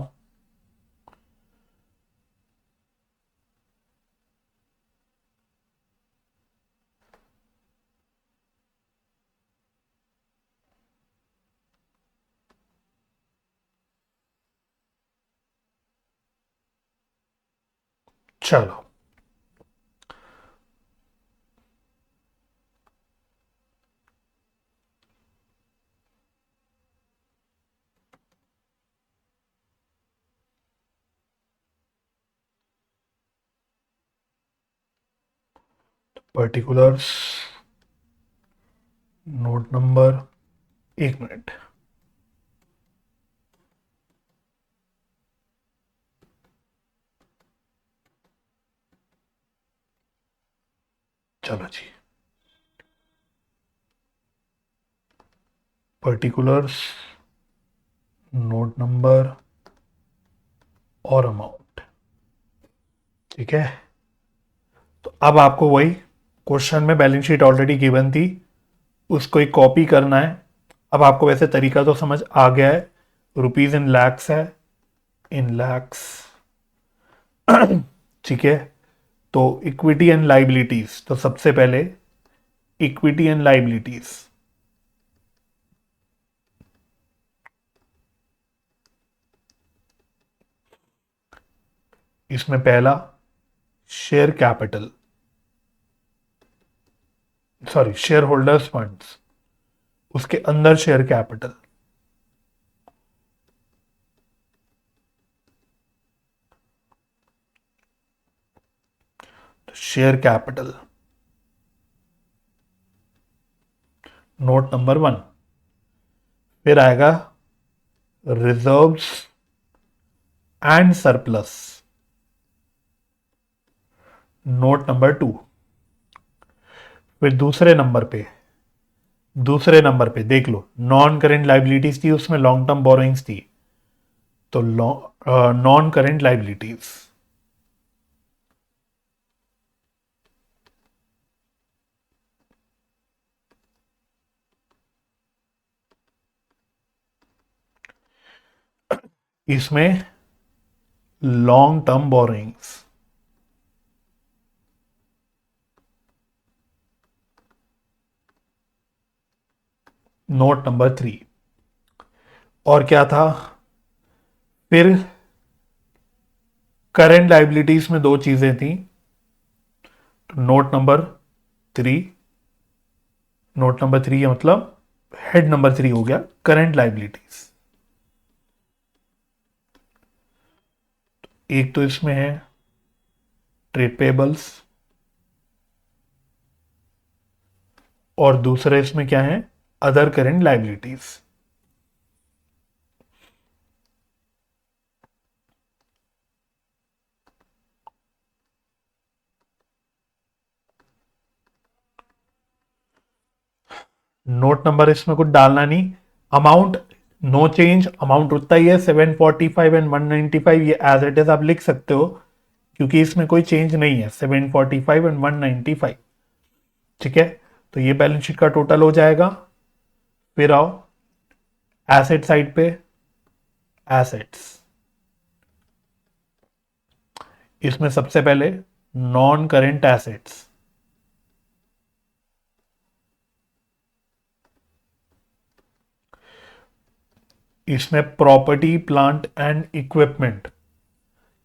चलो, पर्टिकुलर्स, नोट नंबर, 1 मिनट। चलो जी, पर्टिकुलर्स, नोट नंबर और अमाउंट। ठीक है, तो अब आपको वही क्वेश्चन में बैलेंस शीट ऑलरेडी गिवन थी, उसको एक कॉपी करना है। अब आपको वैसे तरीका तो समझ आ गया है, रुपीज इन लैक्स है, इन लैक्स। ठीक है, तो इक्विटी एंड लाइबिलिटीज, तो सबसे पहले इक्विटी एंड लाइबिलिटीज, इसमें पहला share capital, sorry share holders funds, उसके अंदर शेयर कैपिटल, तो शेयर कैपिटल, नोट नंबर 1। फिर आएगा reserves and surplus, note number 2। फिर दूसरे नंबर पे देख लो, नॉन करेंट लाइबिलिटीज थी, उसमें लॉन्ग टर्म बोरोइंग्स थी, तो नॉन करेंट लाइबिलिटीज, इसमें long term borrowings, note number 3। और क्या था फिर, करेंट लाइबिलिटीज में दो चीजें थी, नोट नंबर 3, नोट नंबर 3 का मतलब हेड नंबर 3 हो गया करेंट लाइबिलिटीज। एक तो इसमें है ट्रेड पेबल्स, और दूसरे इसमें क्या है, other current liabilities. Note number इसमें कुछ डालना नहीं, अमाउंट नो चेंज, अमाउंट उतना ही है 745 एंड 195, ये एज इट इज आप लिख सकते हो, क्योंकि इसमें कोई चेंज नहीं है, 745 एंड 195। ठीक है, तो ये बैलेंस शीट का टोटल हो जाएगा। फिर आओ एसेट साइड पे, एसेट्स, इसमें सबसे पहले नॉन करेंट एसेट्स, इसमें प्रॉपर्टी प्लांट एंड इक्विपमेंट,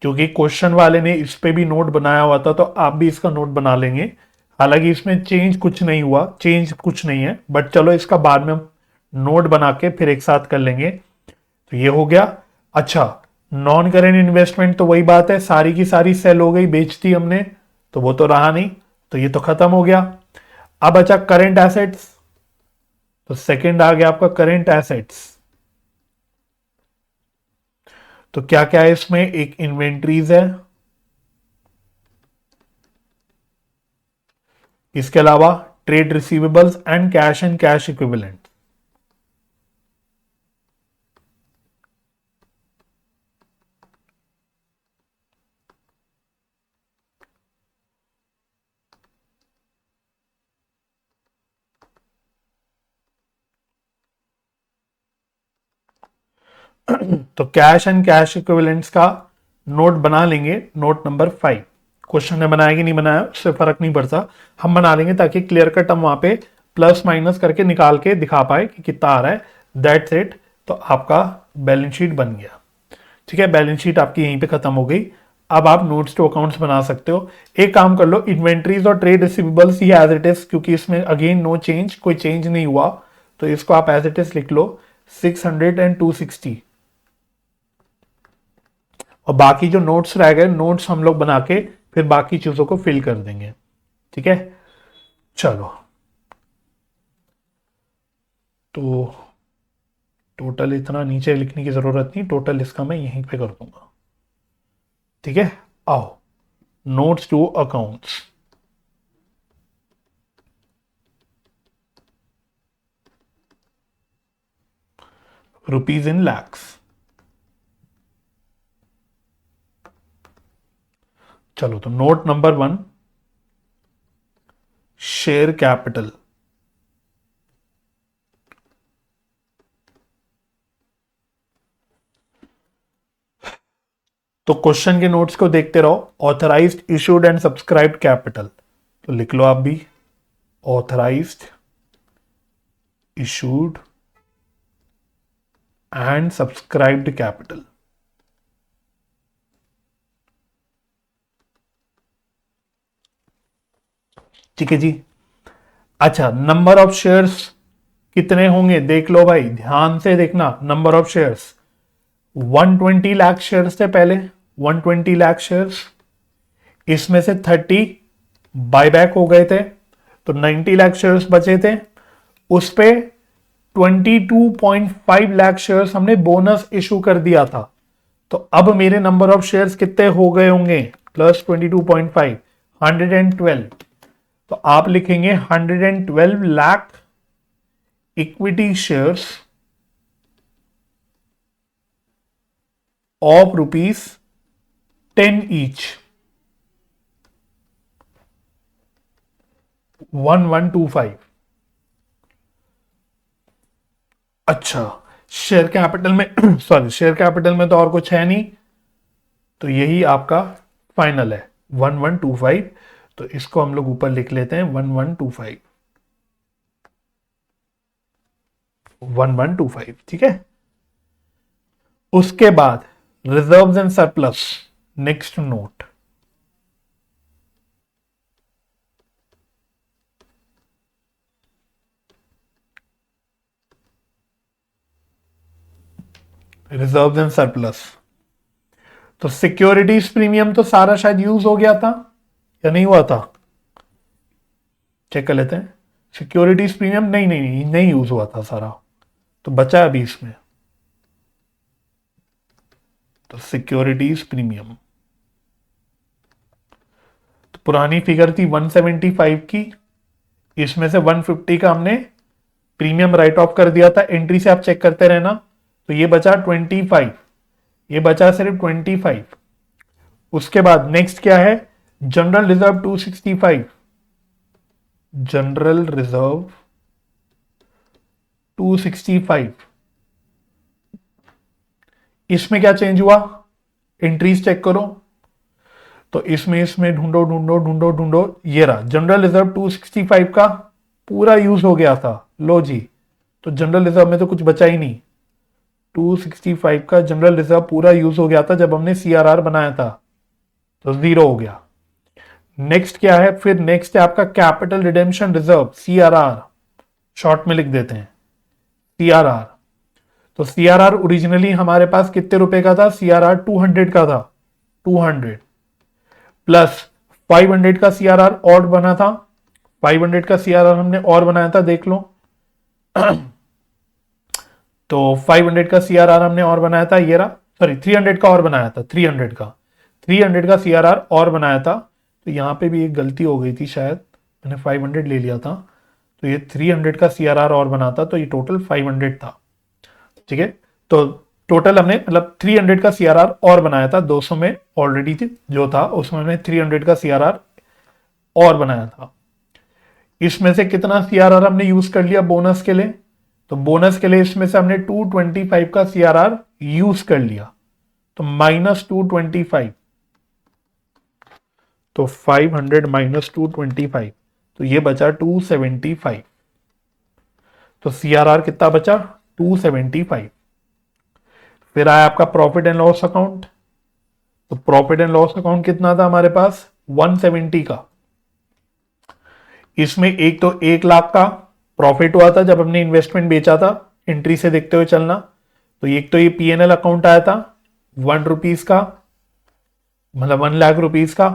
क्योंकि क्वेश्चन वाले ने इस पे भी नोट बनाया हुआ था, तो आप भी इसका नोट बना लेंगे। हालांकि इसमें चेंज कुछ नहीं हुआ, चेंज कुछ नहीं है, बट चलो इसका बाद में हम नोट बना के फिर एक साथ कर लेंगे। तो ये हो गया। अच्छा, नॉन करेंट इन्वेस्टमेंट तो वही बात है, सारी की सारी सेल हो गई, बेच दी हमने, तो वो तो रहा नहीं, तो ये तो खत्म हो गया। अब अच्छा करेंट एसेट्स, तो सेकंड आ गया आपका करेंट एसेट्स। तो क्या क्या है इसमें, एक इन्वेंट्रीज है, इसके अलावा trade receivables and cash equivalent. तो कैश एंड कैश इक्विवेलेंट्स का नोट बना लेंगे, नोट नंबर 5। क्वेश्चन ने बनाया कि नहीं बनाया उससे फर्क नहीं पड़ता, हम बना लेंगे ताकि क्लियर कट हम वहां पे प्लस माइनस करके निकाल के दिखा पाए कि कितना आ रहा है। दैट्स इट, तो आपका बैलेंस शीट बन गया। ठीक है, बैलेंस शीट आपकी यहीं पे खत्म हो गई। अब आप नोट्स टू अकाउंट्स बना सकते हो। एक काम कर लो, इन्वेंट्रीज और ट्रेड रिसीवेबल्स ही एज इट इज, क्योंकि इसमें अगेन नो चेंज, कोई चेंज नहीं हुआ, तो इसको आप एज इट इज लिख लो 600 एंड 260। और बाकी जो नोट्स रह गए, नोट्स हम लोग बना के फिर बाकी चीजों को फिल कर देंगे। ठीक है, चलो। तो टोटल इतना नीचे लिखने की जरूरत नहीं, टोटल इसका मैं यहीं पे कर दूंगा। ठीक है, आओ notes to accounts. Rupees in lakhs. चलो, तो नोट नंबर 1, शेयर कैपिटल। तो क्वेश्चन के नोट्स को देखते रहो। Authorised, issued and subscribed capital, तो लिख लो आप भी, authorised, issued and subscribed capital. ठीक है जी। अच्छा, नंबर ऑफ शेयर्स कितने होंगे देख लो भाई, ध्यान से देखना। Number of shares 120 lakh shares थे पहले, 120 लाख शेयर्स, इसमें से 30 बायबैक हो गए थे, तो 90 लाख शेयर्स बचे थे। उस पे 22.5 लाख शेयर्स हमने बोनस इशू कर दिया था। तो अब मेरे नंबर ऑफ शेयर्स कितने हो गए होंगे, प्लस 22.5, 112। तो आप लिखेंगे 112 lakh equity shares of ₹10 each, 1125। अच्छा, शेयर कैपिटल में सॉरी, शेयर कैपिटल में तो और कुछ है नहीं, तो यही आपका फाइनल है 1125। तो इसको हम लोग ऊपर लिख लेते हैं 1125, 1125। ठीक है, उसके बाद reserves and surplus, next note. Reserves and surplus, तो सिक्योरिटीज प्रीमियम तो सारा शायद यूज हो गया था या नहीं हुआ था, चेक कर लेते हैं। सिक्योरिटीज प्रीमियम नहीं नहीं नहीं नहीं यूज हुआ था सारा, तो बचा अभी इसमें, तो सिक्योरिटीज प्रीमियम, तो पुरानी फिगर थी 175 की, इसमें से 150 का हमने प्रीमियम राइट ऑफ कर दिया था, एंट्री से आप चेक करते रहना। तो ये बचा 25, ये बचा सिर्फ 25। उसके बाद नेक्स्ट क्या है, जनरल रिजर्व 265, जनरल रिजर्व 265, इसमें क्या चेंज हुआ, एंट्रीज चेक करो। तो इसमें इसमें ढूंढो ढूंढो ढूंढो ढूंढो, ये रहा जनरल रिजर्व 265 का पूरा यूज हो गया था। लो जी, तो जनरल रिजर्व में तो कुछ बचा ही नहीं, 265 का जनरल रिजर्व पूरा यूज हो गया था जब हमने सीआरआर बनाया था, तो 0 हो गया। नेक्स्ट क्या है, फिर नेक्स्ट है आपका capital redemption reserve, CRR, short में लिख देते हैं सीआरआर। तो सीआरआर ओरिजिनली हमारे पास कितने रुपए का था, सीआरआर 200 का था, 200 प्लस 500 का सीआरआर और बना था, 500 का सीआरआर हमने और बनाया था, देख लो। तो 500 का सीआरआर हमने और बनाया था, ये रहा, सॉरी 300 का और बनाया था, 300 का सीआरआर और बनाया था। तो यहां पे भी एक गलती हो गई थी शायद, मैंने 500 ले लिया था, तो ये 300 का सीआरआर और बना था, तो ये टोटल 500 था। ठीक है, तो टोटल हमने मतलब 300 का सीआरआर और बनाया था, 200 में ऑलरेडी जो था उसमें हमने 300 का सीआरआर और बनाया था। इसमें से कितना सीआरआर हमने यूज कर लिया बोनस के लिए, तो बोनस के लिए इसमें से हमने 225 का सीआरआर यूज कर लिया, तो -225, तो 500 माइनस 225, तो ये बचा 275। तो सीआरआर कितना बचा, 275। फिर आया आपका प्रॉफिट एंड लॉस अकाउंट, तो प्रॉफिट एंड लॉस अकाउंट कितना था हमारे पास 170 का। इसमें एक तो 1 लाख का प्रॉफिट हुआ था जब हमने इन्वेस्टमेंट बेचा था, एंट्री से देखते हुए चलना। तो एक तो ये पीएनएल अकाउंट आया था 1 रुपीज का, मतलब 1 लाख रुपीज का।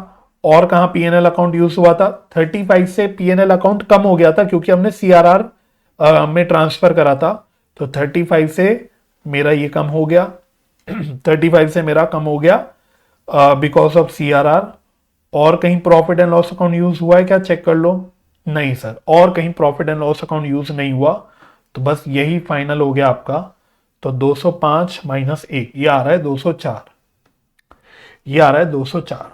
और कहां पीएनएल अकाउंट यूज हुआ था 35 से पीएनएल अकाउंट कम हो गया था क्योंकि हमने सीआरआर में ट्रांसफर करा था। तो 35 से मेरा ये कम हो गया 35 से मेरा कम हो गया बिकॉज ऑफ सीआरआर। और कहीं profit and loss account use हुआ है क्या, चेक कर लो। नहीं सर, और कहीं profit and loss account use नहीं हुआ। तो बस यही फाइनल हो गया आपका। तो 205 माइनस 1 ये आ रहा है 204, ये आ रहा है 204।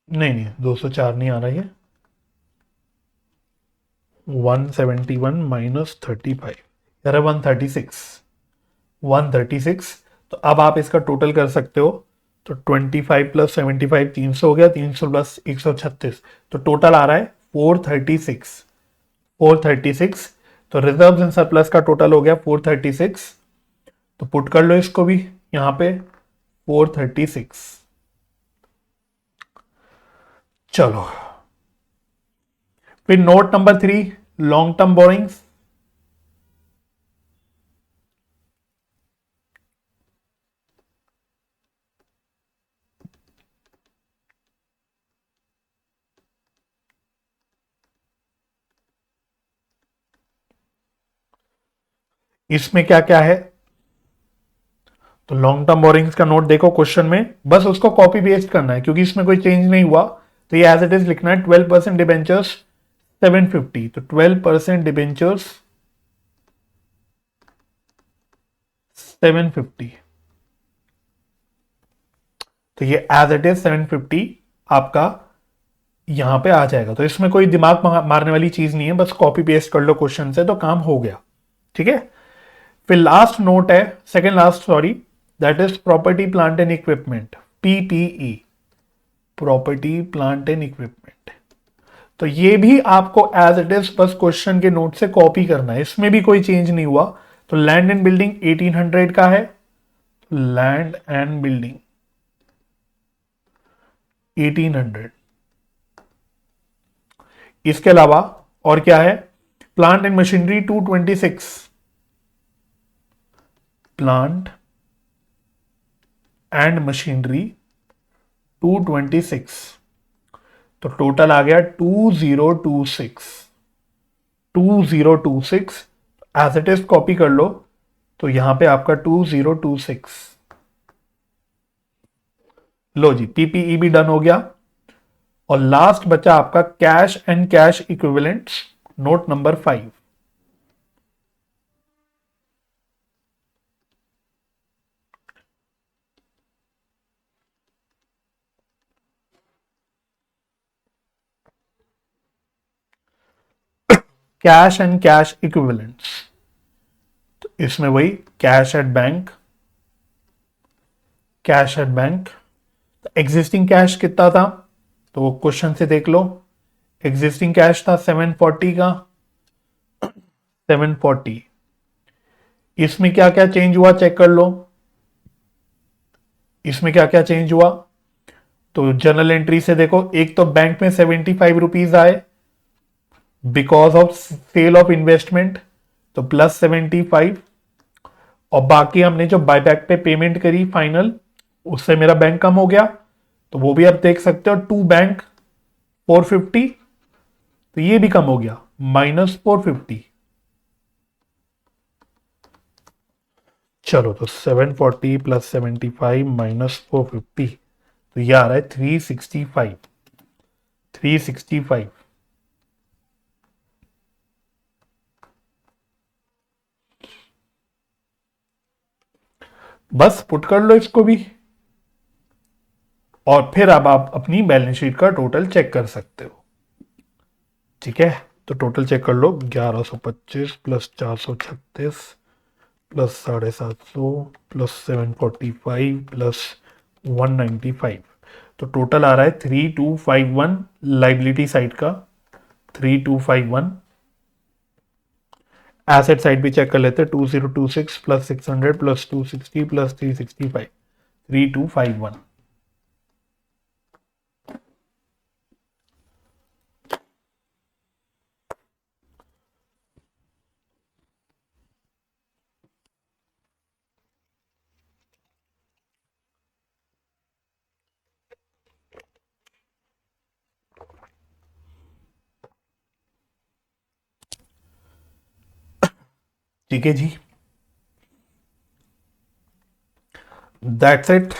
नहीं नहीं 204 नहीं आ रहा है, 171 माइनस 35 यार 136, 136। तो अब आप इसका टोटल कर सकते हो। तो 25 प्लस 75 300 हो गया, 300 प्लस 136, तो टोटल आ रहा है 436, 436। तो रिजर्व्स एंड सरप्लस का टोटल हो गया 436। तो पुट कर लो इसको भी यहां पे 436। चलो फिर note number 3, long term borrowings. इसमें क्या क्या है, तो लॉन्ग टर्म बोरिंग्स का नोट देखो क्वेश्चन में, बस उसको कॉपी पेस्ट करना है क्योंकि इसमें कोई चेंज नहीं हुआ। तो ये एज इट इज लिखना है 12% डिबेंचर्स 750। तो 12% डिबेंचर्स 750, तो ये एज इट इज 750 आपका यहां पे आ जाएगा। तो इसमें कोई दिमाग मारने वाली चीज नहीं है, बस कॉपी पेस्ट कर लो क्वेश्चन से तो काम हो गया। ठीक है, फिर लास्ट नोट है, second last sorry, that is property plant and equipment, PPE, property plant and equipment. तो ये भी आपको एज इट इज बस क्वेश्चन के नोट से कॉपी करना है, इसमें भी कोई चेंज नहीं हुआ। तो लैंड एंड बिल्डिंग 1800 का है, लैंड एंड बिल्डिंग 1800। इसके अलावा और क्या है, plant and machinery 226, plant and machinery 226। तो टोटल आ गया 2026, 2026। एज इट इज कॉपी कर लो, तो यहां पे आपका 2026। लो जी, पीपीई भी डन हो गया। और लास्ट बचा आपका cash and cash equivalents, note number 5। Cash and cash equivalents, तो इसमें वही cash at bank, cash at bank. Existing cash कितना था, तो क्वेश्चन से देख लो। एग्जिस्टिंग कैश था 740 का, 740। इसमें क्या क्या चेंज हुआ चेक कर लो, इसमें क्या क्या चेंज हुआ। तो जर्नल एंट्री से देखो, एक तो बैंक में 75 रुपीज आए because of sale of investment, तो प्लस 75। और बाकी हमने जो बायबैक पे पेमेंट करी फाइनल, उससे मेरा बैंक कम हो गया, तो वो भी आप देख सकते हो। टू बैंक 450, तो ये भी कम हो गया -450। चलो तो 740 प्लस 75 -450, तो ये आ रहा है 365, 365। बस पुट कर लो इसको भी, और फिर अब आप अपनी बैलेंस शीट का टोटल चेक कर सकते हो। ठीक है, तो टोटल चेक कर लो, 1125 प्लस 436 प्लस 750 प्लस 745 प्लस 195। तो टोटल आ रहा है 3251 लाइबिलिटी साइड का, 3251। एसेट साइड भी चेक कर लेते हैं, 2026 प्लस 600 प्लस 260 प्लस 365, 3251। ठीक है जी, दैट्स इट,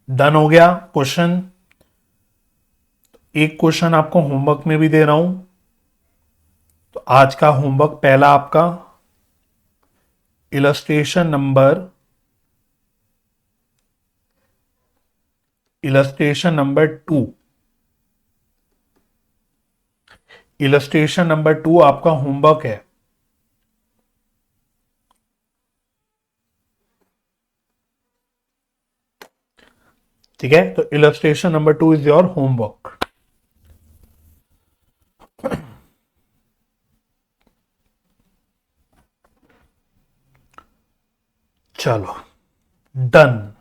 डन हो गया क्वेश्चन। एक क्वेश्चन आपको होमवर्क में भी दे रहा हूं। तो आज का होमवर्क पहला आपका इलस्ट्रेशन नंबर 2, इलस्ट्रेशन नंबर 2 आपका होमवर्क है। ठीक है, तो illustration number 2 is your homework. चलो, डन।